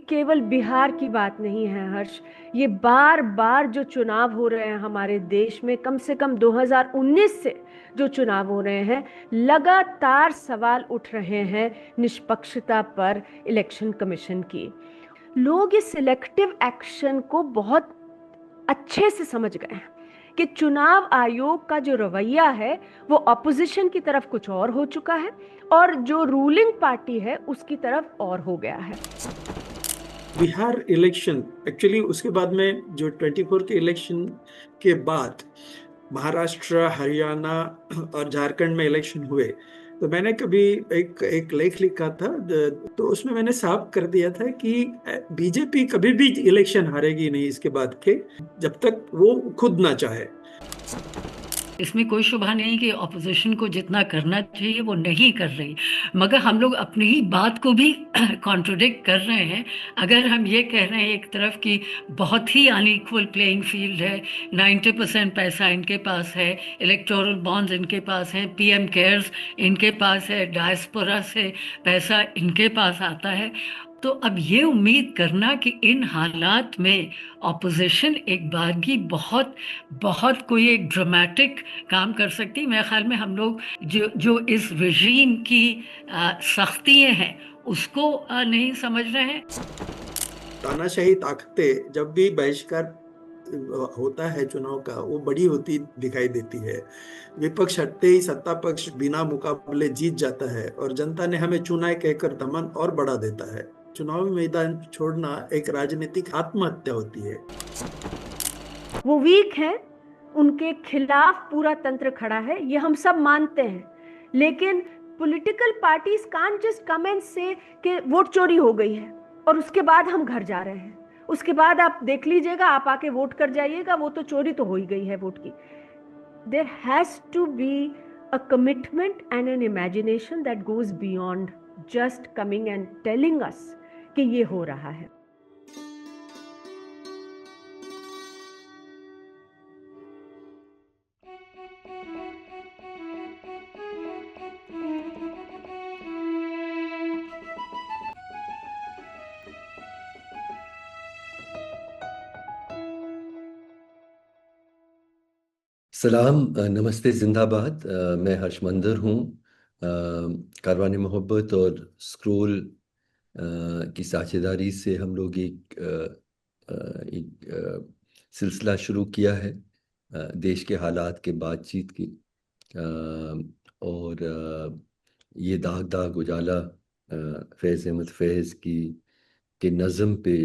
केवल बिहार की बात नहीं है हर्ष। ये बार बार जो चुनाव हो रहे हैं हमारे देश में, कम से कम 2019 से जो चुनाव हो रहे हैं, लगातार सवाल उठ रहे हैं निष्पक्षता पर इलेक्शन कमीशन की। लोग इस सिलेक्टिव एक्शन को बहुत अच्छे से समझ गए हैं कि चुनाव आयोग का जो रवैया है वो ऑपोजिशन की तरफ कुछ और हो चुका है और जो रूलिंग पार्टी है उसकी तरफ और हो गया है। बिहार इलेक्शन एक्चुअली उसके बाद में जो 24 के इलेक्शन के बाद महाराष्ट्र, हरियाणा और झारखंड में इलेक्शन हुए। तो मैंने कभी एक एक लेख लिखा था, तो उसमें मैंने साफ कर दिया था कि बीजेपी कभी भी इलेक्शन हारेगी नहीं इसके बाद के, जब तक वो खुद ना चाहे। इसमें कोई शुबा नहीं कि ऑपोजिशन को जितना करना चाहिए वो नहीं कर रही, मगर हम लोग अपनी ही बात को भी कॉन्ट्रोडिक्ट कर रहे हैं। अगर हम ये कह रहे हैं एक तरफ कि बहुत ही अनइक्वल प्लेइंग फील्ड है, 90% पैसा इनके पास है, इलेक्टोरल बॉन्ड्स इनके पास हैं, पीएम केयर्स इनके पास है, डायस्पोरा से पैसा इनके पास आता है, तो अब ये उम्मीद करना कि इन हालात में ऑपोजिशन एक बारगी बहुत बहुत कोई एक ड्रामेटिक काम कर सकती, मेरे ख्याल में हम लोग जो जो इस रजीम की सख्तियां हैं उसको नहीं समझ रहे हैं। तानाशाही ताकतें जब भी बहिष्कार होता है चुनाव का, वो बड़ी होती दिखाई देती है। विपक्ष हटते ही सत्ता पक्ष बिना मुकाबले जीत जाता है और जनता ने हमें चुना है कहकर दमन और बढ़ा देता है। चुनावी मैदान छोड़ना एक राजनीतिक आत्महत्या होती है। वो वीक है, उनके खिलाफ पूरा तंत्र खड़ा है, ये हम सब मानते हैं। लेकिन political parties can't just come and से कि वोट चोरी हो गई है और उसके बाद हम घर जा रहे हैं, उसके बाद आप देख लीजिएगा, आप आके वोट कर जाइएगा, वो तो चोरी तो हो ही गई है वोट की। There has to be a commitment and an imagination that goes beyond just coming and telling us कि ये हो रहा है। सलाम, नमस्ते, जिंदाबाद। मैं हर्षमंदर हूँ। कारवान मोहब्बत और स्क्रोल की साझेदारी से हम लोग एक सिलसिला शुरू किया है देश के हालात के बातचीत की। और ये दाग दाग उजाला फैज़ अहमद फैज़ की के नज़म पे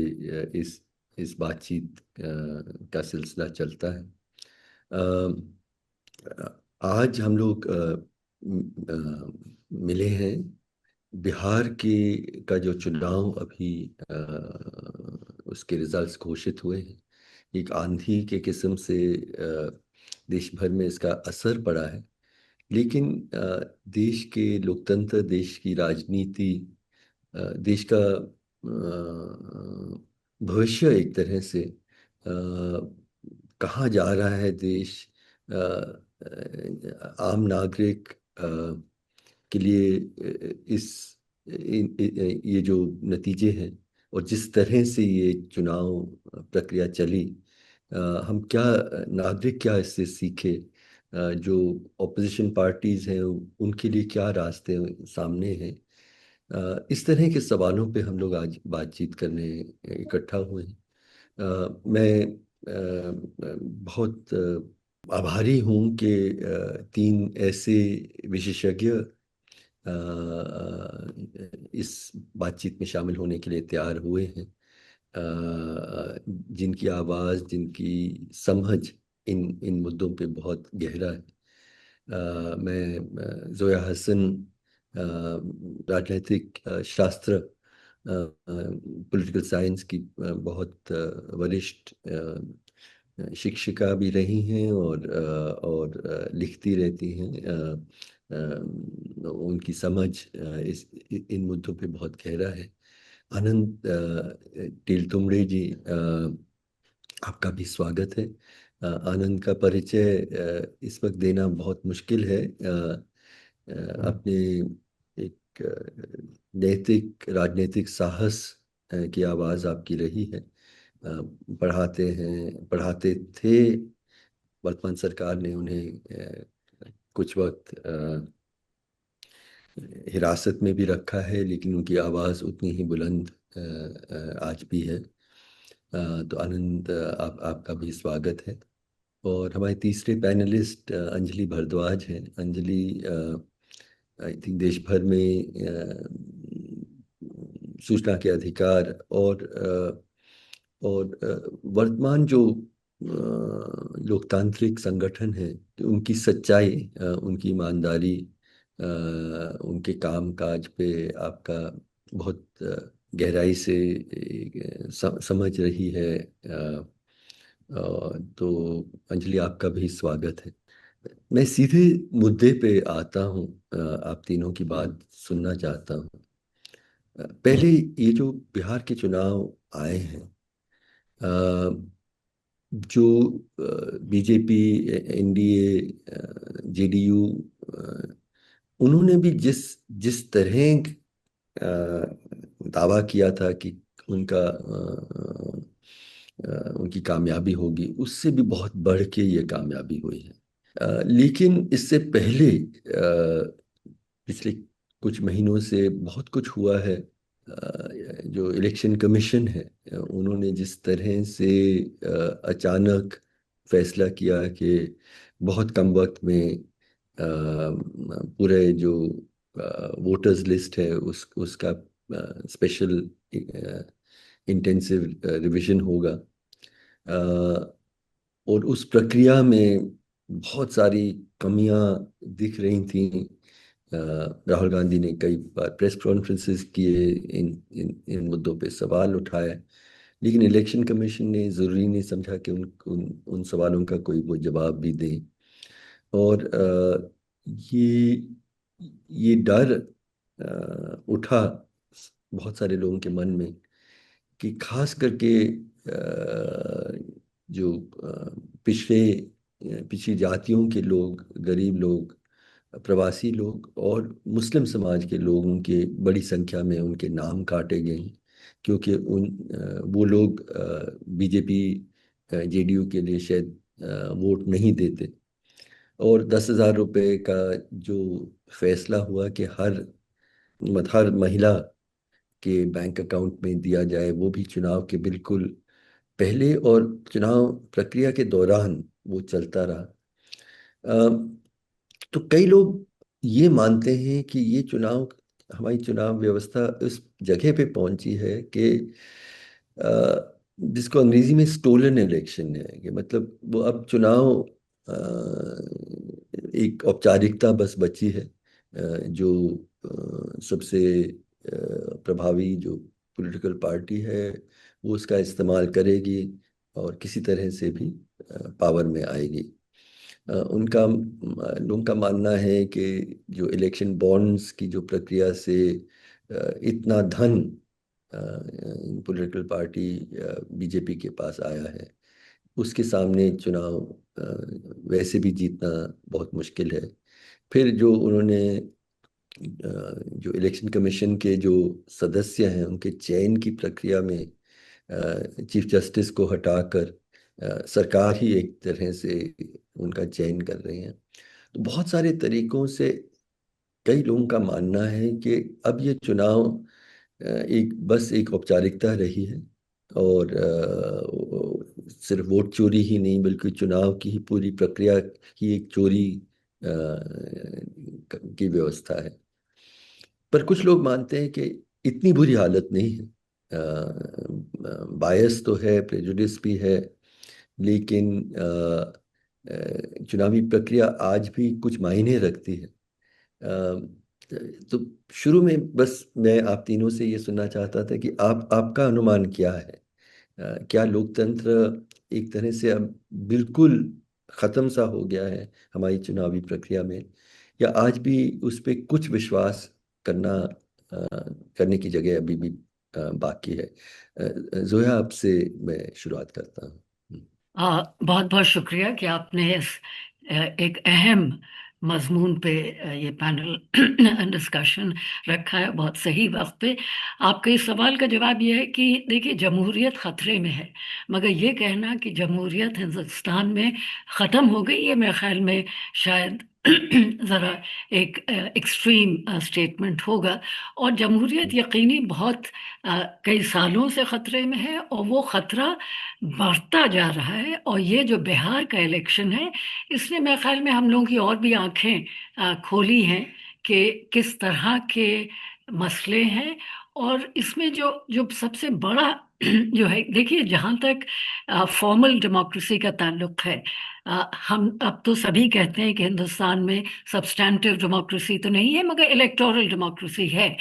इस बातचीत का सिलसिला चलता है। आज हम लोग मिले हैं बिहार का जो चुनाव अभी उसके रिजल्ट्स घोषित हुए हैं। एक आंधी के किस्म से देश भर में इसका असर पड़ा है, लेकिन देश के लोकतंत्र, देश की राजनीति, देश का भविष्य एक तरह से कहाँ जा रहा है देश, आम नागरिक के लिए ये जो नतीजे हैं और जिस तरह से ये चुनाव प्रक्रिया चली, हम क्या, नागरिक क्या इससे सीखे, जो ऑपोजिशन पार्टीज हैं उनके लिए क्या रास्ते सामने हैं। इस तरह के सवालों पे हम लोग आज बातचीत करने इकट्ठा हुए हैं। मैं बहुत आभारी हूँ कि तीन ऐसे विशेषज्ञ इस बातचीत में शामिल होने के लिए तैयार हुए हैं, जिनकी आवाज़, जिनकी समझ इन इन मुद्दों पे बहुत गहरा है। मैं जोया हसन, राजनीतिक शास्त्र, पॉलिटिकल साइंस की बहुत वरिष्ठ शिक्षिका भी रही हैं और लिखती रहती हैं। उनकी समझ इन मुद्दों पे बहुत गहरा है। आनंद टेलतुंबड़े जी, आपका भी स्वागत है। आनंद का परिचय इस वक्त देना बहुत मुश्किल है। अपने एक नैतिक राजनीतिक साहस की आवाज़ आपकी रही है। पढ़ाते थे। वर्तमान सरकार ने उन्हें कुछ वक्त हिरासत में भी रखा है, लेकिन उनकी आवाज़ उतनी ही बुलंद आज भी है। तो आनंद, आपका भी स्वागत है। और हमारे तीसरे पैनलिस्ट अंजलि भारद्वाज हैं। अंजलि आई थिंक देश भर में सूचना के अधिकार और वर्तमान जो लोकतांत्रिक संगठन है, उनकी सच्चाई, उनकी ईमानदारी, उनके काम काज पे आपका बहुत गहराई से समझ रही है। तो अंजलि, आपका भी स्वागत है। मैं सीधे मुद्दे पे आता हूँ। आप तीनों की बात सुनना चाहता हूँ। पहले ये जो बिहार के चुनाव आए हैं, जो बीजेपी, एनडीए, जेडीयू, उन्होंने भी जिस जिस तरह दावा किया था कि उनकी कामयाबी होगी, उससे भी बहुत बढ़ के ये कामयाबी हुई है। लेकिन इससे पहले पिछले कुछ महीनों से बहुत कुछ हुआ है। जो इलेक्शन कमीशन है, उन्होंने जिस तरह से अचानक फैसला किया कि बहुत कम वक्त में पूरे जो वोटर्स लिस्ट है उसका स्पेशल इंटेंसिव रिवीजन होगा। और उस प्रक्रिया में बहुत सारी कमियां दिख रही थी। राहुल गांधी ने कई बार प्रेस कॉन्फ्रेंसेस किए, इन इन इन मुद्दों पे सवाल उठाए, लेकिन इलेक्शन कमीशन ने ज़रूरी नहीं समझा कि उन सवालों का कोई वो जवाब भी दे। और ये ये डर उठा बहुत सारे लोगों के मन में कि खास करके जो पिछड़ी जातियों के लोग, गरीब लोग, प्रवासी लोग और मुस्लिम समाज के लोगों के बड़ी संख्या में उनके नाम काटे गए, क्योंकि वो लोग बीजेपी, जेडीयू के लिए शायद वोट नहीं देते। और 10,000 रुपये का जो फैसला हुआ कि हर महिला के बैंक अकाउंट में दिया जाए, वो भी चुनाव के बिल्कुल पहले और चुनाव प्रक्रिया के दौरान वो चलता रहा। तो कई लोग ये मानते हैं कि ये हमारी चुनाव व्यवस्था उस जगह पे पहुंची है कि जिसको अंग्रेजी में स्टोलन इलेक्शन है, कि मतलब वो अब चुनाव एक औपचारिकता बस बची है। जो सबसे प्रभावी जो पॉलिटिकल पार्टी है वो उसका इस्तेमाल करेगी और किसी तरह से भी पावर में आएगी। लोगों का मानना है कि जो इलेक्शन बॉन्ड्स की जो प्रक्रिया से इतना धन पॉलिटिकल पार्टी बीजेपी के पास आया है, उसके सामने चुनाव वैसे भी जीतना बहुत मुश्किल है। फिर जो उन्होंने जो इलेक्शन कमीशन के जो सदस्य हैं, उनके चयन की प्रक्रिया में चीफ जस्टिस को हटाकर सरकार ही एक तरह से उनका चयन कर रही है। तो बहुत सारे तरीकों से कई लोगों का मानना है कि अब ये चुनाव बस एक औपचारिकता रही है, और सिर्फ वोट चोरी ही नहीं बल्कि चुनाव की ही पूरी प्रक्रिया ही एक चोरी की व्यवस्था है। पर कुछ लोग मानते हैं कि इतनी बुरी हालत नहीं है। बायस तो है, प्रेजुडिस भी है, लेकिन चुनावी प्रक्रिया आज भी कुछ मायने रखती है। तो शुरू में बस मैं आप तीनों से ये सुनना चाहता था कि आपका अनुमान क्या है? क्या लोकतंत्र एक तरह से अब बिल्कुल खत्म सा हो गया है हमारी चुनावी प्रक्रिया में, या आज भी उस पर कुछ विश्वास करने की जगह अभी भी बाकी है? जोया, आपसे मैं शुरुआत करता हूँ। बहुत बहुत शुक्रिया कि आपने एक अहम मजमून पे ये पैनल डिस्कशन रखा है बहुत सही वक्त पे। आपके इस सवाल का जवाब ये है कि देखिए, जमहूरियत खतरे में है, मगर ये कहना कि जमहूरियत हिंदुस्तान में ख़त्म हो गई, ये मेरे ख्याल में शायद ज़रा एक एक्सट्रीम स्टेटमेंट होगा। और जमहूरियत यकीनी बहुत कई सालों से ख़तरे में है, और वो ख़तरा बढ़ता जा रहा है। और ये जो बिहार का इलेक्शन है, इसने मेरे ख्याल में हम लोगों की और भी आंखें खोली हैं कि किस तरह के मसले हैं। और इसमें जो जो सबसे बड़ा जो है, देखिए, जहाँ तक फॉर्मल डेमोक्रेसी का ताल्लुक है, हम अब तो सभी कहते हैं कि हिंदुस्तान में सब्सटैंटिव डेमोक्रेसी तो नहीं है, मगर इलेक्टोरल डेमोक्रेसी है।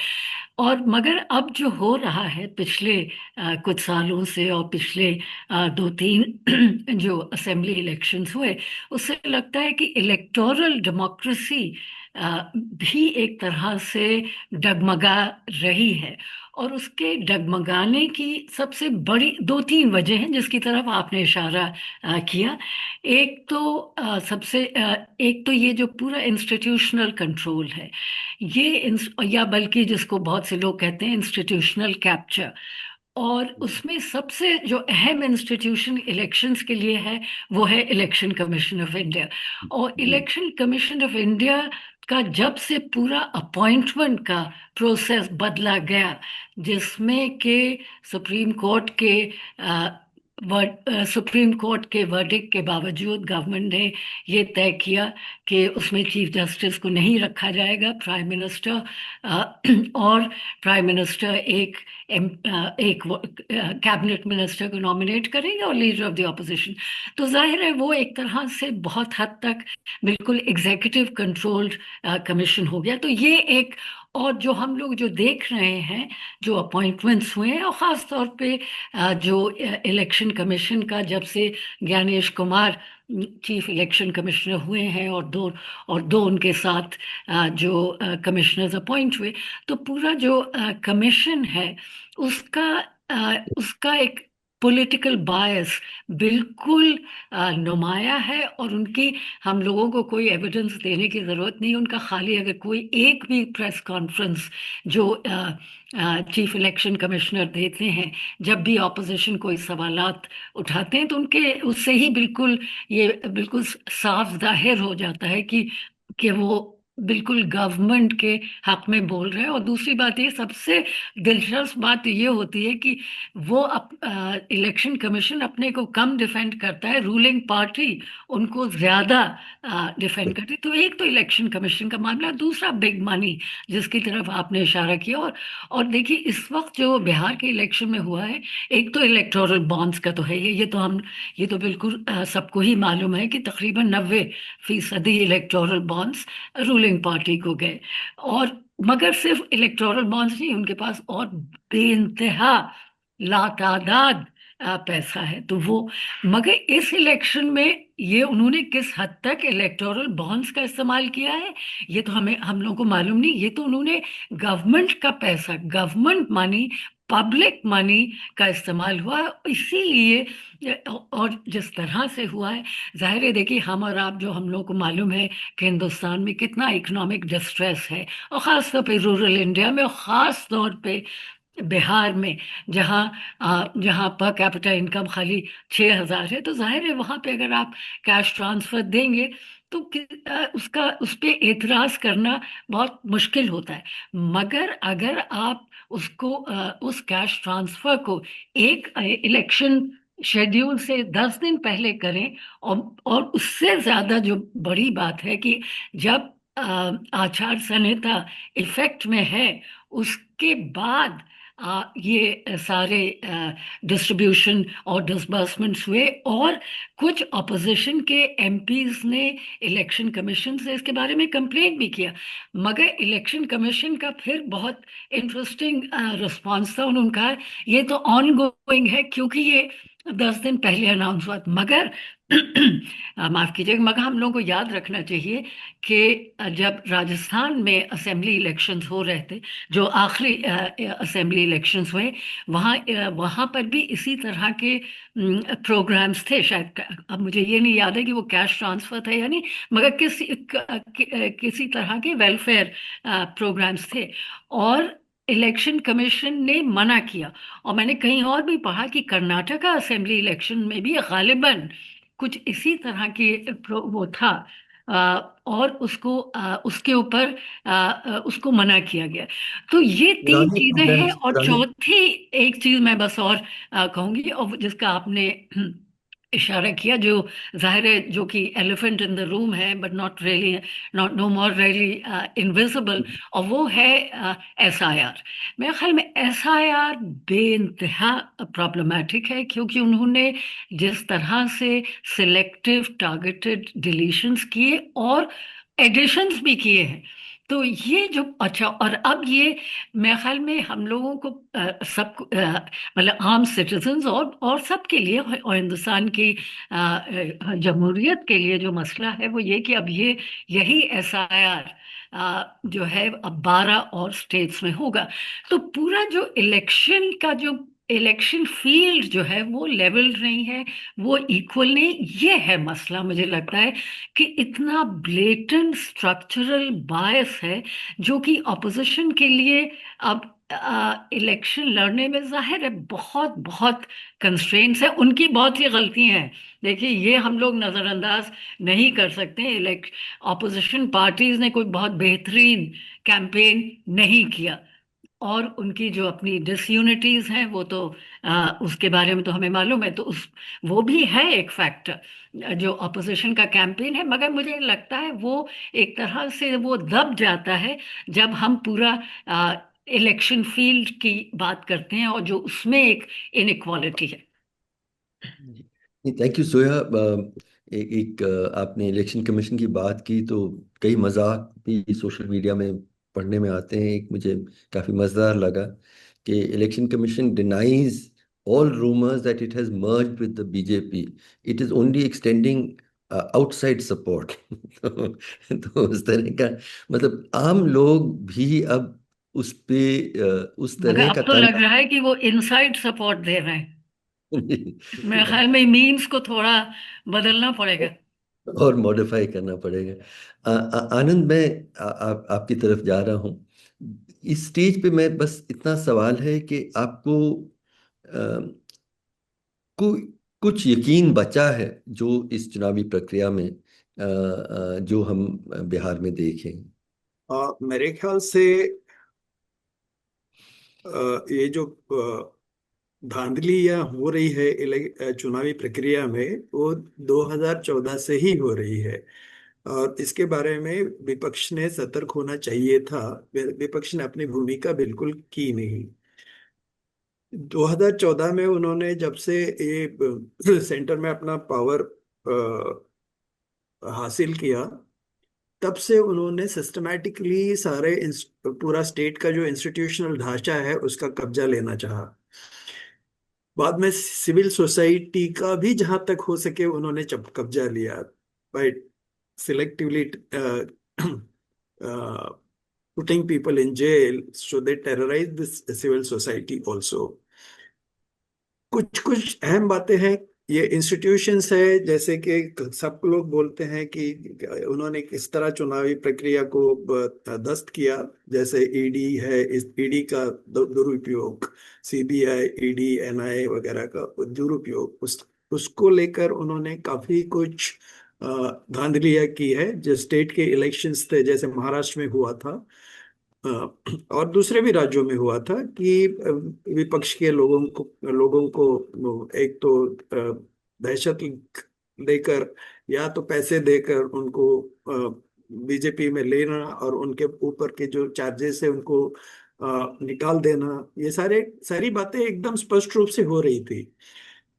और मगर अब जो हो रहा है पिछले कुछ सालों से, और पिछले 2-3 जो असेंबली इलेक्शंस हुए, उससे लगता है कि इलेक्टोरल डेमोक्रेसी भी एक तरह से डगमगा रही है। और उसके डगमगाने की सबसे बड़ी 2-3 वजह हैं, जिसकी तरफ आपने इशारा किया। एक तो एक तो ये जो पूरा इंस्टीट्यूशनल कंट्रोल है, या बल्कि जिसको बहुत से लोग कहते हैं इंस्टीट्यूशनल कैप्चर। और उसमें सबसे जो अहम इंस्टीट्यूशन इलेक्शंस के लिए है, वो है इलेक्शन कमीशन ऑफ इंडिया। और इलेक्शन कमीशन ऑफ इंडिया का जब से पूरा अपॉइंटमेंट का प्रोसेस बदला गया, जिसमें के सुप्रीम कोर्ट के सुप्रीम कोर्ट के वर्डिक्ट के बावजूद गवर्नमेंट ने ये तय किया कि उसमें चीफ जस्टिस को नहीं रखा जाएगा, प्राइम मिनिस्टर और प्राइम मिनिस्टर एक कैबिनेट मिनिस्टर को नॉमिनेट करेंगे और लीडर ऑफ द ऑपोजिशन। तो जाहिर है वो एक तरह से बहुत हद तक बिल्कुल एग्जीक्यूटिव कंट्रोल्ड कमीशन हो गया। तो ये एक, और जो हम लोग जो देख रहे हैं, जो अपॉइंटमेंट्स हुए हैं, और ख़ास तौर पे जो इलेक्शन कमीशन का जब से Gyanesh Kumar chief election commissioner हुए हैं, और दो उनके साथ जो कमिश्नर्स अपॉइंट हुए, तो पूरा जो कमीशन है उसका एक पॉलिटिकल बायस बिल्कुल नुमाया है। और उनकी, हम लोगों को कोई एविडेंस देने की ज़रूरत नहीं, उनका खाली अगर कोई एक भी प्रेस कॉन्फ्रेंस जो चीफ इलेक्शन कमिश्नर देते हैं, जब भी ऑपोजिशन कोई सवालात उठाते हैं, तो उनके उससे ही बिल्कुल ये बिल्कुल साफ जाहिर हो जाता है कि वो बिल्कुल गवर्नमेंट के हक में बोल रहे हैं। और दूसरी बात, ये सबसे दिलचस्प बात ये होती है कि वो इलेक्शन कमीशन अपने को कम डिफेंड करता है, रूलिंग पार्टी उनको ज्यादा डिफेंड करती है। तो एक तो इलेक्शन कमीशन का मामला, दूसरा बिग मनी जिसकी तरफ आपने इशारा किया। और देखिए, इस वक्त जो बिहार के इलेक्शन में हुआ है, एक तो इलेक्टोरल बॉन्ड्स का तो है, ये तो बिल्कुल सबको ही मालूम है कि तकरीबन 90% इलेक्टोरल बॉन्ड्स रूलिंग पार्टी को गए। और मगर सिर्फ इलेक्टोरल बॉन्ड्स नहीं, उनके पास और बेइंतहा लातादाद पैसा है। तो वो, मगर इस इलेक्शन में ये उन्होंने किस हद तक इलेक्टोरल बॉन्ड्स का इस्तेमाल किया है, ये तो हम लोगों को मालूम नहीं। ये तो उन्होंने गवर्नमेंट का पैसा, गवर्नमेंट मनी, पब्लिक मनी का इस्तेमाल हुआ, इसीलिए। और जिस तरह से हुआ है, जाहिर है, देखिए, हम और आप, जो हम लोग को मालूम है कि हिंदुस्तान में कितना इकोनॉमिक डिस्ट्रेस है, और ख़ास तौर पे रूरल इंडिया में, और ख़ास तौर पे बिहार में, जहाँ पर कैपिटा इनकम खाली 6,000 है। तो जाहिर है वहाँ पे अगर आप कैश ट्रांसफर देंगे, तो उस पे एतराज करना बहुत मुश्किल होता है। मगर अगर आप उस कैश ट्रांसफर को एक इलेक्शन शेड्यूल से 10 दिन पहले करें, और उससे ज्यादा जो बड़ी बात है कि जब आचार संहिता इफेक्ट में है, उसके बाद ये सारे डिस्ट्रीब्यूशन और डिसबर्समेंट्स हुए, और कुछ अपोजिशन के एमपीज ने इलेक्शन कमीशन से इसके बारे में कंप्लेंट भी किया। मगर इलेक्शन कमीशन का फिर बहुत इंटरेस्टिंग रिस्पांस था। उन्होंने कहा ये तो ऑन गोइंग है, क्योंकि ये 10 दिन पहले अनाउंस हुआ था। मगर माफ कीजिएगा, मगर हम लोगों को याद रखना चाहिए कि जब राजस्थान में असेंबली इलेक्शंस हो रहे थे, जो आखिरी असेंबली इलेक्शंस हुए, वहाँ पर भी इसी तरह के प्रोग्राम्स थे शायद। अब मुझे ये नहीं याद है कि वो कैश ट्रांसफर था या नहीं, मगर किसी तरह के वेलफेयर प्रोग्राम्स थे। और इलेक्शन कमीशन ने मना किया। और मैंने कहीं और भी पढ़ा कि कर्नाटका असेंबली इलेक्शन में भी गालिबन कुछ इसी तरह की वो था। और उसके ऊपर उसको मना किया गया। तो ये 3 पुराने चीजें हैं। प्रोग्राम्स और पुराने चौथी एक चीज मैं बस और कहूंगी, और जिसका आपने इशारा किया, जो जाहिर है जो कि एलिफेंट इन द रूम है, but not really, not know more really invisible, और वो है SIR। मेरे ख्याल में SIR बेइंतहा प्रॉब्लमेटिक है, क्योंकि उन्होंने जिस तरह से सिलेक्टिव टारगेटेड डिलीशंस किए और एडिशंस भी किए हैं। तो ये जो अच्छा, और अब ये मेरे ख्याल में हम लोगों को सब मतलब आम सिटीजन्स और सबके लिए, और हिंदुस्तान की जमहूरियत के लिए जो मसला है वो ये कि अब यही SIR जो है अब 12 और स्टेट्स में होगा। तो पूरा जो इलेक्शन का जो इलेक्शन फील्ड जो है वो लेवल नहीं है, वो इक्वल नहीं। ये है मसला, मुझे लगता है कि इतना ब्लेटेंट स्ट्रक्चरल बायस है, जो कि ऑपोजिशन के लिए अब इलेक्शन लड़ने में जाहिर है बहुत बहुत कंस्ट्रेंट्स है। उनकी बहुत सी गलतियां हैं, देखिए ये हम लोग नज़रअंदाज नहीं कर सकते। ऑपोजिशन पार्टीज ने कोई बहुत बेहतरीन कैंपेन नहीं किया, और उनकी जो अपनी डिसयूनिटीज हैं वो तो उसके बारे में तो हमें मालूम है। तो वो भी है एक फैक्टर जो अपोजिशन का कैंपेन है। मगर मुझे लगता है वो एक तरह से वो दब जाता है जब हम पूरा इलेक्शन फील्ड की बात करते हैं, और जो उसमें एक इनइक्वालिटी है। थैंक यू सोया। आपने इलेक्शन कमीशन की बात की तो कई मजाक भी सोशल मीडिया में पढ़ने में आते हैं। एक मुझे काफी मजेदार लगा कि election commission denies all rumors that it has merged with the BJP. It is only extending outside support. तो उस तरह का मतलब आम लोग भी अब उस पे उस मगर तरह का अब तो लग कांटा रहा है कि वो इनसाइड सपोर्ट दे रहे हैं। मेरे ख्याल में मीम्स को थोड़ा बदलना पड़ेगा। और मॉडिफाई करना पड़ेगा। आनंद, मैं आपकी तरफ जा रहा हूँ। इस स्टेज पे मैं बस इतना सवाल है कि आपको अ, को कुछ यकीन बचा है जो इस चुनावी प्रक्रिया में जो हम बिहार में देखें। मेरे ख्याल से ये जो धांधलियां हो रही है चुनावी प्रक्रिया में, वो 2014 से ही हो रही है। और इसके बारे में विपक्ष ने सतर्क होना चाहिए था। विपक्ष ने अपनी भूमिका बिल्कुल की नहीं। 2014 में उन्होंने जब से ये सेंटर में अपना पावर हासिल किया, तब से उन्होंने सिस्टमैटिकली पूरा स्टेट का जो इंस्टीट्यूशनल ढांचा है उसका कब्जा लेना चाहा। बाद में सिविल सोसाइटी का भी जहां तक हो सके उन्होंने कब्जा लिया, by selectively putting people in jail, so they terrorize this civil society also। कुछ कुछ अहम बातें हैं। ये इंस्टीट्यूशंस है, जैसे कि सब लोग बोलते हैं कि उन्होंने किस तरह चुनावी प्रक्रिया को ध्वस्त किया। जैसे ईडी है, इस ईडी का दुरुपयोग, CBI, ईडी, NIA वगैरह का दुरुपयोग, उसको लेकर उन्होंने काफी कुछ धांधलियां की है। जो स्टेट के इलेक्शंस थे, जैसे महाराष्ट्र में हुआ था, और दूसरे भी राज्यों में हुआ था, कि विपक्ष के लोगों को एक तो दहशत देकर या तो पैसे देकर उनको बीजेपी में लेना, और उनके ऊपर के जो चार्जेस है उनको निकाल देना। ये सारी बातें एकदम स्पष्ट रूप से हो रही थी।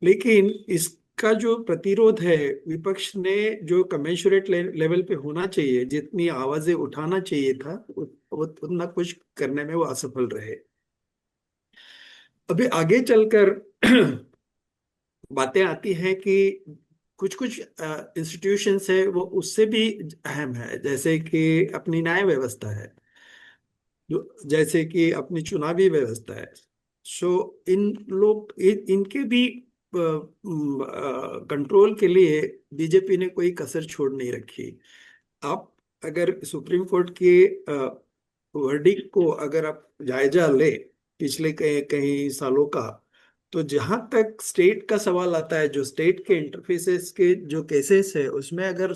लेकिन इसका जो प्रतिरोध है, विपक्ष ने जो कमेंसुरेट लेवल पे होना चाहिए, जितनी आवाजें उठाना चाहिए था, वो उतना कुछ करने में वो असफल रहे। अभी आगे चलकर बातें आती हैं कि कुछ कुछ इंस्टीट्यूशंस है वो उससे भी अहम है, जैसे कि अपनी न्याय व्यवस्था है, जैसे कि अपनी चुनावी व्यवस्था है। सो इनके भी कंट्रोल के लिए बीजेपी ने कोई कसर छोड़ नहीं रखी। आप अगर सुप्रीम कोर्ट के वर्डिक्ट को अगर आप जायजा ले पिछले कई कई सालों का, तो जहां तक स्टेट का सवाल आता है, जो स्टेट के इंटरफेसेस के जो केसेस है, उसमें अगर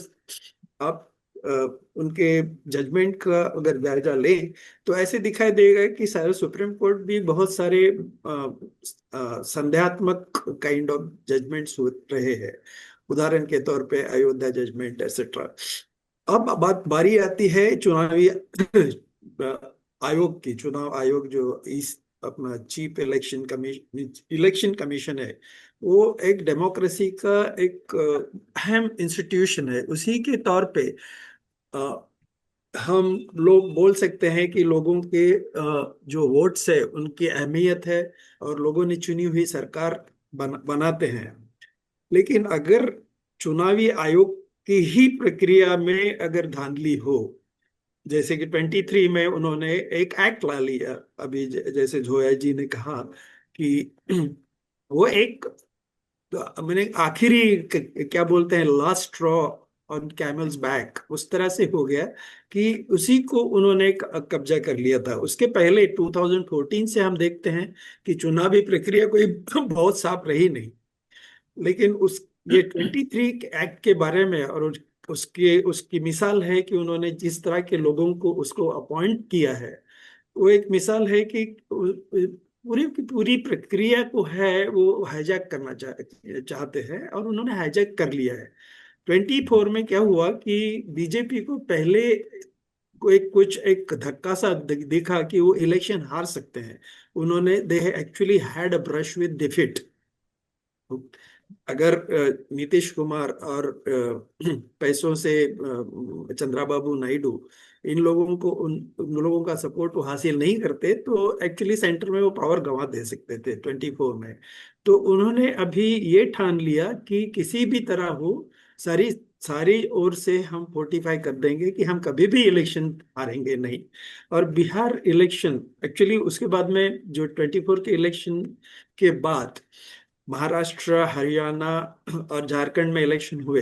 आप अ, उनके जजमेंट का अगर जायजा लें, तो ऐसे दिखाई देगा कि सारे सुप्रीम कोर्ट भी बहुत सारे संदेहात्मक काइंड ऑफ जजमेंट्स हो रहे हैं। उदाहरण के तौर पे अयोध्या जजमेंट एक्सेट्रा। अब बात बारी आती है चुनावी आयोग की। चुनाव आयोग जो इस अपना चीफ इलेक्शन कमीशन है, वो एक डेमोक्रेसी का एक अहम इंस्टीट्यूशन है। उसी के तौर पे अ, हम लोग बोल सकते हैं कि लोगों के जो वोट्स है उनकी अहमियत है, और लोगों ने चुनी हुई सरकार बनाते हैं। लेकिन अगर चुनावी आयोग की ही प्रक्रिया में अगर धांधली हो, जैसे कि 23 में उन्होंने एक एक्ट ला लिया, अभी जैसे जोया जी ने कहा कि वो एक, तो मैंने आखिरी क्या बोलते हैं, last straw on camel's back, उस तरह से हो गया कि उसी को उन्होंने कब्जा कर लिया था। उसके पहले 2014 से हम देखते हैं कि चुनावी प्रक्रिया कोई बहुत साफ रही नहीं। लेकिन उस ये 23 एक्ट के बारे में, और उसके उसकी मिसाल है कि उन्होंने जिस तरह के लोगों को उसको अपॉइंट किया है, वो एक मिसाल है कि पूरी की पूरी प्रक्रिया को है वो हाईजैक करना चाहते हैं, और उन्होंने हाईजैक कर लिया है। 24 में क्या हुआ कि बीजेपी को पहले को एक धक्का सा दिखा कि वो इलेक्शन हार सकते हैं। उन्होंने they actually had a brush with defeat. अगर नीतीश कुमार और पैसों से चंद्राबाबू नायडू, इन लोगों को उन लोगों का सपोर्ट वो हासिल नहीं करते, तो एक्चुअली सेंटर में वो पावर गंवा दे सकते थे 24 में। तो उन्होंने अभी ये ठान लिया कि किसी भी तरह हो, सारी सारी ओर से हम फोर्टिफाई कर देंगे कि हम कभी भी इलेक्शन हारेंगे नहीं। और बिहार इलेक्शन एक्चुअली उसके बाद में, जो 24 के इलेक्शन के बाद महाराष्ट्र, हरियाणा और झारखंड में इलेक्शन हुए,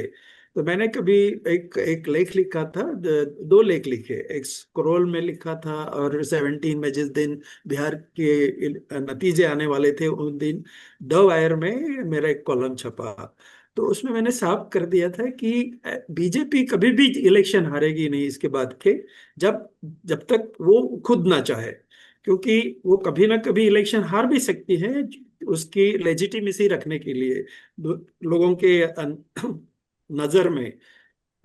तो मैंने कभी एक एक लेख लिखा था, दो लेख लिखे, एक स्क्रोल में लिखा था, और 17 में जिस दिन बिहार के नतीजे आने वाले थे उस दिन द वायर में मेरा एक कॉलम छपा। तो उसमें मैंने साफ कर दिया था कि बीजेपी कभी भी इलेक्शन हारेगी नहीं इसके बाद के, जब जब तक वो खुद ना चाहे। क्योंकि वो कभी ना कभी इलेक्शन हार भी सकती है, उसकी लेजिटिमेसी रखने के लिए, लोगों के नजर में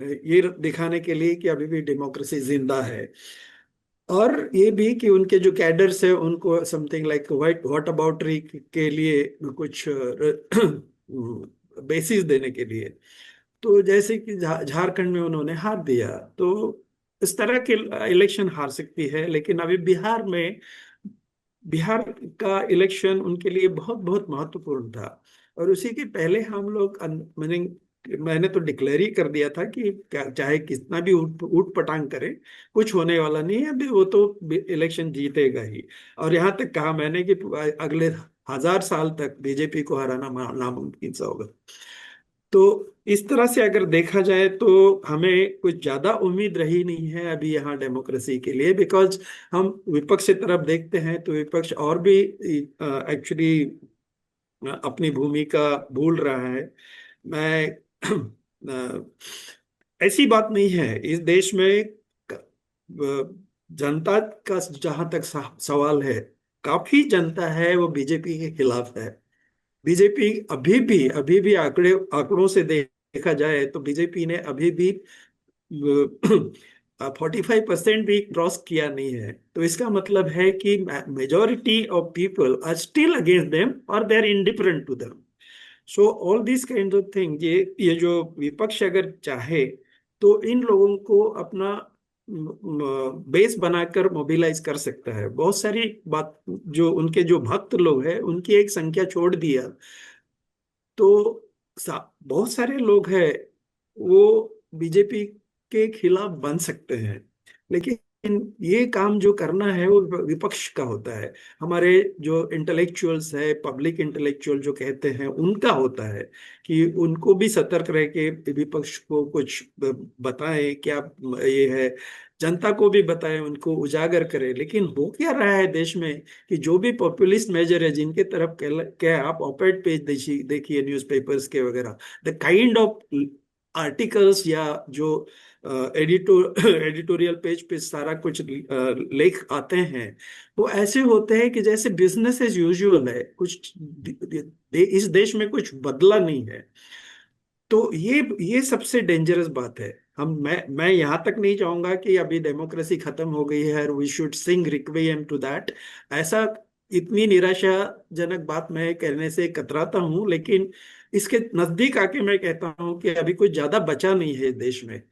ये दिखाने के लिए कि अभी भी डेमोक्रेसी जिंदा है। और ये भी कि उनके जो कैडर्स है उनको समथिंग लाइक व्हाट अबाउटरी के लिए कुछ बेसिस देने के लिए। तो जैसे कि झारखंड में उन्होंने हार दिया, तो इस तरह के इलेक्शन हार सकती है। लेकिन अभी बिहार का इलेक्शन उनके लिए बहुत बहुत महत्वपूर्ण था। और उसी के पहले हम लोग मैंने तो डिक्लेयर ही कर दिया था कि चाहे कितना भी ऊट पटांग करे, कुछ होने वाला नहीं है, अभी वो तो इलेक्शन जीतेगा ही। और यहाँ तक कहा मैंने कि अगले 1000 साल तक बीजेपी को हराना नामुमकिन सा होगा। तो इस तरह से अगर देखा जाए तो हमें कुछ ज्यादा उम्मीद रही नहीं है अभी यहाँ डेमोक्रेसी के लिए, बिकॉज हम विपक्ष की तरफ देखते हैं तो विपक्ष और भी एक्चुअली अपनी भूमिका भूल रहा है। मैं ऐसी बात नहीं है इस देश में, जनता का जहां तक सवाल है, काफी जनता है वो बीजेपी के खिलाफ है। बीजेपी अभी भी आंकड़ों से देखा जाए तो बीजेपी ने अभी भी 45% भी क्रॉस किया नहीं है। तो इसका मतलब है कि majority of people are still against them और they are indifferent to them. So all this kind of thing, ये जो विपक्ष अगर चाहे तो इन लोगों को अपना बेस बनाकर मोबिलाइज कर सकता है। बहुत सारी बात जो उनके जो भक्त लोग हैं उनकी एक संख्या छोड़ दिया तो बहुत सारे लोग हैं वो बीजेपी के खिलाफ बन सकते हैं, लेकिन ये काम जो करना है वो विपक्ष का होता है। हमारे जो इंटेलेक्चुअल्स है, पब्लिक इंटेलेक्चुअल जो कहते हैं, उनका होता है कि उनको भी सतर्क रह के विपक्ष को कुछ बताएं क्या ये है, जनता को भी बताएं, उनको उजागर करें। लेकिन हो क्या रहा है देश में कि जो भी पॉपुलिस्ट मेजर है जिनके तरफ क्या आप ऑपेड पेज देखिए न्यूज़पेपर्स के वगैरह, द काइंड ऑफ आर्टिकल्स या जो एडिटोरियल पेज पे सारा कुछ लेख आते हैं, वो ऐसे होते हैं कि जैसे बिजनेस एज यूजुअल है, कुछ इस देश में कुछ बदला नहीं है। तो ये सबसे डेंजरस बात है। मैं यहां तक नहीं चाहूंगा कि अभी डेमोक्रेसी खत्म हो गई है और we should sing requiem to that. ऐसा इतनी निराशाजनक बात मैं कहने से कतराता हूं, लेकिन इसके नजदीक आके मैं कहता हूं कि अभी कुछ ज्यादा बचा नहीं है देश में।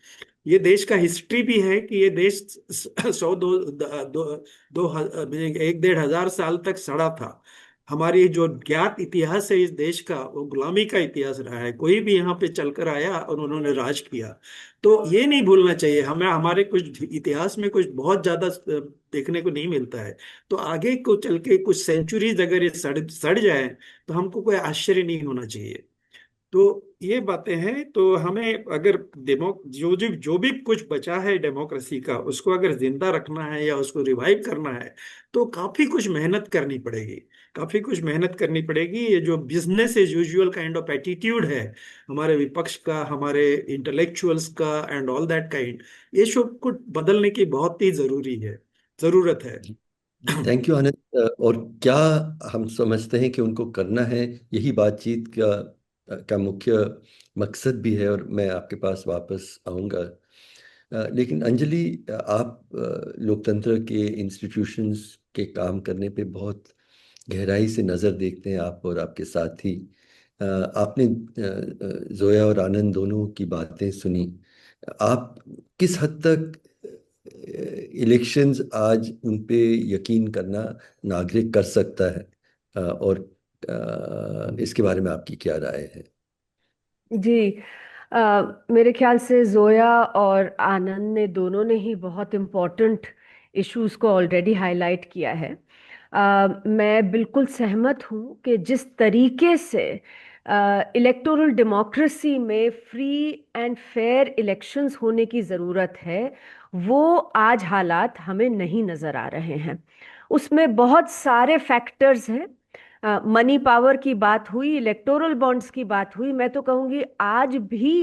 ये देश का हिस्ट्री भी है कि ये देश 100 दो, दो, दो 1-1.5 हजार साल तक सड़ा था। हमारी जो ज्ञात इतिहास है इस देश का, वो गुलामी का इतिहास रहा है। कोई भी यहाँ पे चलकर आया और उन्होंने राज किया। तो ये नहीं भूलना चाहिए हमें, हमारे कुछ इतिहास में कुछ बहुत ज्यादा देखने को नहीं मिलता है। तो आगे को चल के कुछ सेंचुरीज अगर ये सड़ सड़ जाए तो हमको कोई आश्चर्य नहीं होना चाहिए। तो ये बातें हैं। तो हमें अगर जो भी कुछ बचा है डेमोक्रेसी का, उसको अगर जिंदा रखना है या उसको रिवाइव करना है, तो काफी कुछ मेहनत करनी पड़ेगी। काफी कुछ मेहनत करनी पड़ेगी। ये जो business as usual kind of attitude है हमारे विपक्ष का, हमारे इंटेलेक्चुअल्स का एंड ऑल दैट काइंड, ये सब कुछ बदलने की बहुत ही जरूरत है। थैंक यू आनंद। और क्या हम समझते हैं कि उनको करना है, यही बातचीत का मुख्य मकसद भी है, और मैं आपके पास वापस आऊँगा। लेकिन अंजलि, आप लोकतंत्र के इंस्टीट्यूशंस के काम करने पे बहुत गहराई से नज़र देखते हैं, आप और आपके साथी। आपने जोया और आनंद दोनों की बातें सुनी। आप किस हद तक इलेक्शंस आज उन पे यकीन करना नागरिक कर सकता है, और इसके बारे में आपकी क्या राय है? जी, मेरे ख्याल से जोया और आनंद ने दोनों ने ही बहुत इम्पोर्टेंट इश्यूज को ऑलरेडी हाईलाइट किया है। मैं बिल्कुल सहमत हूँ कि जिस तरीके से इलेक्टोरल डेमोक्रेसी में फ्री एंड फेयर इलेक्शंस होने की ज़रूरत है, वो आज हालात हमें नहीं नज़र आ रहे हैं। उसमें बहुत सारे फैक्टर्स हैं। मनी पावर की बात हुई, इलेक्टोरल बॉन्ड्स की बात हुई। मैं तो कहूंगी आज भी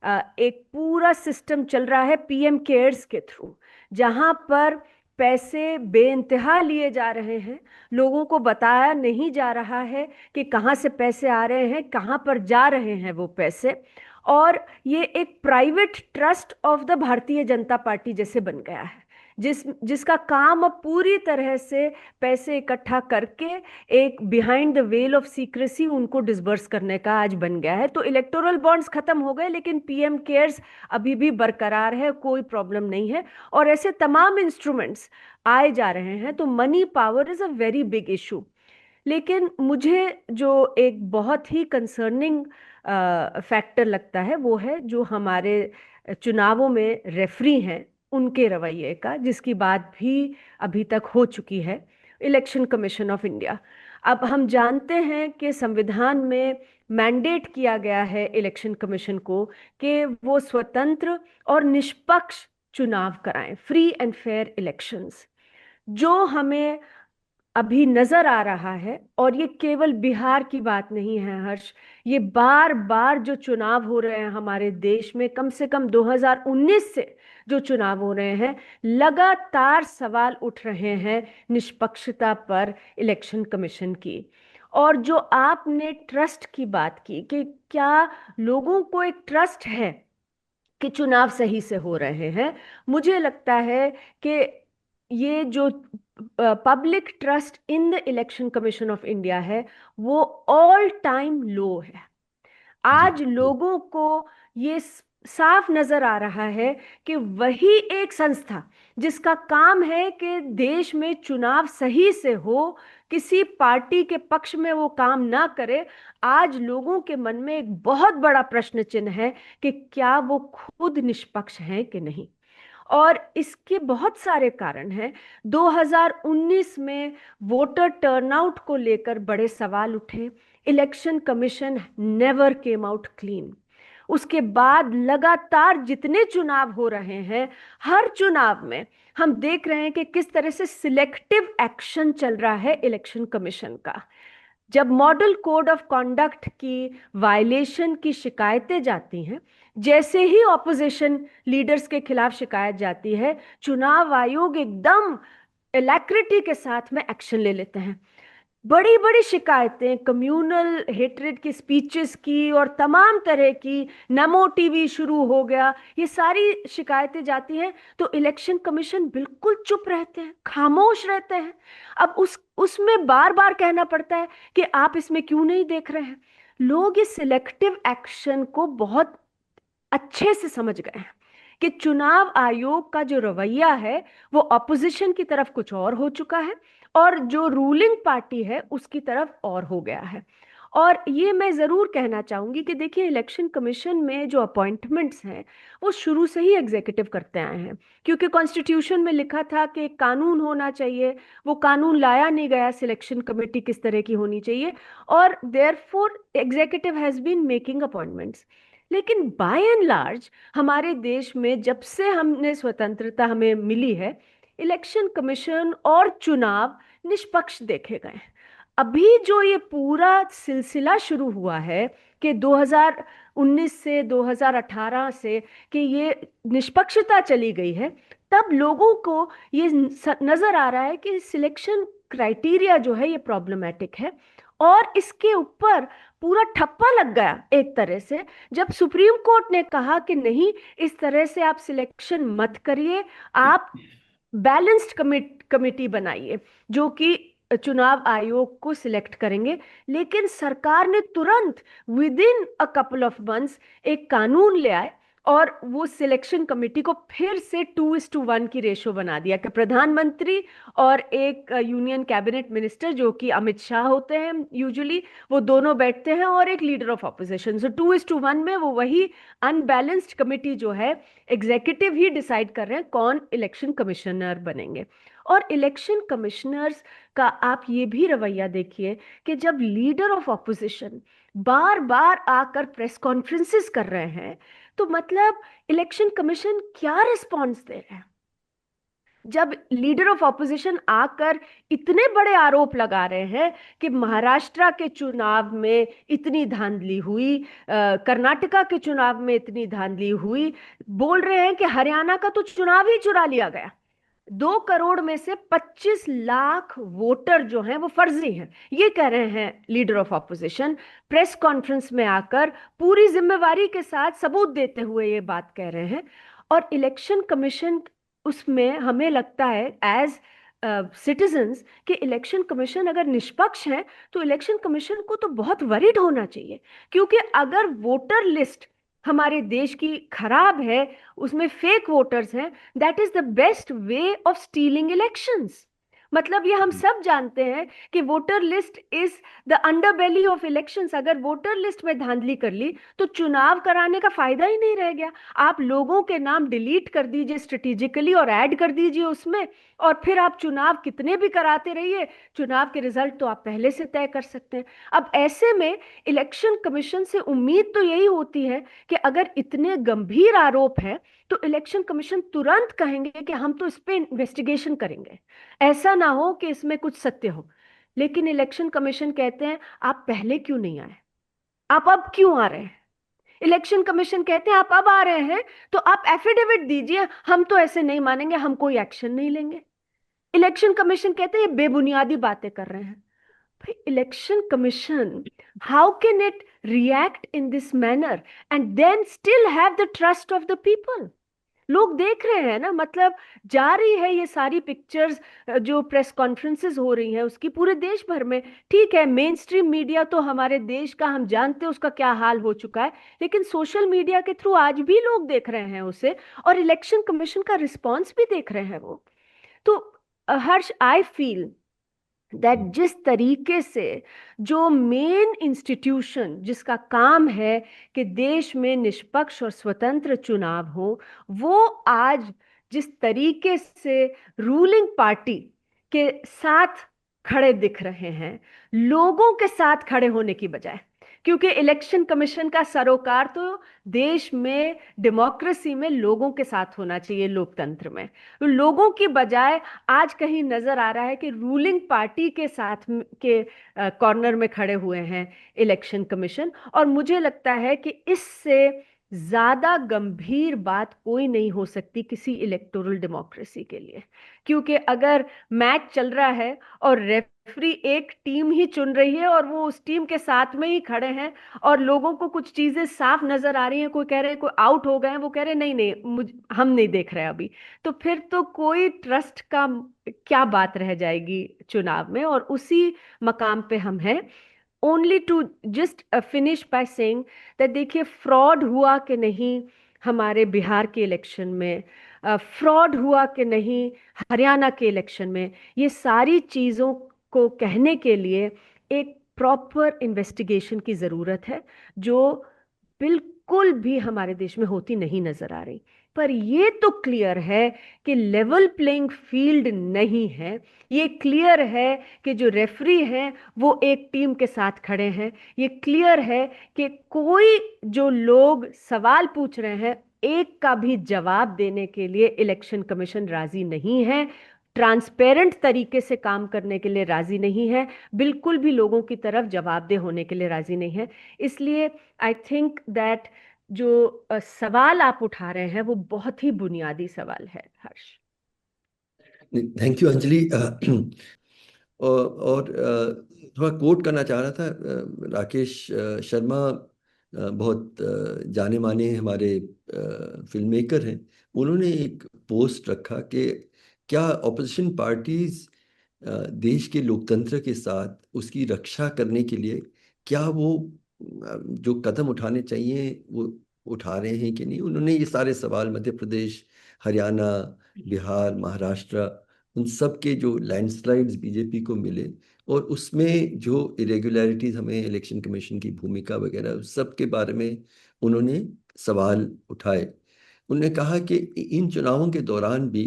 एक पूरा सिस्टम चल रहा है पीएम केयर्स के थ्रू, जहां पर पैसे बेइंतहा लिए जा रहे हैं। लोगों को बताया नहीं जा रहा है कि कहाँ से पैसे आ रहे हैं, कहाँ पर जा रहे हैं वो पैसे। और ये एक private trust of the Bharatiya Janata party जैसे बन गया है, जिसका काम अब पूरी तरह से पैसे इकट्ठा करके एक behind the well of secrecy उनको डिसबर्स करने का आज बन गया है। तो इलेक्टोरल बॉन्ड्स खत्म हो गए, लेकिन पीएम केयर्स अभी भी बरकरार है, कोई प्रॉब्लम नहीं है। और ऐसे तमाम इंस्ट्रूमेंट्स आए जा रहे हैं। तो money power is a very big issue. लेकिन मुझे जो एक बहुत ही कंसर्निंग फैक्टर लगता है वो है जो हमारे चुनावों में रेफरी हैं उनके रवैये का, जिसकी बात भी अभी तक हो चुकी है। इलेक्शन कमीशन ऑफ इंडिया, अब हम जानते हैं कि संविधान में मैंडेट किया गया है इलेक्शन कमीशन को कि वो स्वतंत्र और निष्पक्ष चुनाव कराएं, फ्री एंड फेयर इलेक्शंस। जो हमें अभी नजर आ रहा है, और ये केवल बिहार की बात नहीं है हर्ष, ये बार बार जो चुनाव हो रहे हैं हमारे देश में, कम से कम 2019 से जो चुनाव हो रहे हैं, लगातार सवाल उठ रहे हैं निष्पक्षता पर इलेक्शन कमीशन की। और जो आपने ट्रस्ट की बात की कि क्या लोगों को एक ट्रस्ट है कि चुनाव सही से हो रहे हैं, मुझे लगता है कि ये जो public trust in the election commission of India है वो ऑल टाइम लो है। आज लोगों को ये साफ नजर आ रहा है कि वही एक संस्था जिसका काम है कि देश में चुनाव सही से हो, किसी पार्टी के पक्ष में वो काम ना करे, आज लोगों के मन में एक बहुत बड़ा प्रश्न चिन्ह है कि क्या वो खुद निष्पक्ष हैं कि नहीं। और इसके बहुत सारे कारण हैं। 2019 में वोटर टर्नआउट को लेकर बड़े सवाल उठे। Election commission never came out clean. उसके बाद लगातार जितने चुनाव हो रहे हैं, हर चुनाव में हम देख रहे हैं कि किस तरह से सिलेक्टिव एक्शन चल रहा है इलेक्शन कमीशन का। जब मॉडल कोड ऑफ कॉन्डक्ट की वायलेशन की शिकायतें जाती हैं, जैसे ही ऑपोजिशन लीडर्स के खिलाफ शिकायत जाती है, चुनाव आयोग एकदम एलैक्रिटी के साथ में एक्शन ले लेते हैं। बड़ी बड़ी शिकायतें कम्युनल हेट्रेड की स्पीचेस की और तमाम तरह की, नमो टीवी शुरू हो गया, ये सारी शिकायतें जाती हैं तो इलेक्शन कमीशन बिल्कुल चुप रहते हैं, खामोश रहते हैं। अब उसमें बार बार कहना पड़ता है कि आप इसमें क्यों नहीं देख रहे हैं। लोग इस सिलेक्टिव एक्शन को बहुत अच्छे से समझ गए हैं कि चुनाव आयोग का जो रवैया है वो ऑपोजिशन की तरफ कुछ और हो चुका है और जो रूलिंग पार्टी है उसकी तरफ और हो गया है। और ये मैं जरूर कहना चाहूंगी कि देखिए, इलेक्शन कमीशन में जो अपॉइंटमेंट्स हैं वो शुरू से ही एग्जीक्यूटिव करते आए हैं, क्योंकि कॉन्स्टिट्यूशन में लिखा था कि एक कानून होना चाहिए, वो कानून लाया नहीं गया, सिलेक्शन कमेटी किस तरह की होनी चाहिए, और therefore executive has been making appointments. लेकिन बाय एंड लार्ज हमारे देश में जब से हमने स्वतंत्रता हमें मिली है, इलेक्शन कमीशन और चुनाव निष्पक्ष देखे गए हैं। अभी जो ये पूरा सिलसिला शुरू हुआ है कि 2019 से 2018 से कि ये निष्पक्षता चली गई है, तब लोगों को ये नजर आ रहा है कि सिलेक्शन क्राइटेरिया जो है ये प्रॉब्लमेटिक है। और इसके ऊपर पूरा ठप्पा लग गया एक तरह से जब सुप्रीम कोर्ट ने कहा कि नहीं, इस तरह से आप सिलेक्शन मत करिए, आप बैलेंस्ड कमेटी बनाइए जो कि चुनाव आयोग को सिलेक्ट करेंगे। लेकिन सरकार ने तुरंत with in a couple of months एक कानून ले आए और वो सिलेक्शन कमेटी को फिर से 2:1 की रेशो बना दिया कि प्रधानमंत्री और एक यूनियन कैबिनेट मिनिस्टर जो कि अमित शाह होते हैं यूजुअली, वो दोनों बैठते हैं और एक लीडर ऑफ ऑपोजिशन। सो 2:1 में वो वही अनबैलेंस्ड कमेटी जो है, एग्जीक्यूटिव ही डिसाइड कर रहे हैं कौन इलेक्शन कमिश्नर बनेंगे। और इलेक्शन कमिश्नर्स का आप ये भी रवैया देखिए कि जब लीडर ऑफ ऑपोजिशन बार बार आकर प्रेस कॉन्फ्रेंसेस कर रहे हैं, तो मतलब इलेक्शन कमीशन क्या रिस्पॉन्स दे रहे हैं। जब लीडर ऑफ ऑपोजिशन आकर इतने बड़े आरोप लगा रहे हैं कि महाराष्ट्र के चुनाव में इतनी धांधली हुई, कर्नाटका के चुनाव में इतनी धांधली हुई, बोल रहे हैं कि हरियाणा का तो चुनाव ही चुरा लिया गया, 2 करोड़ में से 25 लाख वोटर जो हैं वो फर्जी हैं, ये कह रहे हैं leader of opposition. Press conference में आकर पूरी जिम्मेवारी के साथ सबूत देते हुए ये बात कह रहे हैं। और इलेक्शन कमीशन उसमें हमें लगता है एज सिटीजन्स कि इलेक्शन कमीशन अगर निष्पक्ष है तो इलेक्शन कमीशन को तो बहुत वरीड होना चाहिए, क्योंकि अगर वोटर लिस्ट हमारे देश की खराब है, उसमें फेक वोटर्स हैं, that is the best way of stealing elections. मतलब ये हम सब जानते हैं कि voter list is the underbelly of elections. अगर वोटर लिस्ट में धांधली कर ली तो चुनाव कराने का फायदा ही नहीं रह गया। आप लोगों के नाम डिलीट कर दीजिए स्ट्रेटेजिकली और ऐड कर दीजिए उसमें, और फिर आप चुनाव कितने भी कराते रहिए, चुनाव के रिजल्ट तो आप पहले से तय कर सकते हैं। अब ऐसे में इलेक्शन कमीशन से उम्मीद तो यही होती है कि अगर इतने गंभीर आरोप हैं तो इलेक्शन कमीशन तुरंत कहेंगे कि हम तो इस पे इन्वेस्टिगेशन करेंगे, ऐसा ना हो कि इसमें कुछ सत्य हो। लेकिन इलेक्शन कमीशन कहते हैं आप पहले क्यों नहीं आए, आप अब क्यों आ रहे हैं। इलेक्शन कमीशन कहते हैं आप अब आ रहे हैं तो आप एफिडेविट दीजिए, हम तो ऐसे नहीं मानेंगे, हम कोई एक्शन नहीं लेंगे। इलेक्शन कमीशन कहते हैं ये बेबुनियादी बातें कर रहे हैं। भाई, election commission, how can it react in this manner and then still have the trust of the people. लोग देख रहे हैं ना, मतलब जा रही है ये सारी पिक्चर्स जो प्रेस कॉन्फ्रेंसेस हो रही हैं उसकी पूरे देश भर में। ठीक है, मेन स्ट्रीम मीडिया तो हमारे देश का हम जानते हैं उसका क्या हाल हो चुका है, लेकिन सोशल मीडिया के थ्रू आज भी लोग देख रहे हैं उसे, और इलेक्शन कमीशन का रिस्पॉन्स भी देख रहे हैं वो। तो हर्ष, आई फील दैट जिस तरीके से जो मेन इंस्टीट्यूशन जिसका काम है कि देश में निष्पक्ष और स्वतंत्र चुनाव हो, वो आज जिस तरीके से रूलिंग पार्टी के साथ खड़े दिख रहे हैं, लोगों के साथ खड़े होने की बजाय, क्योंकि इलेक्शन कमीशन का सरोकार तो देश में डेमोक्रेसी में लोगों के साथ होना चाहिए, लोकतंत्र में। तो लोगों की बजाय आज कहीं नजर आ रहा है कि रूलिंग पार्टी के साथ के कॉर्नर में खड़े हुए हैं इलेक्शन कमीशन। और मुझे लगता है कि इससे ज्यादा गंभीर बात कोई नहीं हो सकती किसी इलेक्टोरल डेमोक्रेसी के लिए। क्योंकि अगर मैच चल रहा है और रेफरी एक टीम ही चुन रही है और वो उस टीम के साथ में ही खड़े हैं, और लोगों को कुछ चीजें साफ नजर आ रही हैं, कोई कह रहे हैं कोई आउट हो गए हैं, वो कह रहे हैं नहीं नहीं हम नहीं देख रहे अभी, तो फिर तो कोई ट्रस्ट का क्या बात रह जाएगी चुनाव में। और उसी मकाम पे हम हैं। Only to just finish by saying that, देखिए फ्रॉड हुआ कि नहीं हमारे बिहार के इलेक्शन में, फ्रॉड हुआ कि नहीं हरियाणा के इलेक्शन में, ये सारी चीज़ों को कहने के लिए एक प्रॉपर इन्वेस्टिगेशन की ज़रूरत है, जो बिल्कुल भी हमारे देश में होती नहीं नजर आ रही। पर ये तो क्लियर है कि लेवल प्लेइंग फील्ड नहीं है। ये क्लियर है कि जो रेफरी हैं वो एक टीम के साथ खड़े हैं। ये क्लियर है कि कोई जो लोग सवाल पूछ रहे हैं, एक का भी जवाब देने के लिए इलेक्शन कमीशन राजी नहीं है, ट्रांसपेरेंट तरीके से काम करने के लिए राजी नहीं है, बिल्कुल भी लोगों की तरफ जवाबदेह होने के लिए राजी नहीं है। इसलिए आई थिंक दैट जो सवाल आप उठा रहे हैं वो बहुत ही बुनियादी सवाल है, हर्ष। Thank you Anjali. और थोड़ा कोट करना चाह रहा था। राकेश शर्मा बहुत जाने माने हमारे फिल्म मेकर हैं। उन्होंने एक पोस्ट रखा कि क्या ऑपोजिशन पार्टीज देश के लोकतंत्र के साथ उसकी रक्षा करने के लिए क्या वो जो कदम उठाने चाहिए वो उठा रहे हैं कि नहीं। उन्होंने ये सारे सवाल मध्य प्रदेश, हरियाणा, बिहार, महाराष्ट्र, उन सब के जो लैंडस्लाइड्स बीजेपी को मिले और उसमें जो इरेगुलरिटीज हमें इलेक्शन कमीशन की भूमिका वगैरह उस सब के बारे में उन्होंने सवाल उठाए। उन्होंने कहा कि इन चुनावों के दौरान भी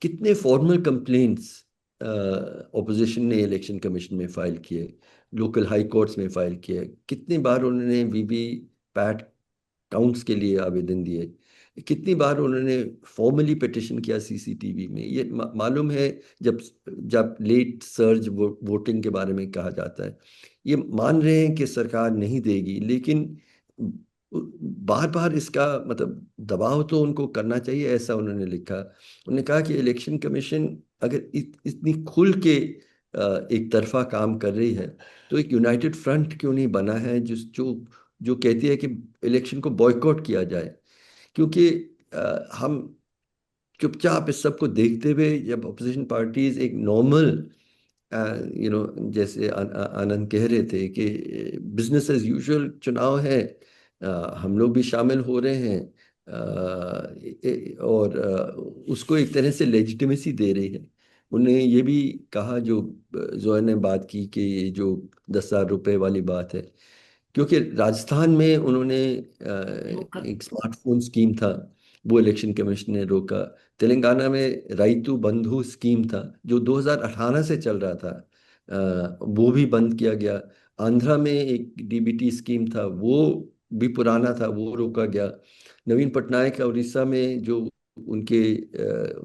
कितने फॉर्मल कंप्लेंट्स ऑपोजिशन ने इलेक्शन कमीशन में फाइल किए, लोकल हाई कोर्ट्स में फाइल किए, कितनी बार उन्होंने वीवी पैट काउंट्स के लिए आवेदन दिए, कितनी बार उन्होंने फॉर्मली पिटिशन किया सीसीटीवी में। ये मालूम है जब जब लेट सर्ज वोटिंग के बारे में कहा जाता है, ये मान रहे हैं कि सरकार नहीं देगी, लेकिन बार बार इसका मतलब दबाव तो उनको करना चाहिए, ऐसा उन्होंने लिखा। उन्होंने कहा कि इलेक्शन कमीशन अगर इतनी खुल के एक तरफा काम कर रही है तो एक यूनाइटेड फ्रंट क्यों नहीं बना है जिस जो जो कहती है कि इलेक्शन को बॉयकॉट किया जाए। क्योंकि हम चुपचाप इस सब को देखते हुए जब अपोजिशन पार्टीज एक नॉर्मल जैसे आनंद कह रहे थे कि बिजनेस एज यूजुअल चुनाव है, हम लोग भी शामिल हो रहे हैं और उसको एक तरह से लेजिटिमेसी दे रही है। उन्होंने ये भी कहा जो जोया ने बात की कि ये जो 10,000 रुपए वाली बात है, क्योंकि राजस्थान में उन्होंने एक स्मार्टफोन स्कीम था वो इलेक्शन कमीशन ने रोका। तेलंगाना में राइतु बंधु स्कीम था जो 2018 से चल रहा था, वो भी बंद किया गया। आंध्रा में एक डीबीटी स्कीम था वो भी पुराना था, वो रोका गया। नवीन पटनायक उड़ीसा में जो उनके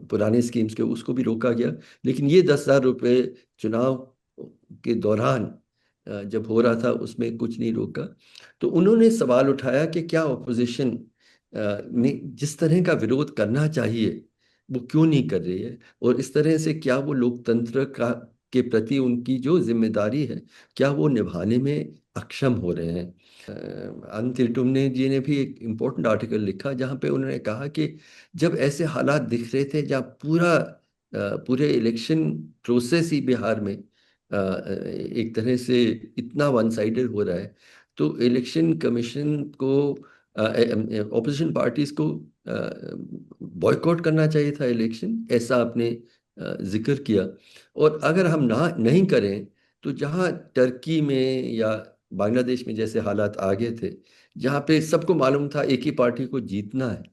पुराने स्कीम्स के उसको भी रोका गया। लेकिन ये 10,000 रुपये चुनाव के दौरान जब हो रहा था उसमें कुछ नहीं रोका। तो उन्होंने सवाल उठाया कि क्या ऑपोजिशन ने जिस तरह का विरोध करना चाहिए वो क्यों नहीं कर रही है, और इस तरह से क्या वो लोकतंत्र का के प्रति उनकी जो जिम्मेदारी है क्या वो निभाने में अक्षम हो रहे हैं। अंतिलटुमने जी ने भी एक इम्पोर्टेंट आर्टिकल लिखा जहाँ पे उन्होंने कहा कि जब ऐसे हालात दिख रहे थे जहाँ पूरे इलेक्शन प्रोसेस ही बिहार में एक तरह से इतना वन साइडेड हो रहा है, तो इलेक्शन कमीशन को ऑपोजिशन पार्टीज को बॉयकॉट करना चाहिए था इलेक्शन, ऐसा अपने जिक्र किया। और अगर हम ना नहीं करें तो जहाँ टर्की में या बांग्लादेश में जैसे हालात आगे थे, जहाँ पे सबको मालूम था एक ही पार्टी को जीतना है,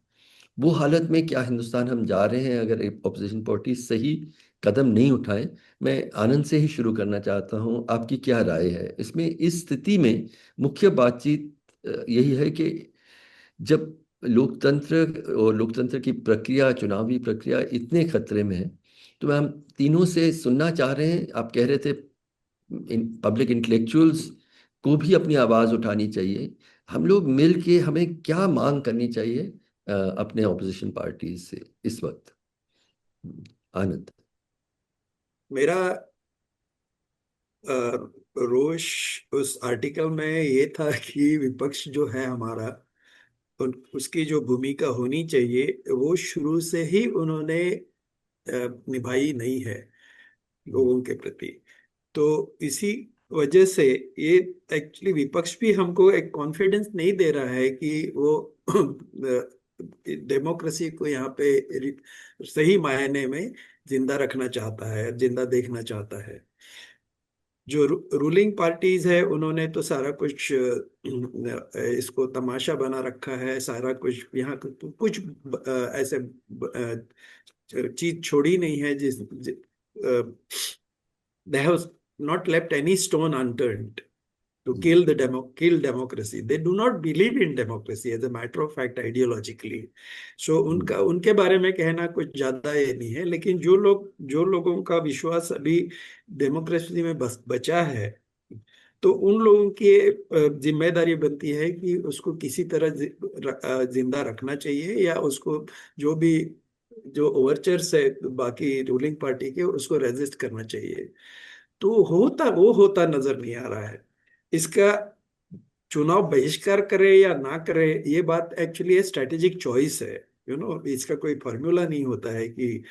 वो हालत में क्या हिंदुस्तान हम जा रहे हैं अगर एक अपोजिशन पार्टी सही कदम नहीं उठाए। मैं आनंद से ही शुरू करना चाहता हूं, आपकी क्या राय है इसमें? इस स्थिति में मुख्य बातचीत यही है कि जब लोकतंत्र और लोकतंत्र की प्रक्रिया, चुनावी प्रक्रिया इतने खतरे में है, तो हम तीनों से सुनना चाह रहे हैं। आप कह रहे थे पब्लिक इंटेलेक्चुअल्स को भी अपनी आवाज उठानी चाहिए। हम लोग मिल के हमें क्या मांग करनी चाहिए अपने ऑपोजिशन पार्टीज से इस वक्त? आनंद। मेरा रोष उस आर्टिकल में ये था कि विपक्ष जो है हमारा, उसकी जो भूमिका होनी चाहिए वो शुरू से ही उन्होंने निभाई नहीं है लोगों के प्रति। तो इसी वजह से ये एक्चुअली विपक्ष भी हमको एक कॉन्फिडेंस नहीं दे रहा है कि वो डेमोक्रेसी को यहाँ पे सही मायने में जिंदा रखना चाहता है, जिंदा देखना चाहता है। जो रूलिंग पार्टीज है उन्होंने तो सारा कुछ इसको तमाशा बना रखा है, सारा कुछ यहाँ कुछ ऐसे चीज छोड़ी नहीं है जिस they have not left any stone unturned to kill democracy. They do not believe in democracy as a matter of fact ideologically. So उनके बारे में कहना कुछ ज्यादा ये नहीं है। लेकिन जो लोगों का विश्वास अभी डेमोक्रेसी में बचा है, तो उन लोगों की जिम्मेदारी बनती है कि उसको किसी तरह जिंदा रखना चाहिए, या उसको जो ओवरचर्स है बाकी रूलिंग पार्टी के, उसको रेजिस्ट करना चाहिए। तो वो होता नजर नहीं आ रहा है। इसका चुनाव बहिष्कार करे या ना करे, ये बात एक्चुअली स्ट्रेटेजिक चॉइस है। इसका कोई फॉर्मूला नहीं होता है कि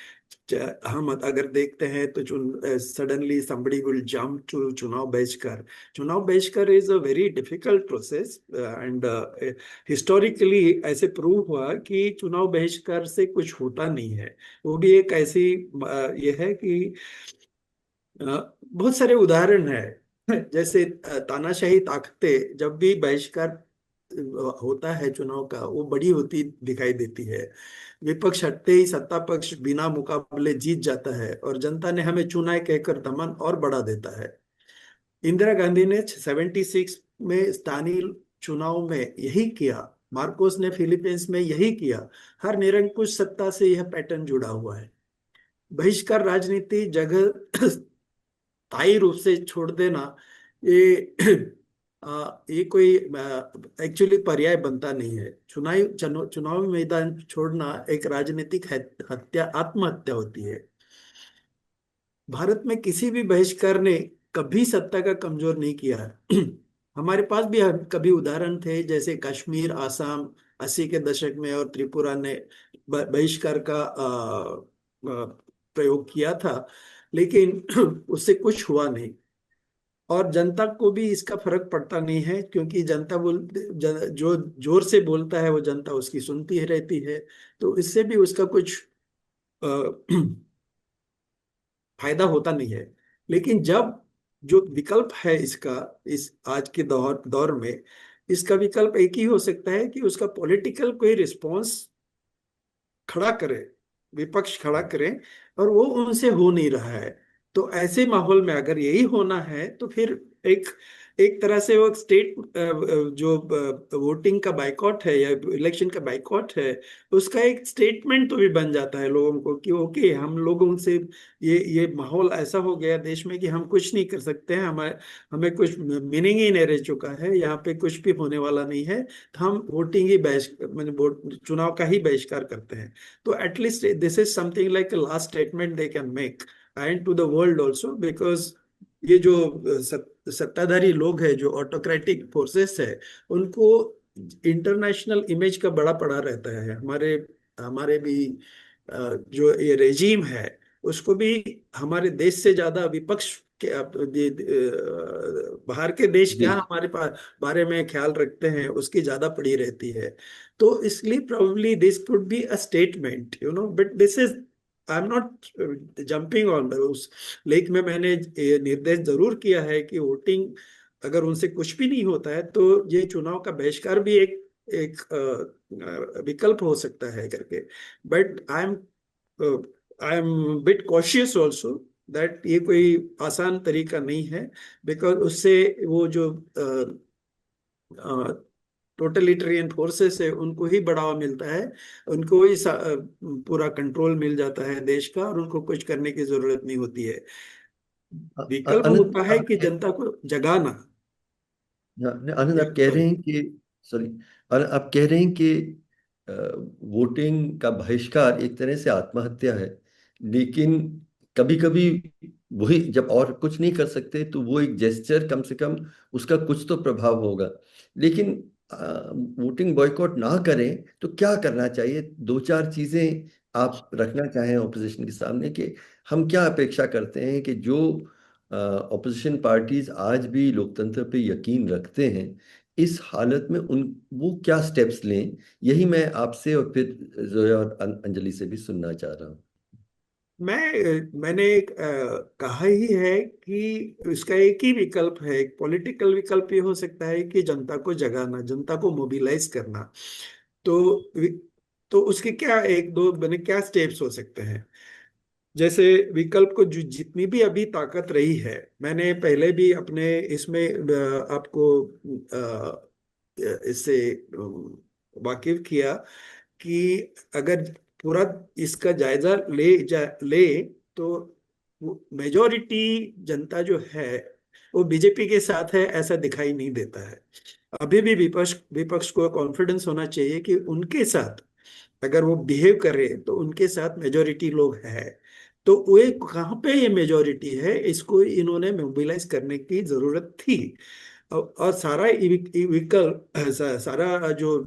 हम अगर देखते हैं तो suddenly somebody will jump to चुनाव बहिष्कार। चुनाव बहिष्कार is a very difficult process and historically ऐसे प्रूव हुआ कि चुनाव बहिष्कार से कुछ होता नहीं है। वो भी एक ऐसी ये है कि बहुत सारे उदाहरण है। जैसे तानाशाही ताकतें जब भी बहिष्कार होता है चुनाव का, वो बड़ी होती दिखाई देती है। विपक्ष हटते ही सत्ता पक्ष बिना मुकाबले जीत जाता है और जनता ने हमें चुना है कहकर दमन और बढ़ा देता है। इंदिरा गांधी ने 76 में स्थानीय चुनाव में यही किया, मार्कोस ने फिलीपींस में यही किया। हर निरंकुश सत्ता से यह पैटर्न जुड़ा हुआ है। बहिष्कार राजनीति जगह स्थायी रूप से छोड़ देना, ये ये कोई एक्चुअली पर्याय बनता नहीं है। चुनावी मैदान छोड़ना एक राजनीतिक हत्या, आत्महत्या होती है। भारत में किसी भी बहिष्कार ने कभी सत्ता का कमजोर नहीं किया है। हमारे पास भी कभी उदाहरण थे, जैसे कश्मीर, आसाम 80 के दशक में, और त्रिपुरा ने बहिष्कार का प्रयोग किया था, लेकिन उससे कुछ हुआ नहीं। और जनता को भी इसका फर्क पड़ता नहीं है, क्योंकि जो जोर से बोलता है वो जनता उसकी सुनती ही रहती है। तो इससे भी उसका कुछ फायदा होता नहीं है। लेकिन जब जो विकल्प है इसका, इस आज के दौर में इसका विकल्प एक ही हो सकता है कि उसका पॉलिटिकल कोई रिस्पॉन्स खड़ा करे, विपक्ष खड़ा करे, और वो उनसे हो नहीं रहा है। तो ऐसे माहौल में अगर यही होना है तो फिर एक तरह से वो स्टेट जो वोटिंग का बाइकॉट है या इलेक्शन का बाइकॉट है, उसका एक स्टेटमेंट तो भी बन जाता है लोगों को कि ओके, हम लोगों से ये माहौल ऐसा हो गया देश में कि हम कुछ नहीं कर सकते हैं, हमें कुछ मीनिंग ही नहीं रह चुका है, यहाँ पे कुछ भी होने वाला नहीं है, तो हम वोटिंग ही चुनाव का ही बहिष्कार करते हैं। तो at least this is something like a last statement they can make and to the world also, because ये जो सत्ताधारी लोग हैं, जो ऑटोक्रेटिक फोर्सेस है, उनको इंटरनेशनल इमेज का बड़ा पड़ा रहता है। हमारे भी जो ये रेजीम है, उसको भी हमारे देश से ज्यादा विपक्ष के बाहर के देश क्या हमारे बारे में ख्याल रखते हैं, उसकी ज्यादा पड़ी रहती है। तो इसलिए probably this could be a statement, but this is I am not jumping on उस लेक में। मैंने ये निर्देश जरूर किया है कि वोटिंग अगर उनसे कुछ भी नहीं होता है तो ये चुनाव का बहिष्कार भी एक एक विकल्प हो सकता है करके। But I am bit cautious also that ये कोई आसान तरीका नहीं है, बिकॉज उससे वो जो टोटलिटेरियन फोर्सेस है उनको ही बढ़ावा मिलता है, उनको ही पूरा कंट्रोल मिल जाता है देश का, और उनको कुछ करने की जरूरत नहीं होती है। विकल्प आनंद होता है कि जनता को जगाना। आनंद आप कह रहे हैं कि सॉरी, आप कह रहे हैं कि वोटिंग का बहिष्कार एक तरह से आत्महत्या है, लेकिन कभी कभी वही जब और कुछ नहीं कर सकते तो वो एक जेस्चर कम से कम उसका कुछ तो प्रभाव होगा। लेकिन वोटिंग बॉयकॉट ना करें तो क्या करना चाहिए? दो चार चीजें आप रखना चाहें ऑपोजिशन के सामने कि हम क्या अपेक्षा करते हैं कि जो ऑपोजिशन पार्टीज आज भी लोकतंत्र पे यकीन रखते हैं, इस हालत में उन वो क्या स्टेप्स लें, यही मैं आपसे और फिर जोया और अंजलि से भी सुनना चाह रहा हूँ। मैंने कहा ही है कि इसका एक ही विकल्प है, एक पॉलिटिकल विकल्प ये हो सकता है कि जनता को जगाना, जनता को मोबिलाइज करना। तो तो उसके क्या एक दो मैंने क्या स्टेप्स हो सकते हैं? जैसे विकल्प को जो जितनी भी अभी ताकत रही है, मैंने पहले भी अपने इसमें आपको इससे वाकिफ किया कि अगर पूरा इसका जायजा ले तो मेजॉरिटी जनता जो है वो बीजेपी के साथ है ऐसा दिखाई नहीं देता है। अभी भी विपक्ष विपक्ष को कॉन्फिडेंस होना चाहिए कि उनके साथ अगर वो बिहेव करे तो उनके साथ मेजॉरिटी लोग है। तो वो कहाँ पे ये मेजॉरिटी है, इसको इन्होंने मोबिलाइज करने की जरूरत थी। और सारा विकल्प सारा जो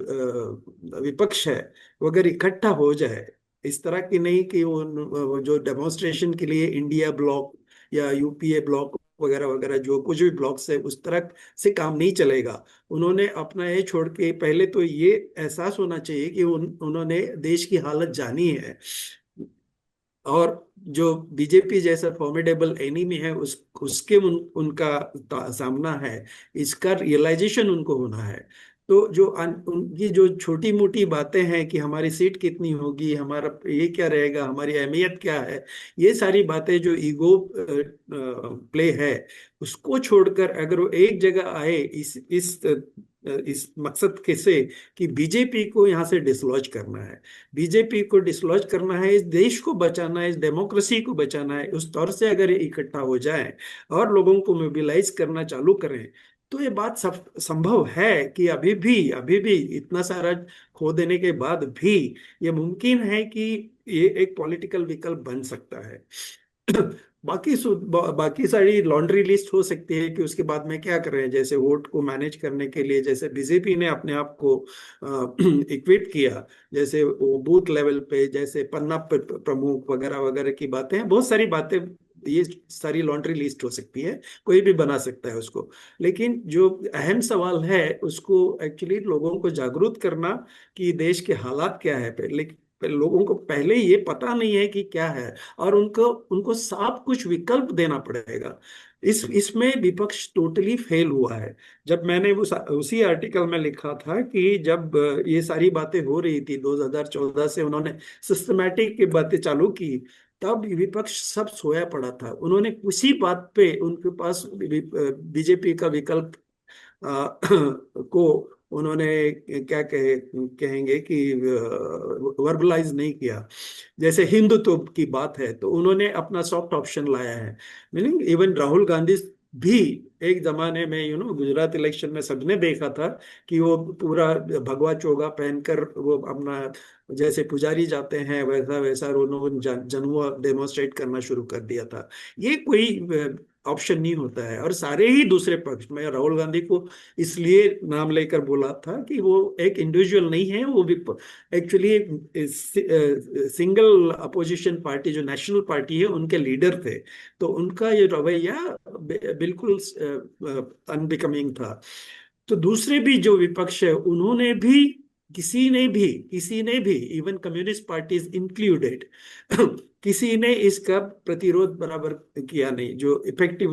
विपक्ष है वो अगर इकट्ठा हो जाए, इस तरह की नहीं कि वो जो डेमोन्स्ट्रेशन के लिए इंडिया ब्लॉक या यूपीए ब्लॉक वगैरह वगैरह जो कुछ भी ब्लॉक्स है उस तरह से काम नहीं चलेगा। उन्होंने अपना ये छोड़ के पहले तो ये एहसास होना चाहिए कि उन्होंने देश की हालत जानी है, और जो बीजेपी जैसा फॉर्मिडेबल एनिमी है उसके उनका सामना है, इसका रियलाइजेशन उनको होना है। तो जो उनकी जो छोटी मोटी बातें हैं कि हमारी सीट कितनी होगी, हमारा ये क्या रहेगा, हमारी अहमियत क्या है, ये सारी बातें जो ईगो प्ले है, उसको छोड़कर अगर वो एक जगह आए इस मकसद के से कि बीजेपी को यहाँ से डिसलॉज करना है, बीजेपी को डिसलॉज करना है, इस देश को बचाना है, इस डेमोक्रेसी को बचाना है, उस तौर से अगर ये इकट्ठा हो जाए और लोगों को मोबिलाइज करना चालू करें, तो ये बात सब संभव है कि अभी भी इतना सारा खो देने के बाद भी ये मुमकिन है कि ये एक पॉलिटिकल विकल्प बन सकता है। बाकी सारी लॉन्ड्री लिस्ट हो सकती है कि उसके बाद में क्या कर रहे हैं। जैसे वोट को मैनेज करने के लिए जैसे बीजेपी ने अपने आप को इक्विप किया, जैसे वो बूथ लेवल पे जैसे पन्ना प्रमुख वगैरह वगैरह की बातें हैं, बहुत सारी बातें, ये सारी लॉन्ड्री लिस्ट हो सकती है, कोई भी बना सकता है उसको। लेकिन जो अहम सवाल है उसको एक्चुअली लोगों को जागरूक करना कि देश के हालात क्या है। पहले लोगों को पहले ये पता नहीं है कि क्या है, और उनको उनको साफ कुछ विकल्प देना पड़ेगा। इसमें विपक्ष टोटली फेल हुआ है। जब मैंने उसी आर्टिकल में लिखा था कि जब ये सारी बातें हो रही थी 2014 से उन्होंने सिस्टमैटिक की बातें चालू की, तब विपक्ष सब सोया पड़ा था। उन्होंने किसी बात पे उनके पास बीजेपी का विकल्प को उन्होंने क्या कहेंगे कि वर्बलाइज नहीं किया। जैसे हिंदुत्व की बात है तो उन्होंने अपना सॉफ्ट ऑप्शन लाया है, मीनिंग इवन राहुल गांधी भी एक जमाने में गुजरात इलेक्शन में सबने देखा था कि वो पूरा भगवा चोगा पहनकर वो अपना जैसे पुजारी जाते हैं वैसा वैसा उन्होंने जनुआ डेमोन्स्ट्रेट करना शुरू कर दिया था। ये कोई ऑप्शन नहीं होता है। और सारे ही दूसरे पक्ष में राहुल गांधी को इसलिए नाम लेकर बोला था कि वो एक इंडिविजुअल नहीं है, वो भी एक्चुअली सिंगल अपोजिशन पार्टी जो नेशनल पार्टी है उनके लीडर थे। तो उनका ये रवैया बिल्कुल अनबिकमिंग था। तो दूसरे भी जो विपक्ष है उन्होंने भी किसी ने भी इवन कम्युनिस्ट पार्टीज इंक्लूडेड किसी ने इसका प्रतिरोध बराबर किया नहीं। जो इफेक्टिव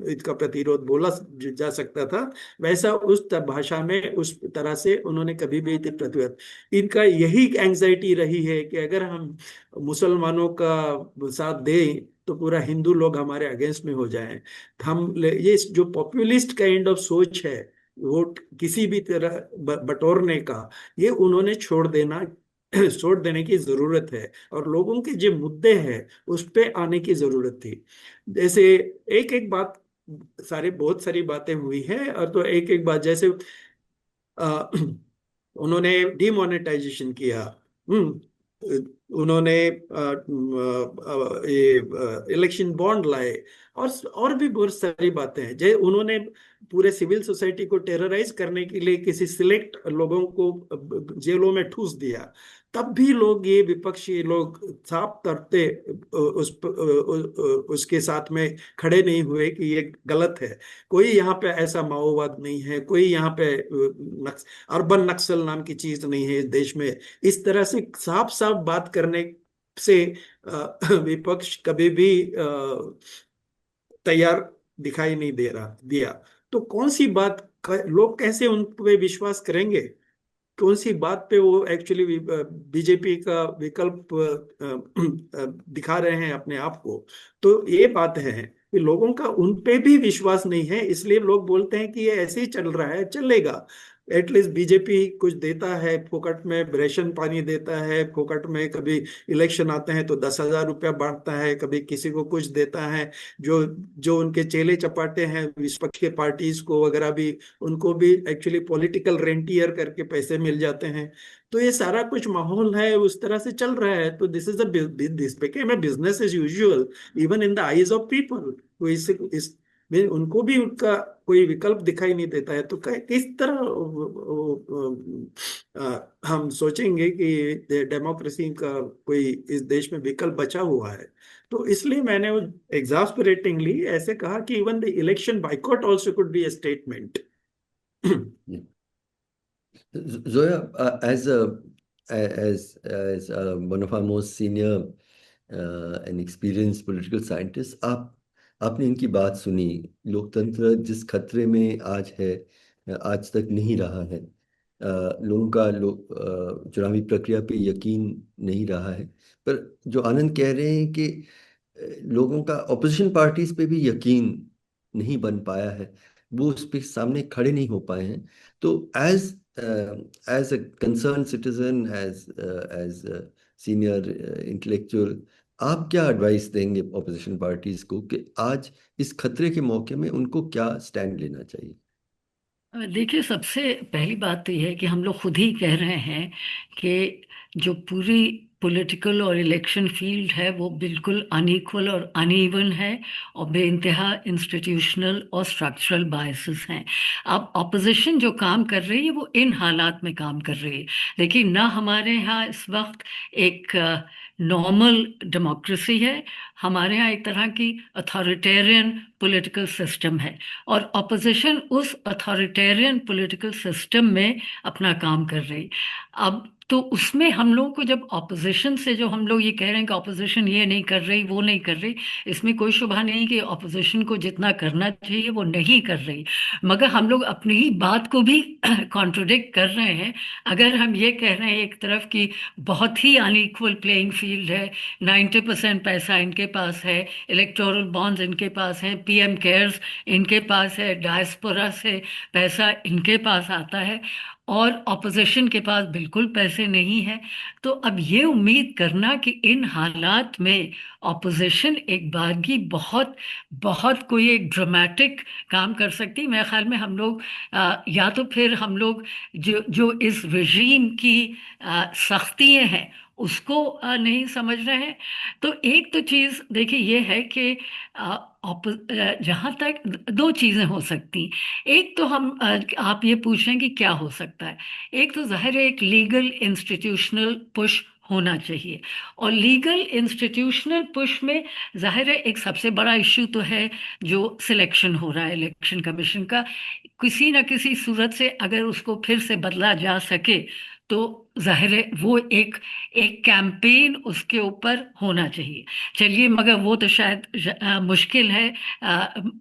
इसका प्रतिरोध बोला जा सकता था, वैसा उस भाषा में उस तरह से उन्होंने कभी भी प्रतिरोध। इनका यही एंजाइटी रही है कि अगर हम मुसलमानों का साथ दें तो पूरा हिंदू लोग हमारे अगेंस्ट में हो जाएं। ये जो पॉपुलिस्ट काइंड ऑफ सोच है वोट किसी भी तरह बटोरने का, ये उन्होंने छोड़ देने की जरूरत है। और लोगों के जो मुद्दे हैं उस पे आने की जरूरत थी। जैसे एक एक बात, बहुत सारी बातें हुई है, और तो एक एक बात जैसे अ, उन्होंने डिमोनेटाइजेशन किया। उन्होंने ये इलेक्शन बॉन्ड लाए, और भी बहुत सारी बातें हैं। जैसे उन्होंने पूरे सिविल सोसाइटी को टेरराइज करने के लिए किसी सिलेक्ट लोगों को जेलों में ठूस दिया। तब भी लोग, ये विपक्षी लोग साफ तरते उसके साथ में खड़े नहीं हुए कि ये गलत है। कोई यहाँ पे ऐसा माओवाद नहीं है, कोई यहाँ पे अर्बन नक्सल नाम की चीज नहीं है इस देश में। इस तरह से साफ साफ बात करने से विपक्ष कभी भी तैयार दिखाई नहीं दे रहा दिया। तो कौन सी बात लोग कैसे उन पे विश्वास करेंगे? कौन सी बात पे वो एक्चुअली बीजेपी का विकल्प दिखा रहे हैं अपने आप को? तो ये बात है कि लोगों का उन पे भी विश्वास नहीं है, इसलिए लोग बोलते हैं कि ये ऐसे ही चल रहा है, चलेगा। एटलीस्ट बीजेपी कुछ देता है, फोकट में राशन पानी देता है, फोकट में कभी इलेक्शन आते हैं तो 10,000 रुपया बांटता है, कभी किसी को कुछ देता है। जो जो उनके चेले चपाटे हैं विपक्ष के पार्टीज को वगैरह भी, उनको भी एक्चुअली पॉलिटिकल रेंटियर करके पैसे मिल जाते हैं। तो ये सारा कुछ माहौल है, उस तरह से चल रहा है। तो this became a business as usual even in the eyes of people. तो इस में उनको भी उनका कोई विकल्प दिखाई नहीं देता है। तो किस तरह हम सोचेंगे कि डेमोक्रेसी का कोई इस देश में विकल्प बचा हुआ है? तो इसलिए मैंने एग्जास्परेटिंगली ऐसे कहा कि even the election boycott also could be A statement. Zoya, as one of our most senior and experienced political scientists, आपने इनकी बात सुनी। लोकतंत्र जिस खतरे में आज है, आज तक नहीं रहा है। लोगों का चुनावी प्रक्रिया पे यकीन नहीं रहा है। पर जो आनंद कह रहे हैं कि लोगों का ऑपोजिशन पार्टीज पे भी यकीन नहीं बन पाया है, वो उस पे सामने खड़े नहीं हो पाए हैं। तो as a concern citizen, as senior intellectual, आप क्या एडवाइस देंगे ऑपोजिशन पार्टीज को कि आज इस खतरे के मौके में उनको क्या स्टैंड लेना चाहिए? देखिए, सबसे पहली बात तो यह है कि हम लोग खुद ही कह रहे हैं कि जो पूरी पॉलिटिकल और इलेक्शन फील्ड है वो बिल्कुल अनइक्वल और अनइवन है, और बेइंतहा इंस्टीट्यूशनल और स्ट्रक्चरल बायसेस हैं। अब ऑपोजिशन जो काम कर रही है वो इन हालात में काम कर रही है। देखिए, ना हमारे यहाँ इस वक्त एक नॉर्मल डेमोक्रेसी है, हमारे यहाँ एक तरह की अथॉरिटेरियन पॉलिटिकल सिस्टम है, और ऑपोजिशन उस अथॉरिटेरियन पॉलिटिकल सिस्टम में अपना काम कर रही। अब तो उसमें हम लोगों को जब ऑपोजिशन से, जो हम लोग ये कह रहे हैं कि ऑपोजिशन ये नहीं कर रही वो नहीं कर रही, इसमें कोई शुबा नहीं कि ऑपोजिशन को जितना करना चाहिए वो नहीं कर रही, मगर हम लोग अपनी ही बात को भी कॉन्ट्रोडिक्ट कर रहे हैं। अगर हम ये कह रहे हैं एक तरफ कि बहुत ही अनइक्वल प्लेइंग फील्ड है, 90% पैसा इनके पास है, इलेक्टोरल बॉन्ड्स इनके पास हैं, पीएम केयर्स इनके पास है, डायस्पोरा से पैसा इनके पास आता है, और ऑपोजिशन के पास बिल्कुल पैसे नहीं है, तो अब ये उम्मीद करना कि इन हालात में ऑपोजिशन एक बारगी बहुत बहुत कोई एक ड्रामेटिक काम कर सकती, मेरे ख्याल में हम लोग या तो फिर हम लोग जो जो इस रजीम की सख्तियाँ हैं उसको नहीं समझ रहे हैं। तो एक तो चीज़ देखिए ये है कि जहाँ तक दो चीज़ें हो सकती। एक तो हम आप ये पूछ रहे हैं कि क्या हो सकता है। एक तो जाहिर है एक लीगल इंस्टीट्यूशनल पुश होना चाहिए, और लीगल इंस्टीट्यूशनल पुश में जाहिर है एक सबसे बड़ा इश्यू तो है जो सिलेक्शन हो रहा है इलेक्शन कमीशन का। किसी न किसी सूरत से अगर उसको फिर से बदला जा सके तो जाहिर है वो एक एक कैंपेन उसके ऊपर होना चाहिए। चलिए, मगर वो तो शायद मुश्किल है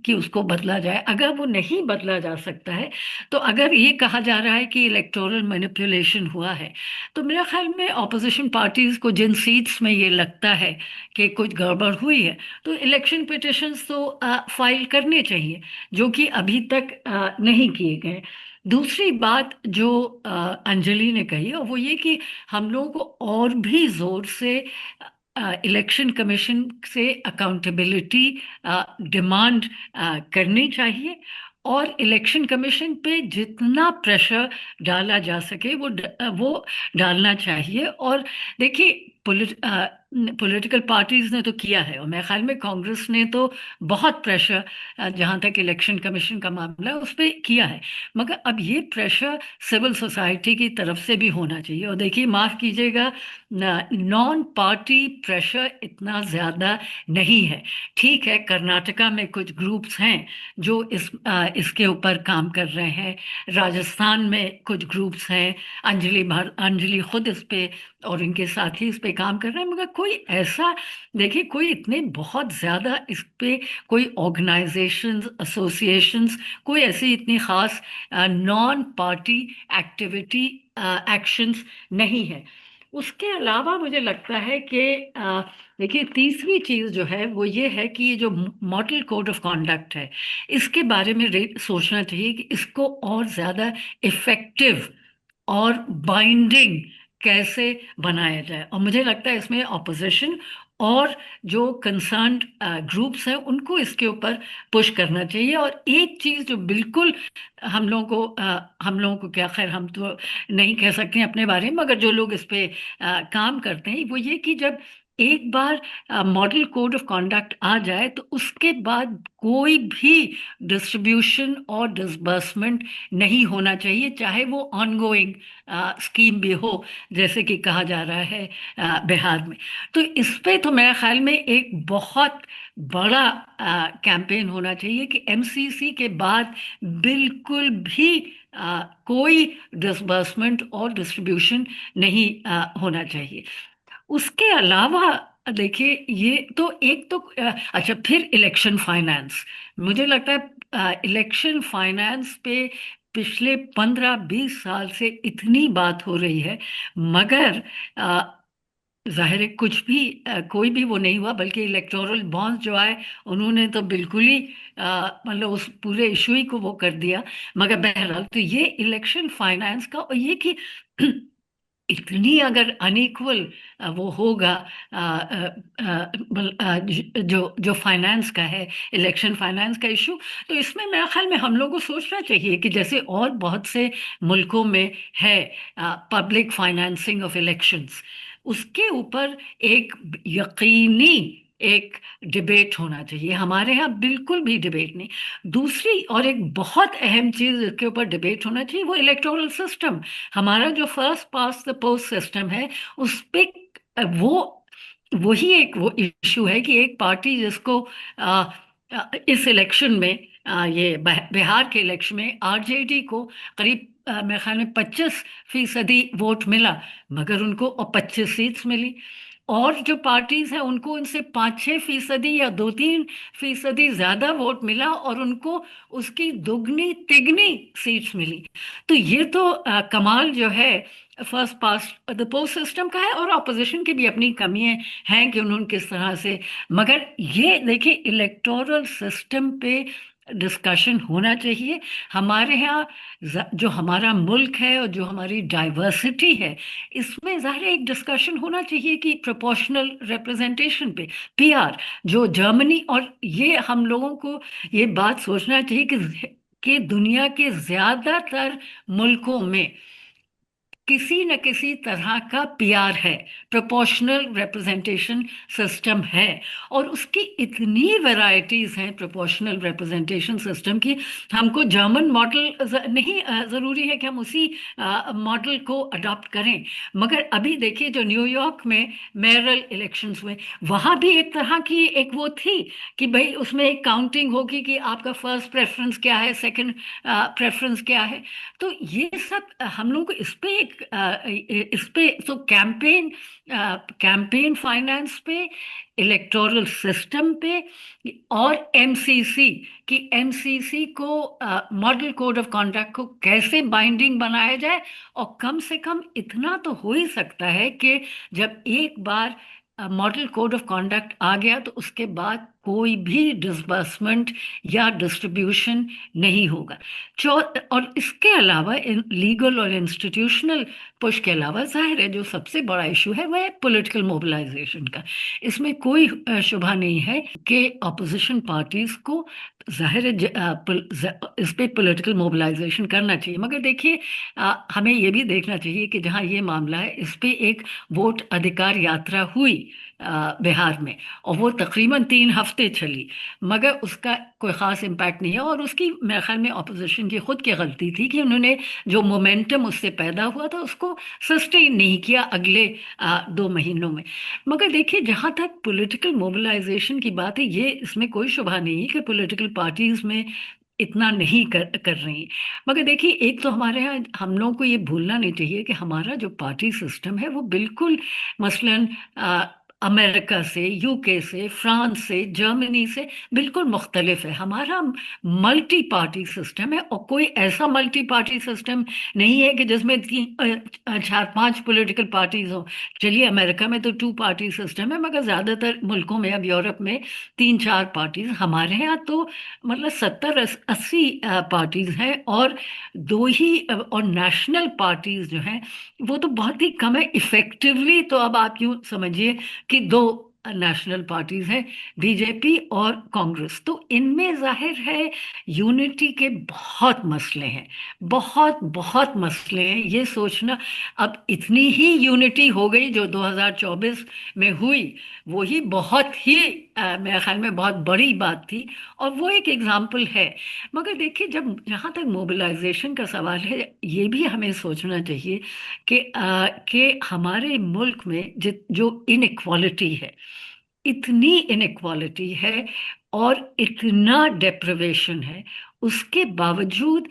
कि उसको बदला जाए। अगर वो नहीं बदला जा सकता है, तो अगर ये कहा जा रहा है कि इलेक्टोरल मैनिपुलेशन हुआ है, तो मेरा ख्याल में ऑपोजिशन पार्टीज को जिन सीट्स में ये लगता है कि कुछ गड़बड़ हुई है, तो इलेक्शन पिटिशंस तो फाइल करने चाहिए, जो कि अभी तक नहीं किए गए। दूसरी बात जो अंजलि ने कही, और वो ये कि हम लोगों को और भी जोर से इलेक्शन कमीशन से अकाउंटेबिलिटी डिमांड करनी चाहिए, और इलेक्शन कमीशन पे जितना प्रेशर डाला जा सके वो डालना चाहिए। और देखिए, पॉलिटिकल पार्टीज ने तो किया है, और मेरे ख्याल में कांग्रेस ने तो बहुत प्रेशर जहाँ तक इलेक्शन कमीशन का मामला है उस पर किया है। मगर अब ये प्रेशर सिविल सोसाइटी की तरफ से भी होना चाहिए। और देखिए, माफ कीजिएगा, नॉन पार्टी प्रेशर इतना ज़्यादा नहीं है। ठीक है, कर्नाटका में कुछ ग्रुप्स हैं जो इसके ऊपर काम कर रहे हैं, राजस्थान में कुछ ग्रुप्स हैं, अंजलि खुद इस पे और इनके साथी इस पे काम कर रहे हैं, मगर कोई ऐसा, देखिए, कोई इतने बहुत ज़्यादा इस पे कोई ऑर्गेनाइजेशंस, एसोसिएशंस, कोई ऐसी इतनी खास नॉन पार्टी एक्टिविटी एक्शंस नहीं है। उसके अलावा मुझे लगता है कि देखिए, तीसरी चीज जो है वो ये है कि ये जो मॉडल कोड ऑफ कॉन्डक्ट है, इसके बारे में सोचना चाहिए कि इसको और ज्यादा इफेक्टिव और बाइंडिंग कैसे बनाया जाए। और मुझे लगता है इसमें ऑपोजिशन और जो कंसर्न्ड ग्रुप्स हैं उनको इसके ऊपर पुश करना चाहिए। और एक चीज जो बिल्कुल हम लोगों को क्या, खैर हम तो नहीं कह सकते हैं अपने बारे में, मगर जो लोग इस पे काम करते हैं, वो ये कि जब एक बार मॉडल कोड ऑफ कॉन्डक्ट आ जाए, तो उसके बाद कोई भी डिस्ट्रीब्यूशन और डिसबर्समेंट नहीं होना चाहिए, चाहे वो ऑनगोइंग स्कीम भी हो, जैसे कि कहा जा रहा है बिहार में। तो इस पे तो मेरे ख्याल में एक बहुत बड़ा कैंपेन होना चाहिए कि एमसीसी के बाद बिल्कुल भी कोई डिसबर्समेंट और डिस्ट्रीब्यूशन नहीं होना चाहिए। उसके अलावा देखिए, ये तो एक तो अच्छा, फिर इलेक्शन फाइनेंस। मुझे लगता है इलेक्शन फाइनेंस पे पिछले 15-20 साल से इतनी बात हो रही है, मगर जाहिर है कुछ भी कोई भी वो नहीं हुआ, बल्कि इलेक्टोरल बॉन्ड्स जो आए उन्होंने तो बिल्कुल ही मतलब उस पूरे इशू ही को वो कर दिया। मगर बहरहाल, तो ये इलेक्शन फाइनेंस का, और ये कि इतनी अगर अनइक्वल वो होगा जो जो फाइनेंस का है, इलेक्शन फाइनेंस का इशू, तो इसमें मेरे ख्याल में हम लोग को सोचना चाहिए कि जैसे और बहुत से मुल्कों में है पब्लिक फाइनेंसिंग ऑफ इलेक्शंस, उसके ऊपर एक यकीनी एक डिबेट होना चाहिए। हमारे यहाँ बिल्कुल भी डिबेट नहीं। दूसरी और एक बहुत अहम चीज इसके ऊपर डिबेट होना चाहिए, वो इलेक्टोरल सिस्टम। हमारा जो first pass the post system है, उस पे वो वही एक वो इशू है कि एक पार्टी जिसको आ, इस इलेक्शन में ये बिहार के इलेक्शन में आरजेडी को करीब मेरे ख्याल में 25% वोट मिला, मगर उनको और 25 सीट्स मिली। और जो पार्टीज हैं उनको उनसे 5-6% या 2-3% ज्यादा वोट मिला, और उनको उसकी दुगनी तिगनी सीट्स मिली। तो ये तो कमाल जो है first pass the post system का है। और ऑपोजिशन की भी अपनी कमियां हैं कि उन्होंने किस तरह से, मगर ये देखिए, इलेक्टोरल सिस्टम पे डिस्कशन होना चाहिए। हमारे यहाँ जो हमारा मुल्क है और जो हमारी डाइवर्सिटी है, इसमें ज़ाहिर है एक डिस्कशन होना चाहिए कि प्रोपोर्शनल रिप्रेजेंटेशन पे, पीआर, जो जर्मनी, और ये हम लोगों को ये बात सोचना चाहिए कि दुनिया के ज़्यादातर मुल्कों में किसी न किसी तरह का पीआर है, प्रोपोर्शनल रिप्रेजेंटेशन सिस्टम है। और उसकी इतनी वैरायटीज हैं प्रोपोर्शनल रिप्रेजेंटेशन सिस्टम की, हमको जर्मन मॉडल नहीं ज़रूरी है कि हम उसी मॉडल को अडॉप्ट करें। मगर अभी देखिए, जो न्यूयॉर्क में मेयरल इलेक्शंस हुए, वहाँ भी एक तरह की एक वो थी कि भाई उसमें एक काउंटिंग होगी कि आपका फर्स्ट प्रेफरेंस क्या है, सेकंड प्रेफरेंस क्या है। तो ये सब हम लोग को इस पे एक इस पे तो कैंपेन फाइनेंस पे, इलेक्टोरल सिस्टम पे, और एमसीसी को मॉडल कोड ऑफ कंडक्ट को कैसे बाइंडिंग बनाया जाए। और कम से कम इतना तो हो ही सकता है कि जब एक बार मॉडल कोड ऑफ कंडक्ट आ गया तो उसके बाद कोई भी डिसबर्समेंट या डिस्ट्रीब्यूशन नहीं होगा। और इसके अलावा लीगल और इंस्टीट्यूशनल पुश के अलावा जाहिर है जो सबसे बड़ा इशू है वह है पॉलिटिकल मोबिलाइजेशन का। इसमें कोई शुबा नहीं है कि अपोजिशन पार्टीज को जाहिर है इस पे पॉलिटिकल मोबिलाइजेशन करना चाहिए। मगर देखिए हमें ये भी देखना चाहिए कि जहाँ ये मामला है इस पे एक वोट अधिकार यात्रा हुई बिहार में, और वो तकरीबन 3 हफ्ते चली, मगर उसका कोई ख़ास इम्पैक्ट नहीं है। और उसकी मेरे ख्याल में अपोजिशन की खुद की गलती थी कि उन्होंने जो मोमेंटम उससे पैदा हुआ था उसको सस्टेन नहीं किया अगले 2 महीनों में। मगर देखिए जहाँ तक पॉलिटिकल मोबिलाइजेशन की बात है, ये इसमें कोई शुबा नहीं है कि पॉलिटिकल पार्टीज में इतना नहीं कर रही। मगर देखिए एक तो हमारे यहाँ हम लोगों को ये भूलना नहीं चाहिए कि हमारा जो पार्टी सिस्टम है वो बिल्कुल मसलन अमेरिका से, यूके से, फ्रांस से, जर्मनी से बिल्कुल मुख्तलिफ है। हमारा मल्टी पार्टी सिस्टम है, और कोई ऐसा मल्टी पार्टी सिस्टम नहीं है कि जिसमें 4-5 पॉलिटिकल पार्टीज हो। चलिए अमेरिका में तो 2 पार्टी सिस्टम है, मगर ज़्यादातर मुल्कों में, अब यूरोप में 3-4 पार्टीज। हमारे यहाँ तो मतलब 70-80 पार्टीज हैं, और 2 ही और नेशनल पार्टीज जो हैं वो तो बहुत ही कम है। इफेक्टिवली तो अब आप यूँ समझिए कि 2 नेशनल पार्टीज हैं, बीजेपी और कांग्रेस। तो इनमें जाहिर है यूनिटी के बहुत मसले हैं, बहुत बहुत मसले हैं। ये सोचना अब इतनी ही यूनिटी हो गई जो 2024 में हुई, वो ही बहुत ही मेरे ख्याल में बहुत बड़ी बात थी, और वो एक एग्जाम्पल है। मगर देखिए जहाँ तक मोबिलाइजेशन का सवाल है, ये भी हमें सोचना चाहिए कि हमारे मुल्क में जो इनइक्वालिटी है, इतनी इनइक्वालिटी है और इतना डेप्रिवेशन है, उसके बावजूद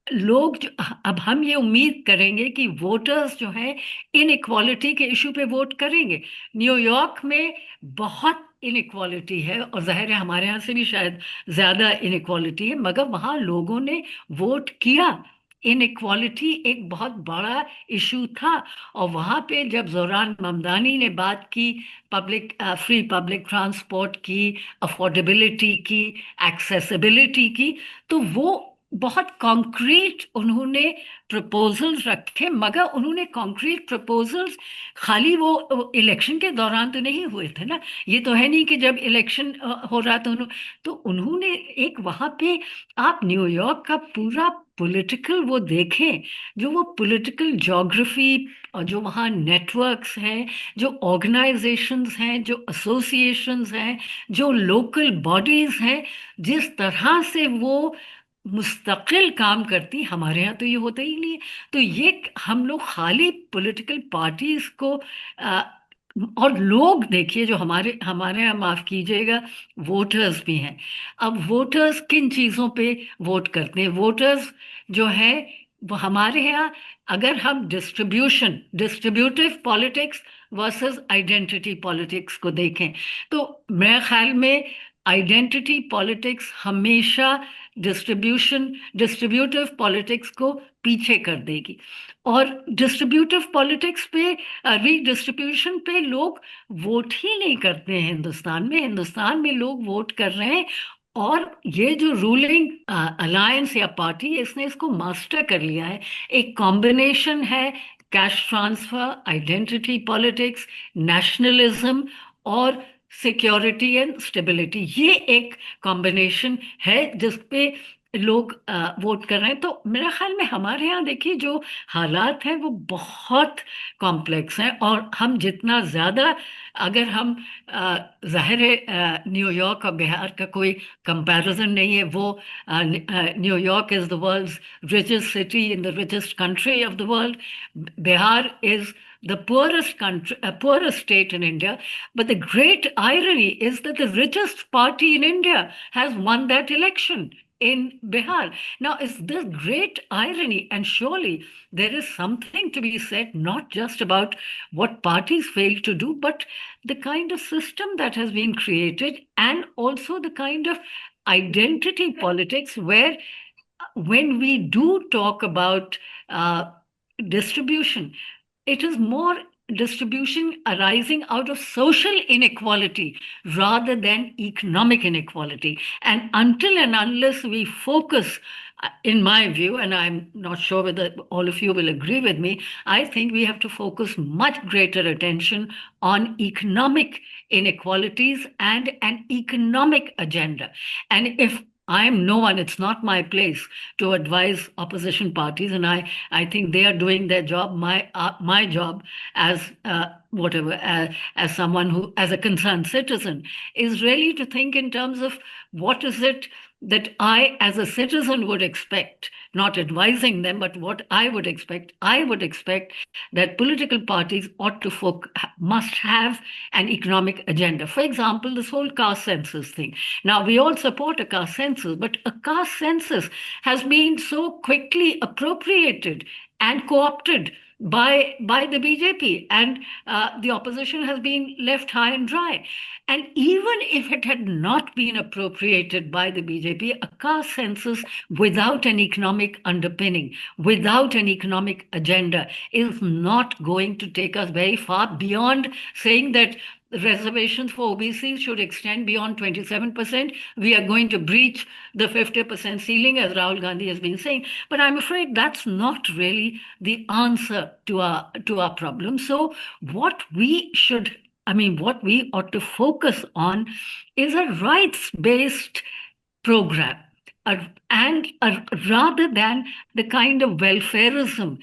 लोग अब हम ये उम्मीद करेंगे कि वोटर्स जो हैं इनइक्वालिटी के इशू पे वोट करेंगे। न्यूयॉर्क में बहुत इनइक्वालिटी है, और जाहिर है हमारे यहाँ से भी शायद ज़्यादा इनइक्वालिटी है, मगर वहाँ लोगों ने वोट किया। इनइक्वालिटी एक बहुत बड़ा इशू था, और वहाँ पे जब जोरान ममदानी ने बात की फ्री पब्लिक ट्रांसपोर्ट की, अफोर्डेबिलिटी की, एक्सेसिबिलिटी की, तो वो बहुत कॉन्क्रीट उन्होंने प्रपोजल्स रखे। मगर उन्होंने कॉन्क्रीट प्रपोजल्स खाली वो इलेक्शन के दौरान तो नहीं हुए थे ना। ये तो है नहीं कि जब इलेक्शन हो रहा था तो उन्होंने एक वहाँ पे आप न्यूयॉर्क का पूरा पॉलिटिकल वो देखें, जो वो पॉलिटिकल ज्योग्राफी और जो वहाँ नेटवर्क्स हैं, जो ऑर्गेनाइजेशंस हैं, जो एसोसिएशंस हैं, जो लोकल बॉडीज हैं, जिस तरह से वो मुस्तकिल काम करती, हमारे यहाँ तो ये होता ही नहीं है। तो ये हम लोग खाली पॉलिटिकल पार्टीज को और लोग देखिए जो हमारे हमारे यहाँ माफ कीजिएगा वोटर्स भी हैं। अब वोटर्स किन चीज़ों पे वोट करते हैं? वोटर्स जो है वो हमारे यहाँ, अगर हम distributive politics versus identity politics को देखें, तो मेरे ख्याल में आइडेंटिटी पॉलिटिक्स हमेशा डिस्ट्रीब्यूटिव पॉलिटिक्स को पीछे कर देगी। और डिस्ट्रीब्यूटिव पॉलिटिक्स पे, रीडिस्ट्रीब्यूशन पे लोग वोट ही नहीं करते हैं। हिंदुस्तान में लोग वोट कर रहे हैं, और ये जो रूलिंग अलायंस या पार्टी है इसने इसको मास्टर कर लिया है। एक कॉम्बिनेशन है cash transfer, identity politics, nationalism और सिक्योरिटी एंड स्टेबिलिटी। ये एक कॉम्बिनेशन है जिस पे लोग वोट कर रहे हैं। तो मेरे ख्याल में हमारे यहाँ देखिए जो हालात हैं वो बहुत कॉम्प्लेक्स हैं, और हम जितना ज़्यादा, अगर हम जाहिर है न्यूयॉर्क और बिहार का कोई कंपैरिजन नहीं है। वो New York is the world's richest city in the richest country of the world. Bihar is the poorest country, poorest state in India. But the great irony is that the richest party in India has won that election. in Bihar. Now, it's this great irony, and surely there is something to be said, not just about what parties fail to do, but the kind of system that has been created, and also the kind of identity politics where when we do talk about uh, distribution, it is more distribution arising out of social inequality rather than economic inequality. And until and unless we focus, in my view, and I'm not sure whether all of you will agree with me, I think we have to focus much greater attention on economic inequalities and an economic agenda. And if I am no one, it's not my place to advise opposition parties, and I think they are doing their job. My job as as someone who, as a concerned citizen, is really to think in terms of what is it that I, as a citizen, would expect, not advising them, but what I would expect. I would expect that political parties must have an economic agenda. For example, this whole caste census thing. Now, we all support a caste census, but a caste census has been so quickly appropriated and co-opted by the BJP, and the opposition has been left high and dry. And even if it had not been appropriated by the BJP, a caste census without an economic underpinning, without an economic agenda, is not going to take us very far beyond saying that reservations for OBCs should extend beyond 27%. We are going to breach the 50% ceiling, as Rahul Gandhi has been saying. But I'm afraid that's not really the answer to our problem. So what we ought to focus on is a rights-based program. Rather than the kind of welfareism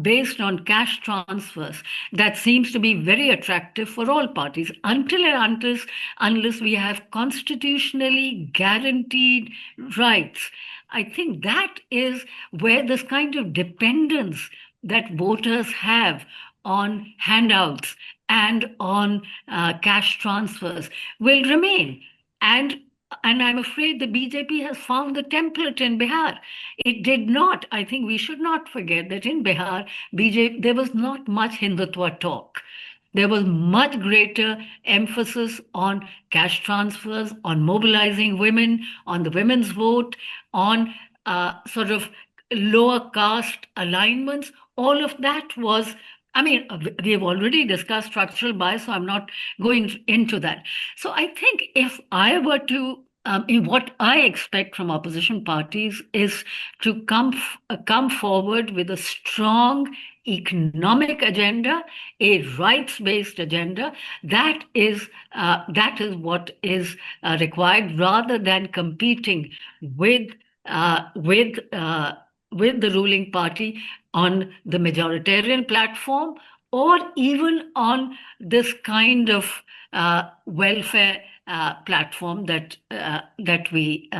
based on cash transfers that seems to be very attractive for all parties, unless we have constitutionally guaranteed rights. I think that is where this kind of dependence that voters have on handouts and on cash transfers will remain. And I'm afraid the BJP has found the template in Bihar. It did not. I think we should not forget that in Bihar, there was not much Hindutva talk. There was much greater emphasis on cash transfers, on mobilizing women, on the women's vote, on sort of lower caste alignments. All of that was, we have already discussed structural bias, so I'm not going into that. So I think if I were to, what I expect from opposition parties is to come forward with a strong economic agenda, a rights-based agenda. That is what is required, rather than competing with the ruling party on the majoritarian platform, or even on this kind of welfare platform that we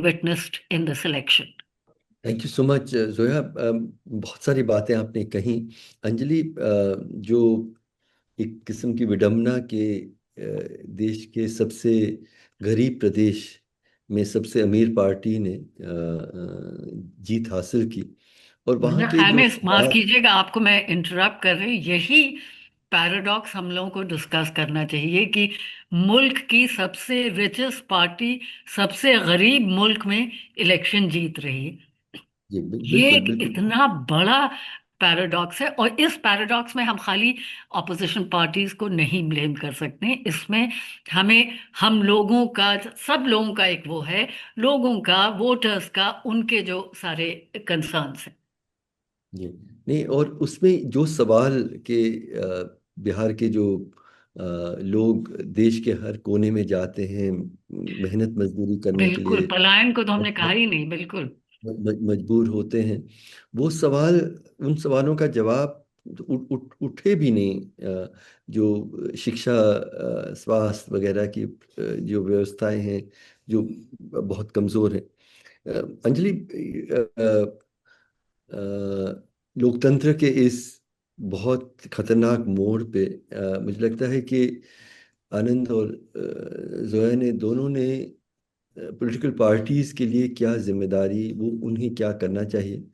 witnessed in this election. Thank you so much Zoya. बहुत सारी बातें आपने कही। अंजलि, जो एक किस्म की विडंबना के देश के सबसे गरीब प्रदेश में सबसे अमीर पार्टी ने जीत हासिल की, और वहां के माफ कीजिएगा, आपको मैं इंटरप्ट कर रही हूँ। यही पैराडॉक्स हम लोगों को डिस्कस करना चाहिए कि मुल्क की सबसे रिचेस्ट पार्टी सबसे गरीब मुल्क में इलेक्शन जीत रही है। ये इतना बड़ा पैराडॉक्स है, और इस पैराडॉक्स में हम खाली ऑपोजिशन पार्टीज को नहीं ब्लेम कर सकते। इसमें हम लोगों का, सब लोगों का एक वो है, लोगों का, वोटर्स का, उनके जो सारे कंसर्न्स हैं। नहीं, और उसमें जो सवाल के बिहार के जो लोग देश के हर कोने में जाते हैं मेहनत मजदूरी करने के लिए, पलायन को तो हमने कहा ही नहीं, बिल्कुल मजबूर होते हैं, वो सवाल, उन सवालों का जवाब उठे भी नहीं। जो शिक्षा, स्वास्थ्य वगैरह की जो व्यवस्थाएं हैं जो बहुत कमज़ोर हैं। अंजलि, लोकतंत्र के इस बहुत खतरनाक मोड़ पे मुझे लगता है कि आनंद और जोया ने दोनों ने पॉलिटिकल पार्टीज के लिए क्या जिम्मेदारी, वो उन्हें क्या करना चाहिए।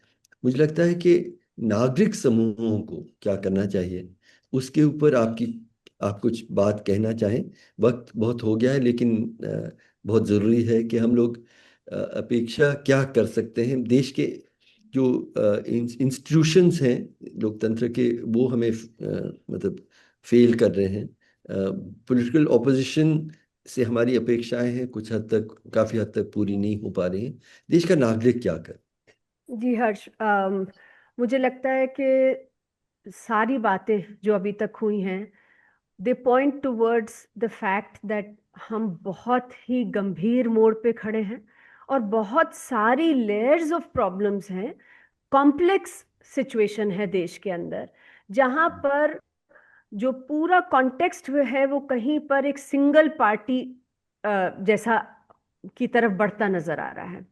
मुझे लगता है कि नागरिक समूहों को क्या करना चाहिए, उसके ऊपर आप कुछ बात कहना चाहें। वक्त बहुत हो गया है, लेकिन बहुत ज़रूरी है कि हम लोग अपेक्षा क्या कर सकते हैं। देश के जो इंस्टीट्यूशंस हैं लोकतंत्र के, वो हमें मतलब फेल कर रहे हैं। पॉलिटिकल ऑपोजिशन से हमारी अपेक्षाएं हैं कुछ हद तक, काफी हद तक पूरी नहीं हो पा रही हैं। देश का नागरिक क्या करे? जी हर्ष, मुझे लगता है कि सारी बातें जो अभी तक हुई हैं, they point towards the fact that हम बहुत ही गंभीर मोड़ पे खड़े हैं और बहुत सारी लेयर्स ऑफ प्रॉब्लम्स हैं। कॉम्प्लेक्स सिचुएशन है देश के अंदर, जहां पर जो पूरा कॉन्टेक्स्ट है वो कहीं पर एक सिंगल पार्टी जैसा की तरफ बढ़ता नजर आ रहा है।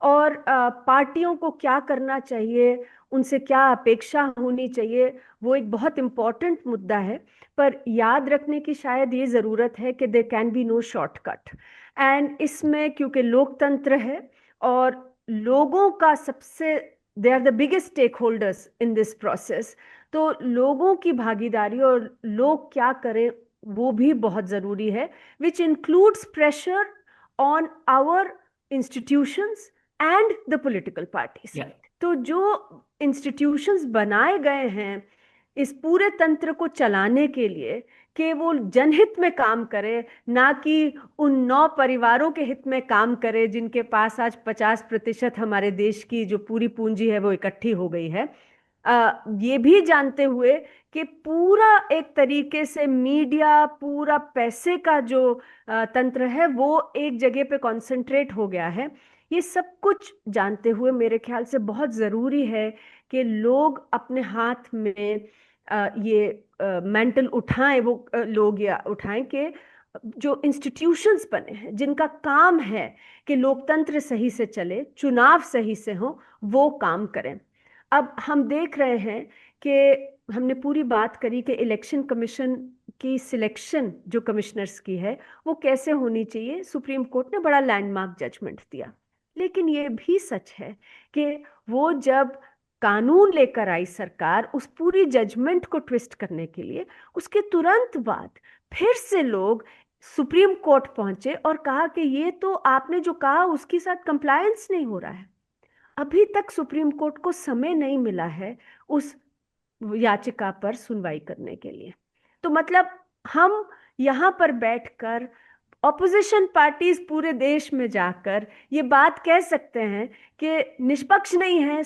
और पार्टियों को क्या करना चाहिए, उनसे क्या अपेक्षा होनी चाहिए, वो एक बहुत इम्पोर्टेंट मुद्दा है। पर याद रखने की शायद ये ज़रूरत है कि there can be no shortcut. And इसमें क्योंकि लोकतंत्र है और लोगों का सबसे, they are the biggest stake holders in this process, तो लोगों की भागीदारी और लोग क्या करें वो भी बहुत ज़रूरी है, which includes pressure on our institutions and the political parties. Yeah. तो जो इंस्टीट्यूशंस बनाए गए हैं इस पूरे तंत्र को चलाने के लिए, कि वो जनहित में काम करे, ना कि उन 9 परिवारों के हित में काम करे जिनके पास आज 50% हमारे देश की जो पूरी पूंजी है वो इकट्ठी हो गई है। ये भी जानते हुए कि पूरा एक तरीके से मीडिया, पूरा पैसे का जो तंत्र है वो एक जगह पे कंसंट्रेट हो गया है। ये सब कुछ जानते हुए मेरे ख्याल से बहुत ज़रूरी है कि लोग अपने हाथ में ये मेंटल उठाएं, वो लोग या उठाएं कि जो इंस्टीट्यूशंस बने हैं जिनका काम है कि लोकतंत्र सही से चले, चुनाव सही से हो, वो काम करें। अब हम देख रहे हैं कि हमने पूरी बात करी कि इलेक्शन कमीशन की सिलेक्शन जो कमिश्नर्स की है वो कैसे होनी चाहिए। सुप्रीम कोर्ट ने बड़ा लैंडमार्क जजमेंट दिया, लेकिन ये भी सच है कि वो जब कानून लेकर आई सरकार उस पूरी जजमेंट को ट्विस्ट करने के लिए, उसके तुरंत बाद फिर से लोग सुप्रीम कोर्ट पहुंचे और कहा कि ये तो आपने जो कहा उसके साथ कंप्लायंस नहीं हो रहा है। अभी तक सुप्रीम कोर्ट को समय नहीं मिला है उस याचिका पर सुनवाई करने के लिए। तो मतलब हम यहाँ पर बैठकर ऑपोजिशन पार्टीज पूरे देश में जाकर ये बात कह सकते हैं कि निष्पक्ष नहीं है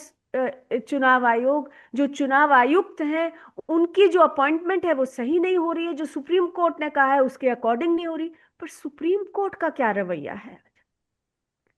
चुनाव आयोग, जो चुनाव आयुक्त हैं उनकी जो अपॉइंटमेंट है वो सही नहीं हो रही है, जो सुप्रीम कोर्ट ने कहा है उसके अकॉर्डिंग नहीं हो रही। पर सुप्रीम कोर्ट का क्या रवैया है?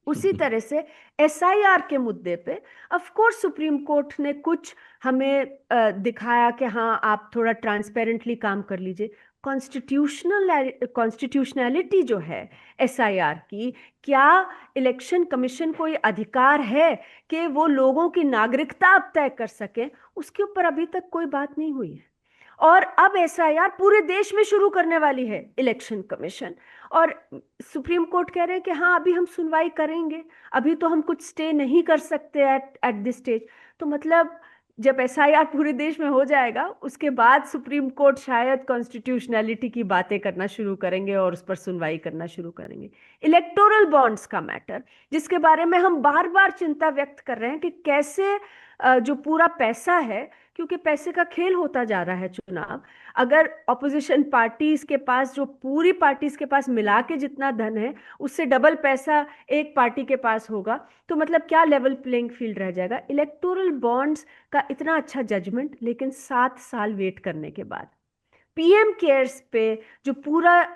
उसी तरह से एसआईआर के मुद्दे पे ऑफ कोर्स सुप्रीम कोर्ट ने कुछ हमें दिखाया कि हाँ आप थोड़ा ट्रांसपेरेंटली काम कर लीजिए। कॉन्स्टिट्यूशनैलिटी जो है एसआईआर की, क्या इलेक्शन कमीशन को ये अधिकार है कि वो लोगों की नागरिकता अब तय कर सके, उसके ऊपर अभी तक कोई बात नहीं हुई है। और अब एसआईआर पूरे देश में शुरू करने वाली है इलेक्शन कमीशन, और सुप्रीम कोर्ट कह रहे हैं कि हाँ अभी हम सुनवाई करेंगे, अभी तो हम कुछ स्टे नहीं कर सकते एट दिस स्टेज। तो मतलब जब एसआईआर पूरे देश में हो जाएगा उसके बाद सुप्रीम कोर्ट शायद कॉन्स्टिट्यूशनैलिटी की बातें करना शुरू करेंगे और उस पर सुनवाई करना शुरू करेंगे। इलेक्टोरल बॉन्ड्स का मैटर, जिसके बारे में हम बार बार चिंता व्यक्त कर रहे हैं कि कैसे जो पूरा पैसा है, क्योंकि पैसे का खेल होता जा रहा है चुनाव, अगर ऑपोजिशन पार्टीज के पास, जो पूरी पार्टीज के पास मिला के जितना धन है उससे डबल पैसा एक पार्टी के पास होगा, तो मतलब क्या लेवल प्लेइंग फील्ड रह जाएगा। इलेक्टोरल बॉन्ड्स का इतना अच्छा जजमेंट, लेकिन 7 साल वेट करने के बाद पीएम केयर्स पे जो पूरा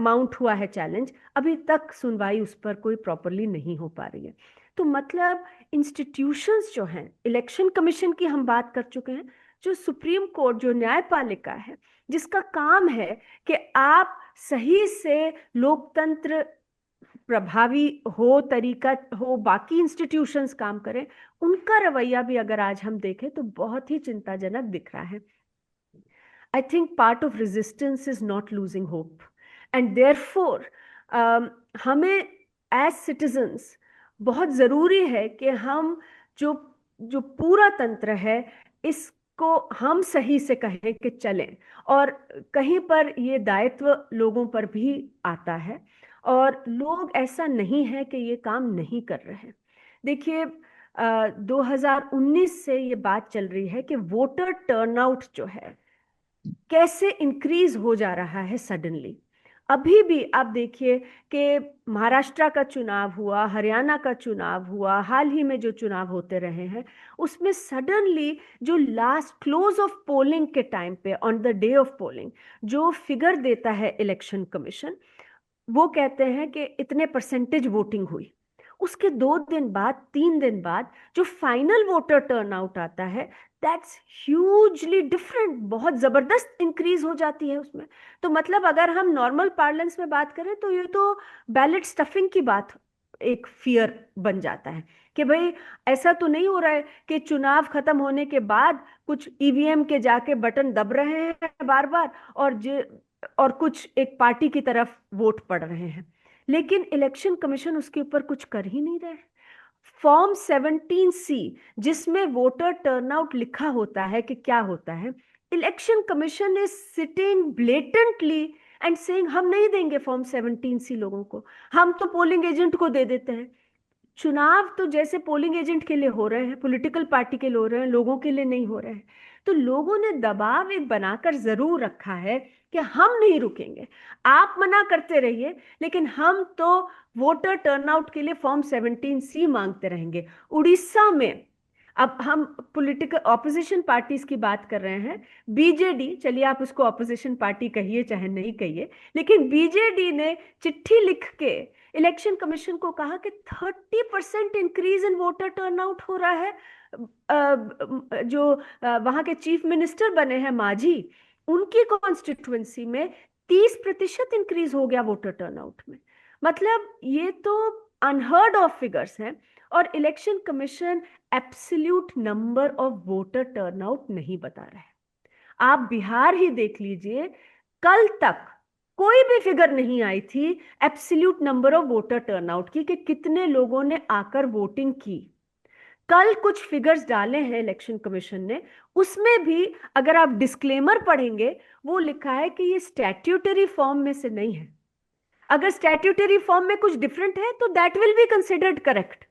माउंट हुआ है चैलेंज, अभी तक सुनवाई उस पर कोई प्रॉपरली नहीं हो पा रही है। तो मतलब इंस्टीट्यूशंस जो हैं, इलेक्शन कमीशन की हम बात कर चुके हैं, जो सुप्रीम कोर्ट, जो न्यायपालिका है, जिसका काम है कि आप सही से लोकतंत्र प्रभावी हो, तरीका हो, बाकी इंस्टीट्यूशंस काम करें, उनका रवैया भी अगर आज हम देखें तो बहुत ही चिंताजनक दिख रहा है। I think part of resistance is not losing hope, and therefore हमें एज सिटीजन्स बहुत ज़रूरी है कि हम जो जो पूरा तंत्र है इसको हम सही से कहें कि चलें, और कहीं पर ये दायित्व लोगों पर भी आता है, और लोग ऐसा नहीं है कि ये काम नहीं कर रहे हैं। देखिए 2019 से ये बात चल रही है कि वोटर टर्नआउट जो है कैसे इंक्रीज हो जा रहा है सडनली। अभी भी आप देखिए कि महाराष्ट्र का चुनाव हुआ, हरियाणा का चुनाव हुआ, हाल ही में जो चुनाव होते रहे हैं उसमें सडनली जो लास्ट क्लोज ऑफ पोलिंग के टाइम पे on the day of polling जो फिगर देता है इलेक्शन कमीशन, वो कहते हैं कि इतने परसेंटेज वोटिंग हुई। उसके 2 दिन बाद 3 दिन बाद जो फाइनल वोटर टर्नआउट आता है दैट्स ह्यूजली डिफरेंट, बहुत जबरदस्त इंक्रीज हो जाती है उसमें। तो मतलब अगर हम नॉर्मल पार्लेंस में बात करें तो ये तो बैलेट स्टफिंग की बात, एक फियर बन जाता है कि भाई ऐसा तो नहीं हो रहा है कि चुनाव खत्म होने के बाद कुछ ईवीएम के जाके बटन दब रहे हैं बार बार और कुछ एक पार्टी की तरफ वोट पड़ रहे हैं, लेकिन इलेक्शन कमीशन उसके ऊपर कुछ कर ही नहीं रहे। फॉर्म 17C जिसमें वोटर टर्नआउट लिखा होता है कि क्या होता है, election commission is sitting blatantly and saying हम नहीं देंगे फॉर्म 17C लोगों को, हम तो पोलिंग एजेंट को दे देते हैं। चुनाव तो जैसे पोलिंग एजेंट के लिए हो रहे हैं, पॉलिटिकल पार्टी के लिए हो रहे हैं, लोगों के लिए नहीं हो रहे हैं। तो लोगों ने दबाव एक बनाकर जरूर रखा है कि हम नहीं रुकेंगे, आप मना करते रहिए लेकिन हम तो वोटर टर्नआउट के लिए फॉर्म 17C मांगते रहेंगे। उड़ीसा में, अब हम पॉलिटिकल ऑपोजिशन पार्टीज की बात कर रहे हैं, बीजेडी, चलिए आप उसको ऑपोजिशन पार्टी कहिए चाहे नहीं कहिए, लेकिन बीजेडी ने चिट्ठी लिख के इलेक्शन कमीशन को कहा कि 30% इंक्रीज इन वोटर टर्नआउट हो रहा है। जो वहां के चीफ मिनिस्टर बने हैं मांझी, उनकी कॉन्स्टिट्युएंसी में 30% इंक्रीज हो गया वोटर टर्नआउट में। मतलब ये तो अनहर्ड ऑफ फिगर्स हैं, और election commission absolute number of voter turnout नहीं बता रहा है। आप बिहार ही देख लीजिए, कल तक कोई भी फिगर नहीं आई थी absolute number of voter turnout की कि कितने लोगों ने आकर वोटिंग की। कल कुछ फिगर्स डाले हैं इलेक्शन कमीशन ने, उसमें भी अगर आप डिस्क्लेमर पढ़ेंगे वो लिखा है कि ये स्टैट्यूटरी फॉर्म में से नहीं है। अगर स्टैट्यूटरी फॉर्म में कुछ डिफरेंट है तो that will be considered correct.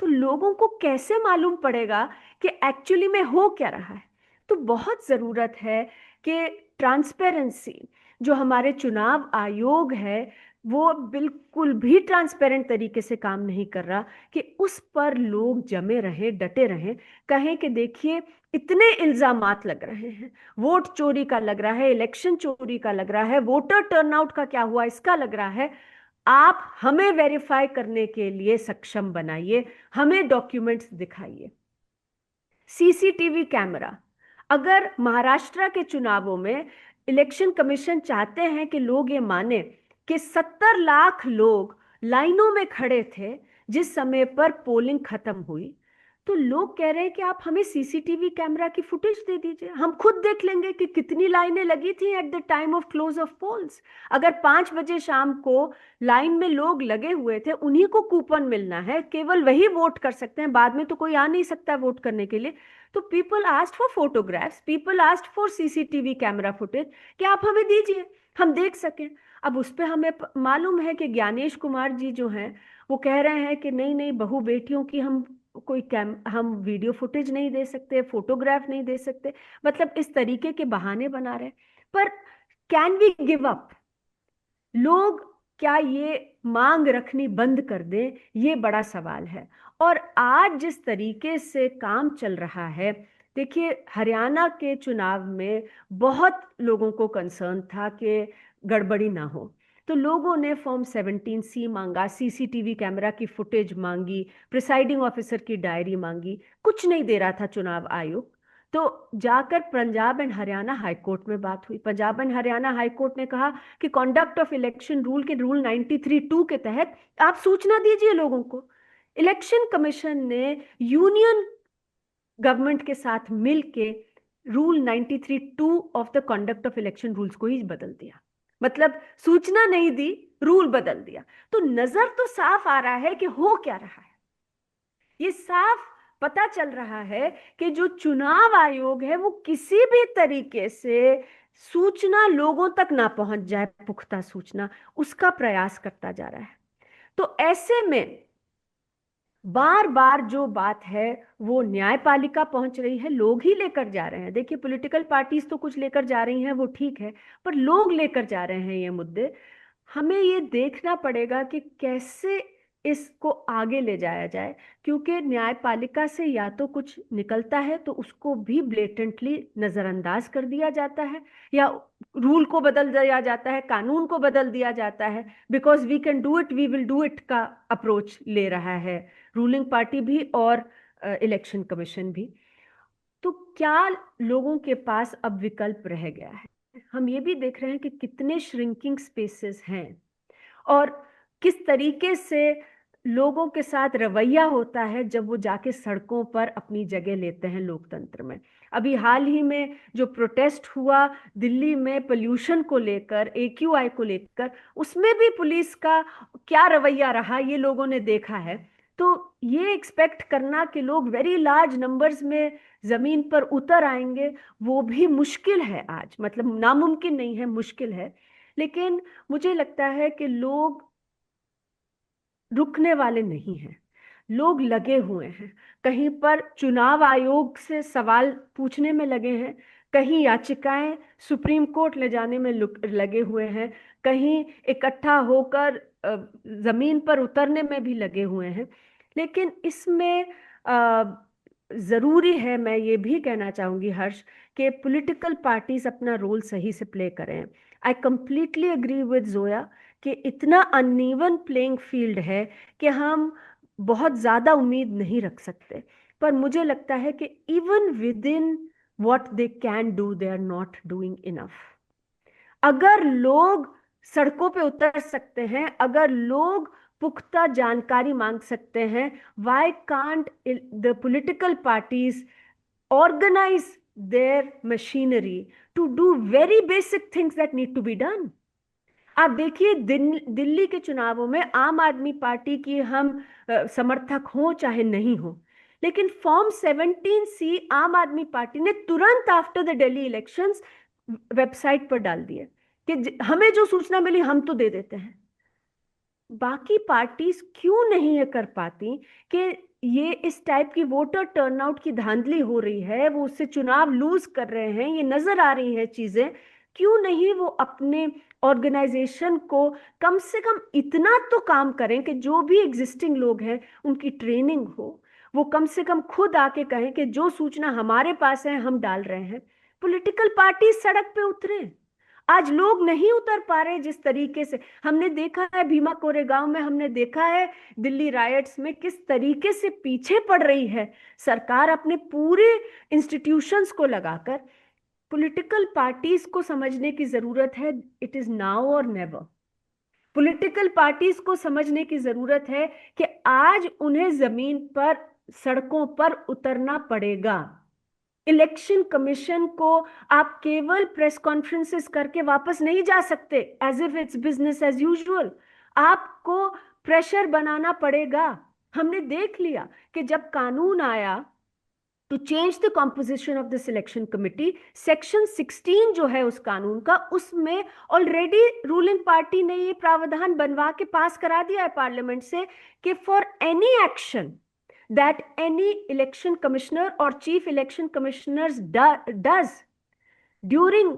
तो लोगों को कैसे मालूम पड़ेगा कि एक्चुअली में हो क्या रहा है? तो बहुत जरूरत है कि ट्रांसपेरेंसी, जो हमारे चुनाव आयोग है वो बिल्कुल भी ट्रांसपेरेंट तरीके से काम नहीं कर रहा, कि उस पर लोग जमे रहें, डटे रहें, कहें कि देखिए इतने इल्जामात लग रहे हैं, वोट चोरी का लग रहा है, इलेक्शन चोरी का लग रहा है, वोटर टर्नआउट का क्या हुआ इसका लग रहा है, आप हमें वेरीफाई करने के लिए सक्षम बनाइए, हमें डॉक्यूमेंट्स दिखाइए। सीसीटीवी कैमरा, अगर महाराष्ट्र के चुनावों में इलेक्शन कमीशन चाहते हैं कि लोग ये माने कि 70 लाख लोग लाइनों में खड़े थे जिस समय पर पोलिंग खत्म हुई, तो लोग कह रहे हैं कि आप हमें सीसीटीवी कैमरा की फुटेज दे दीजिए, हम खुद देख लेंगे कि कितनी लाइनें लगी थी at the time of close of polls. अगर 5 बजे शाम को लाइन में लोग लगे हुए थे, उन्हीं को कूपन मिलना है, केवल वही वोट कर सकते हैं, बाद में तो कोई आ नहीं सकता वोट करने के लिए। तो people asked for photographs, people asked for CCTV camera footage कि आप हमें दीजिए, हम देख सकें। अब उस पर हमें मालूम है कि ज्ञानेश कुमार जी जो हैं वो कह रहे हैं कि नहीं नहीं, बहू बेटियों की हम वीडियो फुटेज नहीं दे सकते, फोटोग्राफ नहीं दे सकते, मतलब इस तरीके के बहाने बना रहे। पर कैन वी गिव अप? लोग क्या ये मांग रखनी बंद कर दें, ये बड़ा सवाल है। और आज जिस तरीके से काम चल रहा है, देखिए हरियाणा के चुनाव में बहुत लोगों को कंसर्न था कि गड़बड़ी ना हो, तो लोगों ने फॉर्म 17C मांगा, सीसीटीवी कैमरा की फुटेज मांगी, प्रिसाइडिंग ऑफिसर की डायरी मांगी, कुछ नहीं दे रहा था चुनाव आयोग। तो जाकर Punjab and Haryana high court में बात हुई। Punjab and Haryana high court ने कहा कि कॉन्डक्ट ऑफ इलेक्शन रूल के रूल 93(2) के तहत आप सूचना दीजिए लोगों को। इलेक्शन कमीशन ने यूनियन गवर्नमेंट के साथ मिलके rule 93(2) of the conduct of election rules को ही बदल दिया। मतलब सूचना नहीं दी, रूल बदल दिया। तो नजर तो साफ आ रहा है कि हो क्या रहा है। ये साफ पता चल रहा है कि जो चुनाव आयोग है वो किसी भी तरीके से सूचना लोगों तक ना पहुंच जाए, पुख्ता सूचना, उसका प्रयास करता जा रहा है। तो ऐसे में बार बार जो बात है वो न्यायपालिका पहुंच रही है, लोग ही लेकर जा रहे हैं। देखिए, पॉलिटिकल पार्टीज तो कुछ लेकर जा रही हैं, वो ठीक है, पर लोग लेकर जा रहे हैं ये मुद्दे। हमें ये देखना पड़ेगा कि कैसे इसको आगे ले जाया जाए, क्योंकि न्यायपालिका से या तो कुछ निकलता है तो उसको भी ब्लेटेंटली नजरअंदाज कर दिया जाता है, या रूल को बदल दिया जाता है, कानून को बदल दिया जाता है, because we can do it, we will do it का अप्रोच ले रहा है रूलिंग पार्टी भी और इलेक्शन कमीशन भी। तो क्या लोगों के पास अब विकल्प रह गया है? हम ये भी देख रहे हैं कि कितने श्रिंकिंग स्पेसेस हैं और किस तरीके से लोगों के साथ रवैया होता है जब वो जाके सड़कों पर अपनी जगह लेते हैं लोकतंत्र में। अभी हाल ही में जो प्रोटेस्ट हुआ दिल्ली में पोल्यूशन को लेकर, AQI को लेकर, उसमें भी पुलिस का क्या रवैया रहा ये लोगों ने देखा है। तो ये एक्सपेक्ट करना कि लोग वेरी लार्ज नंबर्स में जमीन पर उतर आएंगे, वो भी मुश्किल है आज, मतलब नामुमकिन नहीं है, मुश्किल है। लेकिन मुझे लगता है कि लोग रुकने वाले नहीं हैं, लोग लगे हुए हैं। कहीं पर चुनाव आयोग से सवाल पूछने में लगे हैं, कहीं याचिकाएं सुप्रीम कोर्ट ले जाने में लगे हुए हैं, कहीं इकट्ठा होकर जमीन पर उतरने में भी लगे हुए हैं। लेकिन इसमें जरूरी है, मैं ये भी कहना चाहूंगी हर्ष, कि पॉलिटिकल पार्टीज अपना रोल सही से प्ले करें। I completely agree with Zoya कि इतना अनइवन प्लेइंग फील्ड है कि हम बहुत ज्यादा उम्मीद नहीं रख सकते। पर मुझे लगता है कि even within what they can do, they are not doing enough. अगर लोग सड़कों पे उतर सकते हैं, अगर लोग पुख्ता जानकारी मांग सकते हैं, why can't the political parties organize their machinery to do very basic things that need to be done? आप देखिए, दिल्ली के चुनावों में आम आदमी पार्टी की हम समर्थक हो चाहे नहीं हो, लेकिन फॉर्म 17C आम आदमी पार्टी ने तुरंत after the Delhi elections website पर डाल दिए कि हमें जो सूचना मिली हम तो दे देते हैं। बाकी पार्टीज क्यों नहीं ये कर पाती कि ये इस टाइप की वोटर टर्नआउट की धांधली हो रही है, वो उससे चुनाव लूज कर रहे हैं, ये नजर आ रही है चीजें, क्यों नहीं वो अपने ऑर्गेनाइजेशन को कम से कम इतना तो काम करें कि जो भी एग्जिस्टिंग लोग हैं उनकी ट्रेनिंग हो, वो कम से कम खुद आके कहें कि जो सूचना हमारे पास है हम डाल रहे हैं। पॉलिटिकल पार्टी सड़क पे उतरे, आज लोग नहीं उतर पा रहे जिस तरीके से हमने देखा है भीमा कोरेगांव में, हमने देखा है दिल्ली रायट्स में, किस तरीके से पीछे पड़ रही है सरकार अपने पूरे इंस्टीट्यूशंस को लगाकर। पॉलिटिकल पार्टीज को समझने की जरूरत है, इट इज नाउ और नेवर। पॉलिटिकल पार्टीज को समझने की जरूरत है कि आज उन्हें जमीन पर, सड़कों पर उतरना पड़ेगा। इलेक्शन कमीशन को आप केवल प्रेस कॉन्फ्रेंसेस करके वापस नहीं जा सकते as if it's business as usual, आपको प्रेशर बनाना पड़ेगा। हमने देख लिया कि जब कानून आया to change the composition of the selection committee, section 16 जो है उस कानून का, उसमें ऑलरेडी रूलिंग पार्टी ने ये प्रावधान बनवा के पास करा दिया है पार्लियामेंट से कि for any action that any election commissioner or chief election commissioners does during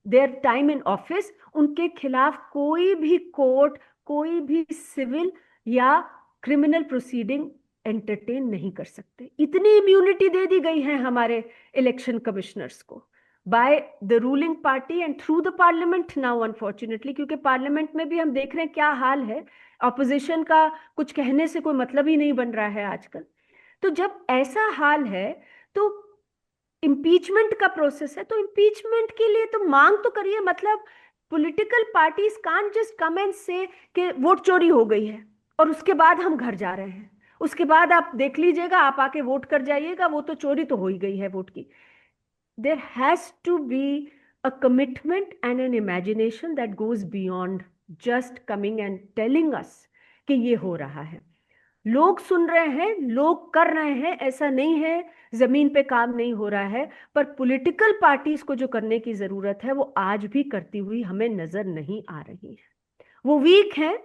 their time in office, उनके खिलाफ कोई भी कोर्ट, कोई भी सिविल या क्रिमिनल प्रोसीडिंग एंटरटेन नहीं कर सकते। इतनी इम्यूनिटी दे दी गई है हमारे इलेक्शन कमिश्नर्स को by the ruling party and through the parliament now, unfortunately, क्योंकि पार्लियामेंट में भी हम देख रहे हैं क्या हाल है, ऑपोजिशन का कुछ कहने से कोई मतलब ही नहीं बन रहा है आजकल। तो जब ऐसा हाल है तो इम्पीचमेंट का प्रोसेस है, तो इम्पीचमेंट के लिए तो मांग तो करिए। मतलब political parties can't just come and से कि वोट चोरी हो गई है और उसके बाद हम घर जा रहे हैं, उसके बाद आप देख लीजिएगा, आप आके वोट कर जाइएगा, वो तो चोरी तो हो ही गई है वोट की। There has to be a commitment and an imagination that goes beyond just coming and telling us कि ये हो रहा है। लोग सुन रहे हैं, लोग कर रहे हैं, ऐसा नहीं है जमीन पे काम नहीं हो रहा है, पर पॉलिटिकल पार्टीज को जो करने की जरूरत है वो आज भी करती हुई हमें नजर नहीं आ रही है। वो वीक हैं,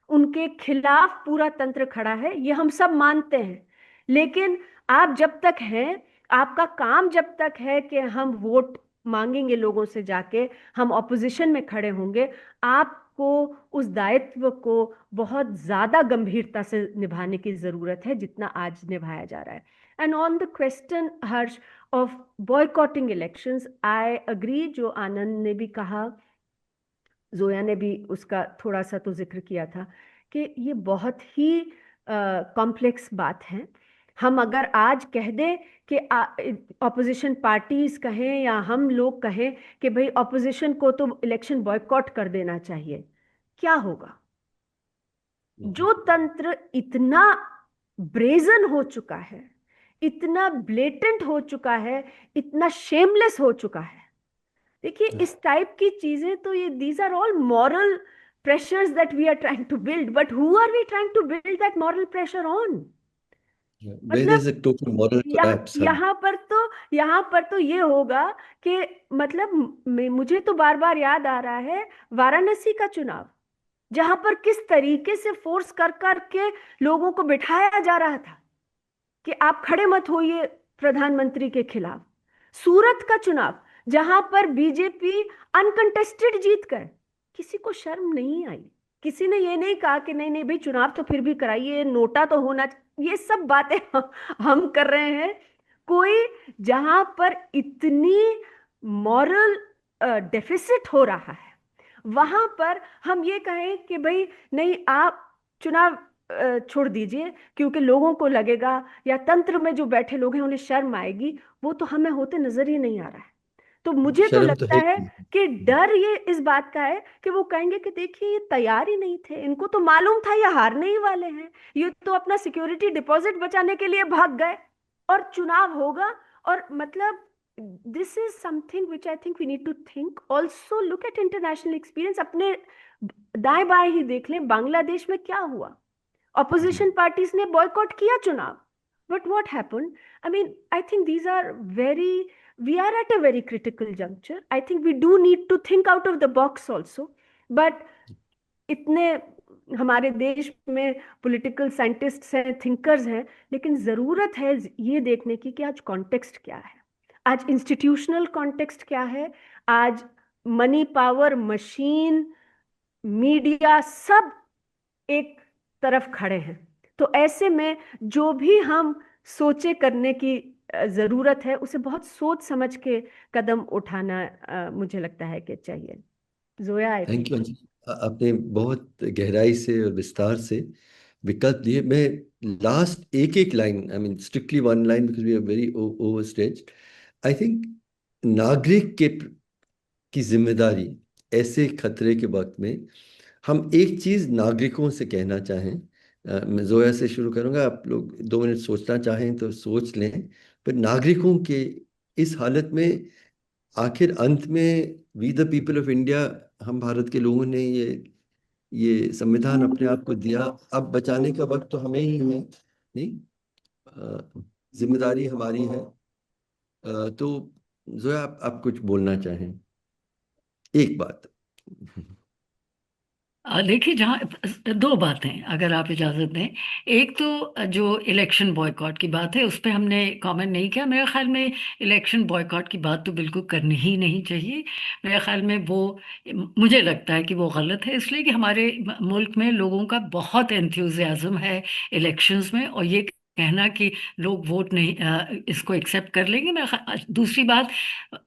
उनके खिलाफ पूरा तंत्र खड़ा है, ये हम सब मानते हैं, लेकिन आप जब तक हैं, आपका काम जब तक है कि हम वोट मांगेंगे लोगों से जाके, हम ऑपोजिशन में खड़े होंगे, आपको उस दायित्व को बहुत ज्यादा गंभीरता से निभाने की जरूरत है जितना आज निभाया जा रहा है। And on the question Harsh of boycotting elections, I agree, जो आनंद ने भी कहा, जोया ने भी उसका थोड़ा सा तो जिक्र किया था कि ये बहुत ही कॉम्प्लेक्स बात है। हम अगर आज कह दें कि ऑपोजिशन पार्टीज कहें या हम लोग कहें कि भाई ऑपोजिशन को तो इलेक्शन बॉयकॉट कर देना चाहिए, क्या होगा? जो तंत्र इतना ब्रेजन हो चुका है, इतना ब्लेटेंट हो चुका है, इतना शेमलेस हो चुका है। देखिए, इस टाइप की चीजें तो ये these are all moral pressures that we are trying to build, but who are we trying to build that moral pressure on? Where there's a total moral collapse, यहाँ पर तो ये होगा कि मतलब मुझे तो बार बार याद आ रहा है वाराणसी का चुनाव, जहां पर किस तरीके से फोर्स कर करके लोगों को बिठाया जा रहा था कि आप खड़े मत होइए प्रधानमंत्री के खिलाफ। सूरत का चुनाव, जहां पर बीजेपी अनकंटेस्टेड जीत कर, किसी को शर्म नहीं आई, किसी ने ये नहीं कहा कि नहीं नहीं भाई चुनाव तो फिर भी कराइए, नोटा तो होना, ये सब बातें हम कर रहे हैं। कोई जहां पर इतनी मॉरल डेफिसिट हो रहा है, वहां पर हम ये कहें कि भाई नहीं आप चुनाव छोड़ दीजिए, क्योंकि लोगों को लगेगा या तंत्र में जो बैठे लोग हैं उन्हें शर्म आएगी, वो तो हमें होते नजर ही नहीं आ रहा है। तो मुझे तो शर्म तो लगता है है कि डर ये इस बात का है कि वो कहेंगे कि देखिए ये तैयार ही नहीं थे, इनको तो मालूम था ये हारने ही वाले हैं, ये तो अपना सिक्योरिटी डिपॉजिट बचाने के लिए भाग गए और चुनाव होगा। और मतलब this is something which I think we need to think also, look at international experience. अपने दाएं बाएं ही देख लें, बांग्लादेश में क्या हुआ, ऑपोजिशन पार्टीज ने बॉयकॉट किया चुनाव, but what happened? I mean I think these are very, we are at a very critical juncture. I think we do need to think out of the box also, but इतने हमारे देश में political scientists हैं, thinkers हैं, लेकिन जरूरत है ये देखने की कि आज कॉन्टेक्स्ट क्या है, आज इंस्टीट्यूशनल कॉन्टेक्स्ट क्या है, आज मनी पावर मशीन मीडिया सब एक तरफ खड़े हैं। तो ऐसे में जो भी हम सोचे करने की जरूरत है, उसे बहुत सोच समझ के कदम उठाना मुझे लगता है कि चाहिए। Zoya, thank you. आपने बहुत गहराई से और विस्तार से विकल्प दिए। मैं लास्ट एक एक line, I mean strictly one line because we are very overstretched. I think नागरिक की जिम्मेदारी ऐसे खतरे के वक्त में, हम एक चीज नागरिकों से कहना चाहें, मैं जोया से शुरू करूंगा, आप लोग 2 मिनट सोचना चाहें तो सोच लें। पर नागरिकों के इस हालत में आखिर अंत में we the people of India, हम भारत के लोगों ने ये संविधान अपने आप को दिया, अब बचाने का वक्त तो हमें ही है, नहीं जिम्मेदारी हमारी है। तो जोया आप कुछ बोलना चाहें, एक बात। देखिए, जहाँ 2 बातें अगर आप इजाज़त दें। एक तो जो इलेक्शन बॉयकॉट की बात है उस पर हमने कमेंट नहीं किया। मेरे ख्याल में इलेक्शन बॉयकॉट की बात तो बिल्कुल करनी ही नहीं चाहिए। मेरे ख्याल में वो, मुझे लगता है कि वो गलत है, इसलिए कि हमारे मुल्क में लोगों का बहुत एंथुजियाज्म है इलेक्शंस में, और ये कहना कि लोग वोट नहीं इसको एक्सेप्ट कर लेंगे। मैं दूसरी बात,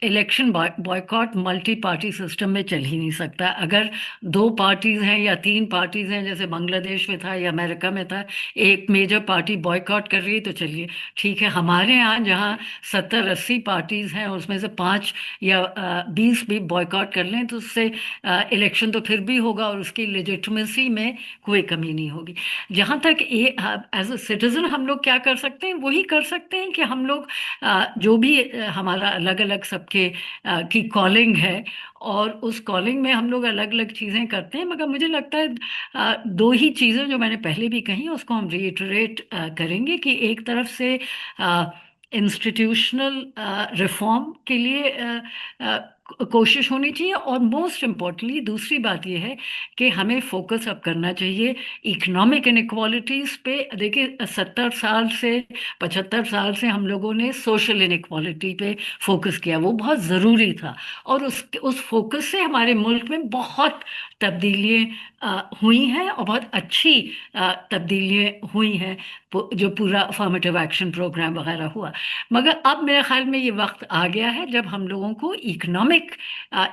election boycott multi party system में चल ही नहीं सकता। अगर 2 पार्टीज हैं या 3 पार्टीज हैं, जैसे बांग्लादेश में था या अमेरिका में था, एक मेजर पार्टी बॉयकॉट कर रही है तो चलिए ठीक है। हमारे यहाँ जहाँ 70-80 पार्टीज हैं, उसमें से 5 या 20 भी बॉयकॉट कर लें तो उससे इलेक्शन तो फिर भी होगा और उसकी लेजिटिमेसी में कोई कमी नहीं होगी। जहाँ तक एज अ सिटीजन हम लोग लोग क्या कर सकते हैं, वही कर सकते हैं कि हम लोग जो भी हमारा अलग अलग सबके की कॉलिंग है, और उस कॉलिंग में हम लोग अलग अलग चीज़ें करते हैं। मगर मुझे लगता है दो ही चीज़ें जो मैंने पहले भी कही, उसको हम रिइटरेट करेंगे कि एक तरफ से इंस्टीट्यूशनल रिफॉर्म के लिए कोशिश होनी चाहिए, और मोस्ट इम्पोर्टेंटली दूसरी बात यह है कि हमें फोकस अब करना चाहिए इकोनॉमिक इनइक्वालिटीज़ पे। देखिए 70 साल से 75 साल से हम लोगों ने सोशल इनइक्वालिटी पे फोकस किया, वो बहुत ज़रूरी था, और उस फोकस से हमारे मुल्क में बहुत तब्दीलियाँ हुई हैं, और बहुत अच्छी तब्दीलियाँ हुई हैं, जो पूरा अफर्मेटिव एक्शन प्रोग्राम वगैरह हुआ। मगर अब मेरे ख्याल में ये वक्त आ गया है जब हम लोगों को इकोनॉमिक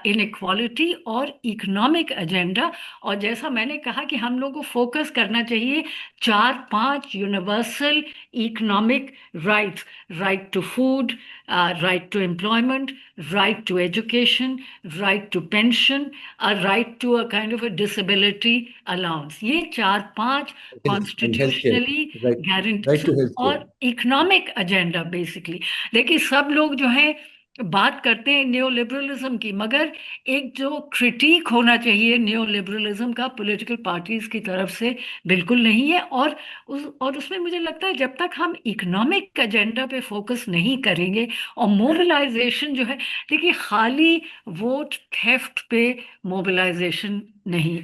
इनइक्वालिटी और इकोनॉमिक एजेंडा, और जैसा मैंने कहा कि हम लोगों को फोकस करना चाहिए 4-5 universal economic rights: right to food, right to employment, right to education, right to pension, right to a kind of a disability allowance. ये 4-5 and healthcare, constitutionally right, right guarantee to healthcare. और economic agenda basically. देखिए सब लोग जो है बात करते हैं न्यो लिबरलिज्म की, मगर एक जो क्रिटिक होना चाहिए न्यो लिबरलिज्म का पॉलिटिकल पार्टीज की तरफ से बिल्कुल नहीं है। और उसमें मुझे लगता है जब तक हम इकोनॉमिक एजेंडा पे फोकस नहीं करेंगे, और मोबिलाइजेशन जो है, देखिए खाली वोट थेफ्ट पे मोबिलाइजेशन नहीं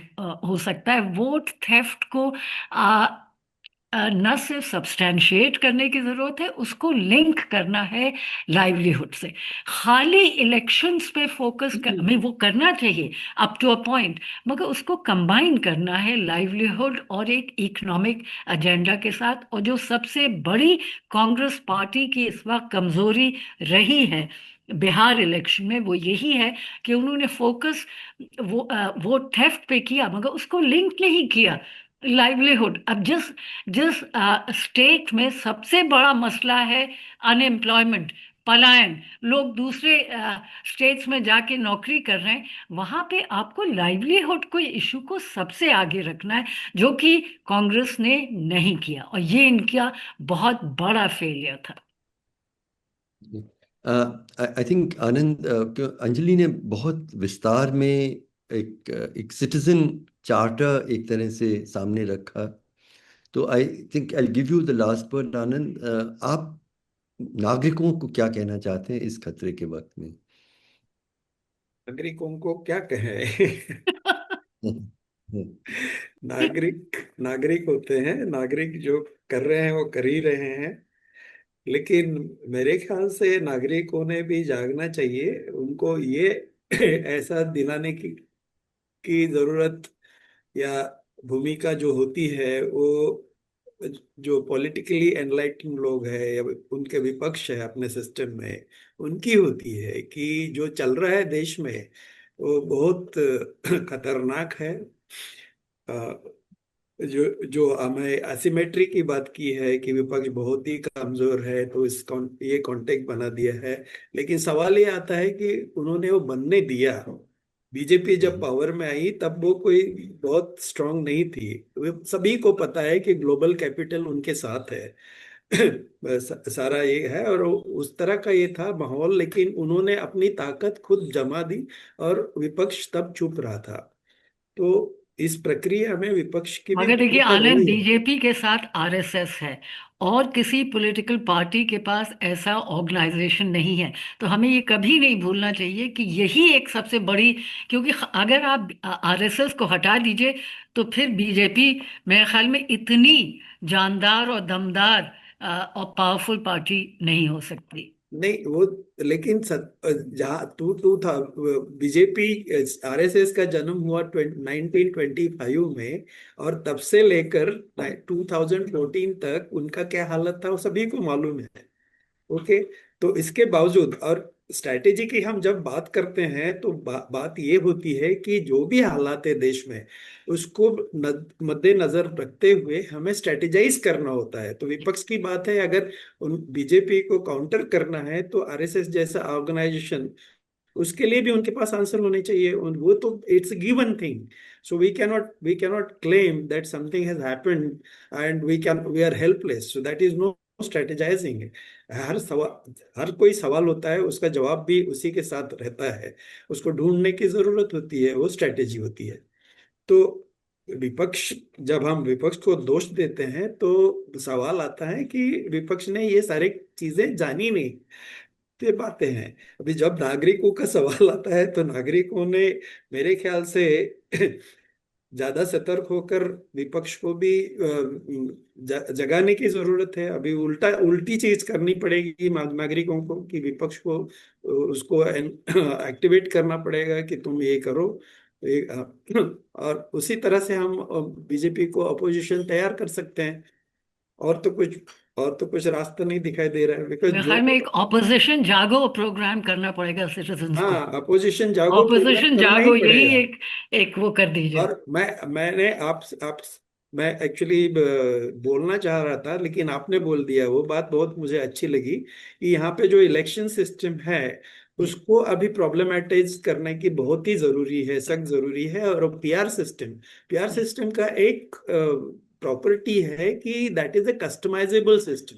हो सकता है। वोट थेफ्ट को न सिर्फ सब्सटैंशिएट करने की ज़रूरत है, उसको लिंक करना है लाइवलीहुड से। खाली इलेक्शंस पे फोकस हमें वो करना चाहिए अप टू अ पॉइंट, मगर उसको कंबाइन करना है लाइवलीहुड और एक इकोनॉमिक एजेंडा के साथ। और जो सबसे बड़ी कांग्रेस पार्टी की इस वक्त कमज़ोरी रही है बिहार इलेक्शन में, वो यही है कि उन्होंने फोकस वोट थेफ्ट पे किया, मगर उसको लिंक नहीं किया लाइवलीहुड। अब जिस जिस स्टेट में सबसे बड़ा मसला है अनएम्प्लॉयमेंट, पलायन, लोग दूसरे स्टेट्स में जाके नौकरी कर रहे हैं, वहां पे आपको लाइवलीहुड को इशू को सबसे आगे रखना है, जो कि कांग्रेस ने नहीं किया, और ये इनका बहुत बड़ा फेलियर था। आई थिंक आनंद, अंजलि ने बहुत विस्तार में एक सिटीजन चार्टर एक तरह से सामने रखा। तो I think I give you the last word Anand. आप नागरिकों को क्या कहना चाहते हैं इस खतरे के वक्त में? नागरिकों को क्या कहें? नागरिक नागरिक होते हैं, नागरिक जो कर रहे हैं वो कर ही रहे हैं। लेकिन मेरे ख्याल से नागरिकों ने भी जागना चाहिए। उनको ये ऐसा दिलाने की जरूरत या भूमिका जो होती है, वो जो पॉलिटिकली एनलाइटेड लोग हैं या उनके विपक्ष है अपने सिस्टम में, उनकी होती है कि जो चल रहा है देश में वो बहुत खतरनाक है। जो जो हमें असिमेट्री की बात की है कि विपक्ष बहुत ही कमजोर है, तो ये कॉन्टेक्ट बना दिया है। लेकिन सवाल ये आता है कि उन्होंने वो बनने दिया। बीजेपी जब पावर में आई तब वो कोई बहुत स्ट्रांग नहीं थी। सभी को पता है कि ग्लोबल कैपिटल उनके साथ है। सारा ये है, और उस तरह का ये था माहौल, लेकिन उन्होंने अपनी ताकत खुद जमा दी और विपक्ष तब चुप रहा था। तो इस प्रक्रिया में विपक्ष की भी मगर देखिए भूमिका आनंद, वही है। बीजेपी के साथ आरएसएस है, और किसी पॉलिटिकल पार्टी के पास ऐसा ऑर्गेनाइजेशन नहीं है। तो हमें ये कभी नहीं भूलना चाहिए कि यही एक सबसे बड़ी, क्योंकि अगर आप आरएसएस को हटा दीजिए तो फिर बीजेपी मेरे ख्याल में इतनी जानदार और दमदार और पावरफुल पार्टी नहीं हो सकती। नहीं वो, लेकिन जहाँ टू था बीजेपी, आरएसएस का जन्म हुआ 1925 में, और तब से लेकर 2014 तक उनका क्या हालत था वो सभी को मालूम है। ओके। तो इसके बावजूद, और स्ट्रैटेजी की हम जब बात करते हैं तो बात ये होती है कि जो भी हालात है देश में उसको मद्देनजर रखते हुए हमें स्ट्रेटेजाइज करना होता है। तो विपक्ष की बात है, अगर उन बीजेपी को काउंटर करना है तो आरएसएस जैसा ऑर्गेनाइजेशन उसके लिए भी उनके पास आंसर होने चाहिए, और वो तो it's given thing. So we cannot claim that something has happened and we are helpless. So that is no strategising. हर कोई सवाल होता है, उसका जवाब भी उसी के साथ रहता है. उसको ढूंढने की जरूरत होती है, वो स्ट्रेटेजी होती है. तो विपक्ष, जब हम विपक्ष को दोष देते हैं तो सवाल आता है कि विपक्ष ने ये सारी चीजें जानी नहीं. तो ये बातें हैं. अभी जब नागरिकों का सवाल आता है तो नागरिकों ने मेरे ख्याल से ज्यादा सतर्क होकर विपक्ष को भी जगाने की जरूरत है. अभी उल्टी चीज करनी पड़ेगी नागरिकों को, कि विपक्ष को उसको एक्टिवेट करना पड़ेगा कि तुम ये करो. और उसी तरह से हम बीजेपी को अपोजिशन तैयार कर सकते हैं. और तो कुछ और तो कुछ रास्ता नहीं दिखाई दे रहा है, बिकॉज मेरे जो, ख्याल में एक ऑपोजिशन जागो प्रोग्राम करना पड़ेगा सिटीजन्स को। हाँ, अपोजिशन जागो प्रोग्राम ऑपोजिशन करना ही जागो, यही पड़ेगा. एक एक वो कर दीजिए। और मैंने आप मैं एक्चुअली बोलना चाह रहा था, लेकिन आपने बोल दिया. वो बात बहुत मुझे अच्छी लगी कि यहाँ पे जो इलेक्शन सिस्टम है उसको अभी प्रॉब्लमेटाइज करने की बहुत ही जरूरी है, सख्त जरूरी है. और पीआर सिस्टम का एक प्रॉपर्टी है कि that is a customisable system.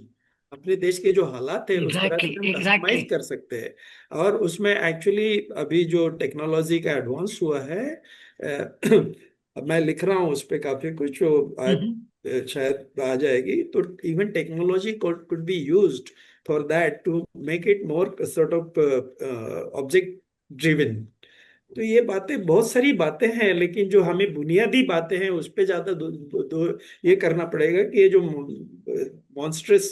अपने देश के जो हालात है उस तरह एग्जैक्टली से हम एग्जैक्टली। कस्टमाइज कर सकते हैं. और उसमें एक्चुअली अभी जो टेक्नोलॉजी का एडवांस हुआ है, अब मैं लिख रहा हूँ उस पे काफी कुछ, जो आज शायद आ जाएगी. तो even technology could be used for that to make it more sort of object driven. तो ये बातें, बहुत सारी बातें हैं, लेकिन जो हमें बुनियादी बातें हैं उस पे ज्यादा ये करना पड़ेगा कि ये जो मॉन्स्ट्रस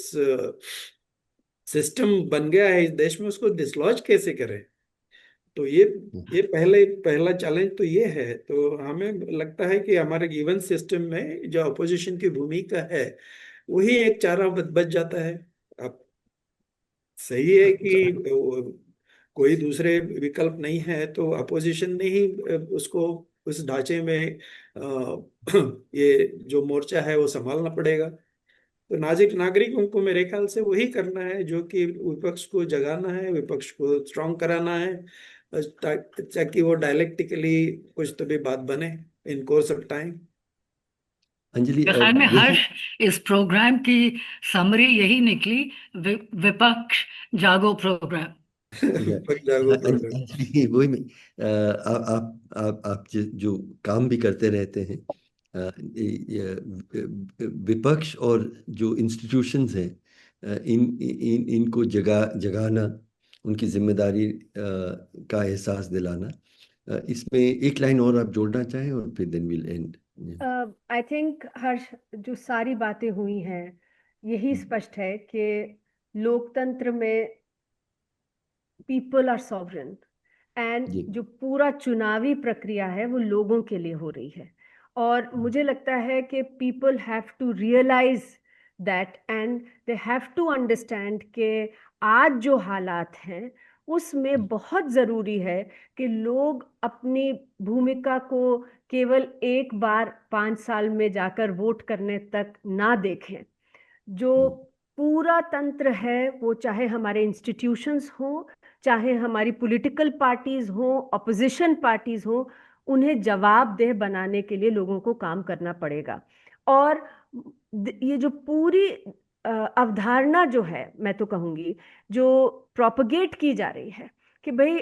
सिस्टम बन गया है इस देश में, उसको डिसलॉज कैसे करें. तो ये पहला चैलेंज तो ये है. तो हमें लगता है कि हमारे गिवन सिस्टम में जो अपोजिशन की भूमिका है वही एक चारा बच जाता है. अब सही है कि कोई दूसरे विकल्प नहीं है, तो अपोजिशन ने ही उसको उस ढांचे में ये जो मोर्चा है वो संभालना पड़ेगा. तो नागरिकों को मेरे ख्याल से वही करना है, जो कि विपक्ष को जगाना है, विपक्ष को स्ट्रांग कराना है, ताकि वो डायलेक्टिकली कुछ तो भी बात बने इन कोर्स ऑफ टाइम. अंजलि, मेरे ख्याल में यही हर्ष, इस प्रोग्राम की समरी यही निकली, विपक्ष जागो प्रोग्राम। या विपक्ष जागो प्रोग्राम. अंजलि, वही में आप जो काम भी करते रहते हैं, विपक्ष और जो इंस्टीट्यूशंस हैं, इनको जगाना, उनकी जिम्मेदारी का एहसास दिलाना, इसमें एक लाइन और आप जोड़ना चाहें और फिर then will end. I think Harsh, जो सारी बातें हुई हैं यही स्पष्ट है कि लोकतंत्र में पीपल आर सॉवरेन, एंड जी. जो पूरा चुनावी प्रक्रिया है वो लोगों के लिए हो रही है. और मुझे लगता है कि people have to realise that, and they have to understand कि आज जो हालात हैं उसमें बहुत ज़रूरी है कि लोग अपनी भूमिका को केवल एक बार 5 साल में जाकर वोट करने तक ना देखें. जो पूरा तंत्र है, वो चाहे हमारे इंस्टीट्यूशंस हो, चाहे हमारी पॉलिटिकल पार्टीज हो, अपोजिशन पार्टीज हो, उन्हें जवाबदेह बनाने के लिए लोगों को काम करना पड़ेगा. और ये जो पूरी अवधारणा जो है, मैं तो कहूंगी, जो प्रोपगेट की जा रही है कि भाई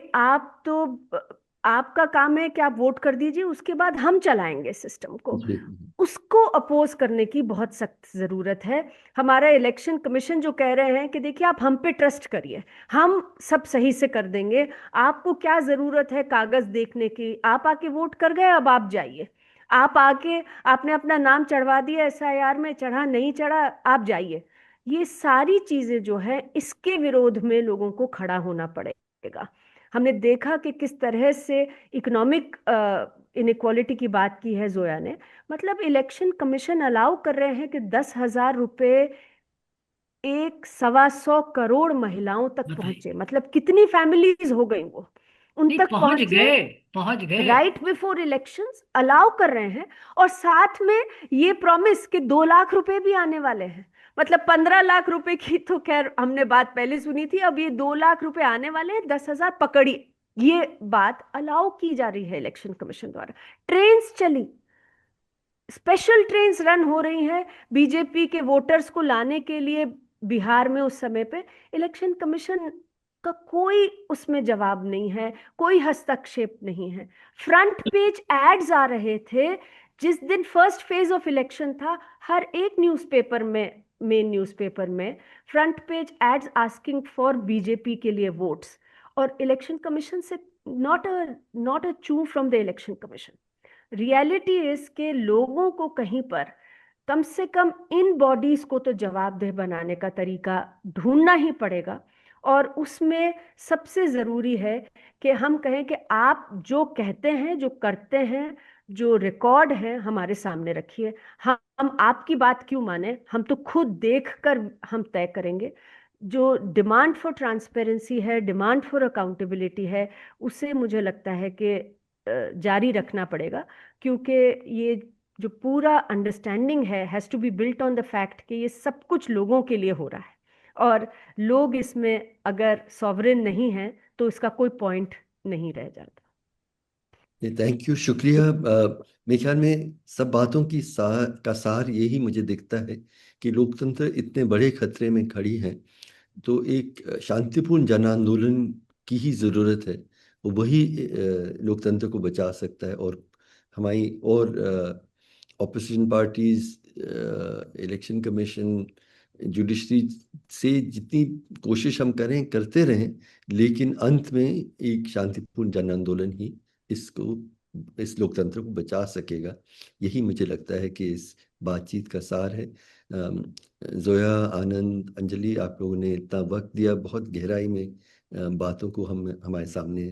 आपका काम है कि आप वोट कर दीजिए, उसके बाद हम चलाएंगे सिस्टम को, जी. उसको अपोज करने की बहुत सख्त जरूरत है. हमारा इलेक्शन कमीशन जो कह रहे हैं कि देखिए आप हम पे ट्रस्ट करिए, हम सब सही से कर देंगे, आपको क्या जरूरत है कागज देखने की, आप आके वोट कर गए, अब आप जाइए, आप आके आपने अपना नाम चढ़वा दिया एसआईआर में, चढ़ा नहीं चढ़ा, आप जाइए. ये सारी चीजें जो है, इसके विरोध में लोगों को खड़ा होना पड़ेगा. हमने देखा कि किस तरह से इकोनॉमिक इनइक्वालिटी की बात की है जोया ने. मतलब इलेक्शन कमीशन अलाउ कर रहे हैं कि 10,000 रुपए 1 125 करोड़ महिलाओं तक पहुंचे. मतलब कितनी फैमिलीज हो गई वो उन नहीं, तक पहुंचे. पहुंच गए राइट बिफोर इलेक्शंस अलाउ कर रहे हैं, और साथ में ये प्रॉमिस कि 2 लाख रुपए भी आने वाले हैं. मतलब 15 लाख रुपए की तो खैर हमने बात पहले सुनी थी, अब ये 2 लाख रुपए आने वाले हैं, 10,000 पकड़िए. ये बात अलाउ की जा रही है इलेक्शन कमीशन द्वारा। ट्रेन्स चली, स्पेशल ट्रेन्स रन हो रही हैं बीजेपी के वोटर्स को लाने के लिए बिहार में। उस समय पे इलेक्शन कमीशन का कोई उसमें जवाब नहीं है, कोई हस्तक्षेप नहीं है। फ्रंट पेज एड्स आ रहे थे जिस दिन फर्स्ट फेज ऑफ इलेक्शन था, हर एक न्यूज़पेपर में, मेन न्यूज़पेपर में front page ads asking for BJP के लिए वोट्स। और इलेक्शन कमीशन से नॉट अ चू from the election commission. Reality is के लोगों को कहीं पर कम से कम इन बॉडीज को तो जवाबदेह बनाने का तरीका ढूंढना ही पड़ेगा। और उसमें सबसे जरूरी है कि हम कहें कि आप जो कहते हैं, जो करते हैं, जो रिकॉर्ड है हमारे सामने रखिए। हम आपकी बात क्यों माने, हम तो खुद देखकर हम तय करेंगे। जो डिमांड फॉर ट्रांसपेरेंसी है, डिमांड फॉर अकाउंटेबिलिटी है, उसे मुझे लगता है कि जारी रखना पड़ेगा। क्योंकि ये जो पूरा अंडरस्टैंडिंग है has to be built on the fact कि ये सब कुछ लोगों के लिए हो रहा है, और लोग इसमें अगर सॉवरेन नहीं हैं तो इसका कोई पॉइंट नहीं रह जाता। थैंक यू, शुक्रिया। मेरे ख्याल में सब बातों की का सार यही मुझे दिखता है कि लोकतंत्र इतने बड़े खतरे में खड़ी है, तो एक शांतिपूर्ण जन आंदोलन की ही ज़रूरत है। वही लोकतंत्र को बचा सकता है। और हमारी और opposition parties, election commission, judiciary से जितनी कोशिश हम करते रहें, लेकिन अंत में एक शांतिपूर्ण जन आंदोलन ही इस लोकतंत्र को बचा सकेगा। यही मुझे लगता है कि इस बातचीत का सार है। जोया, आनंद, अंजलि, आप लोगों ने इतना वक्त दिया, बहुत गहराई में बातों को हमारे सामने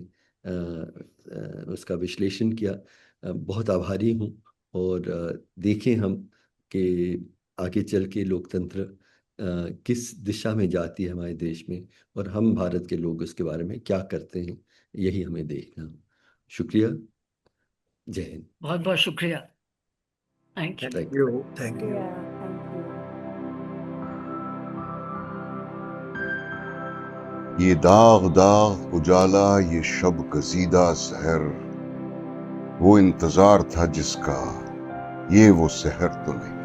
उसका विश्लेषण किया। बहुत आभारी हूँ। और देखें हम कि आगे चल के लोकतंत्र किस दिशा में जाती है हमारे देश में, और हम भारत के लोग उसके बारे में क्या करते हैं, यही हमें देखना। शुक्रिया, जय हिंद। बहुत बहुत शुक्रिया। Thank you. Thank you, thank you. ये दाग दाग उजाला, ये शब कसीदा सहर, वो इंतजार था जिसका, ये वो सहर तो नहीं।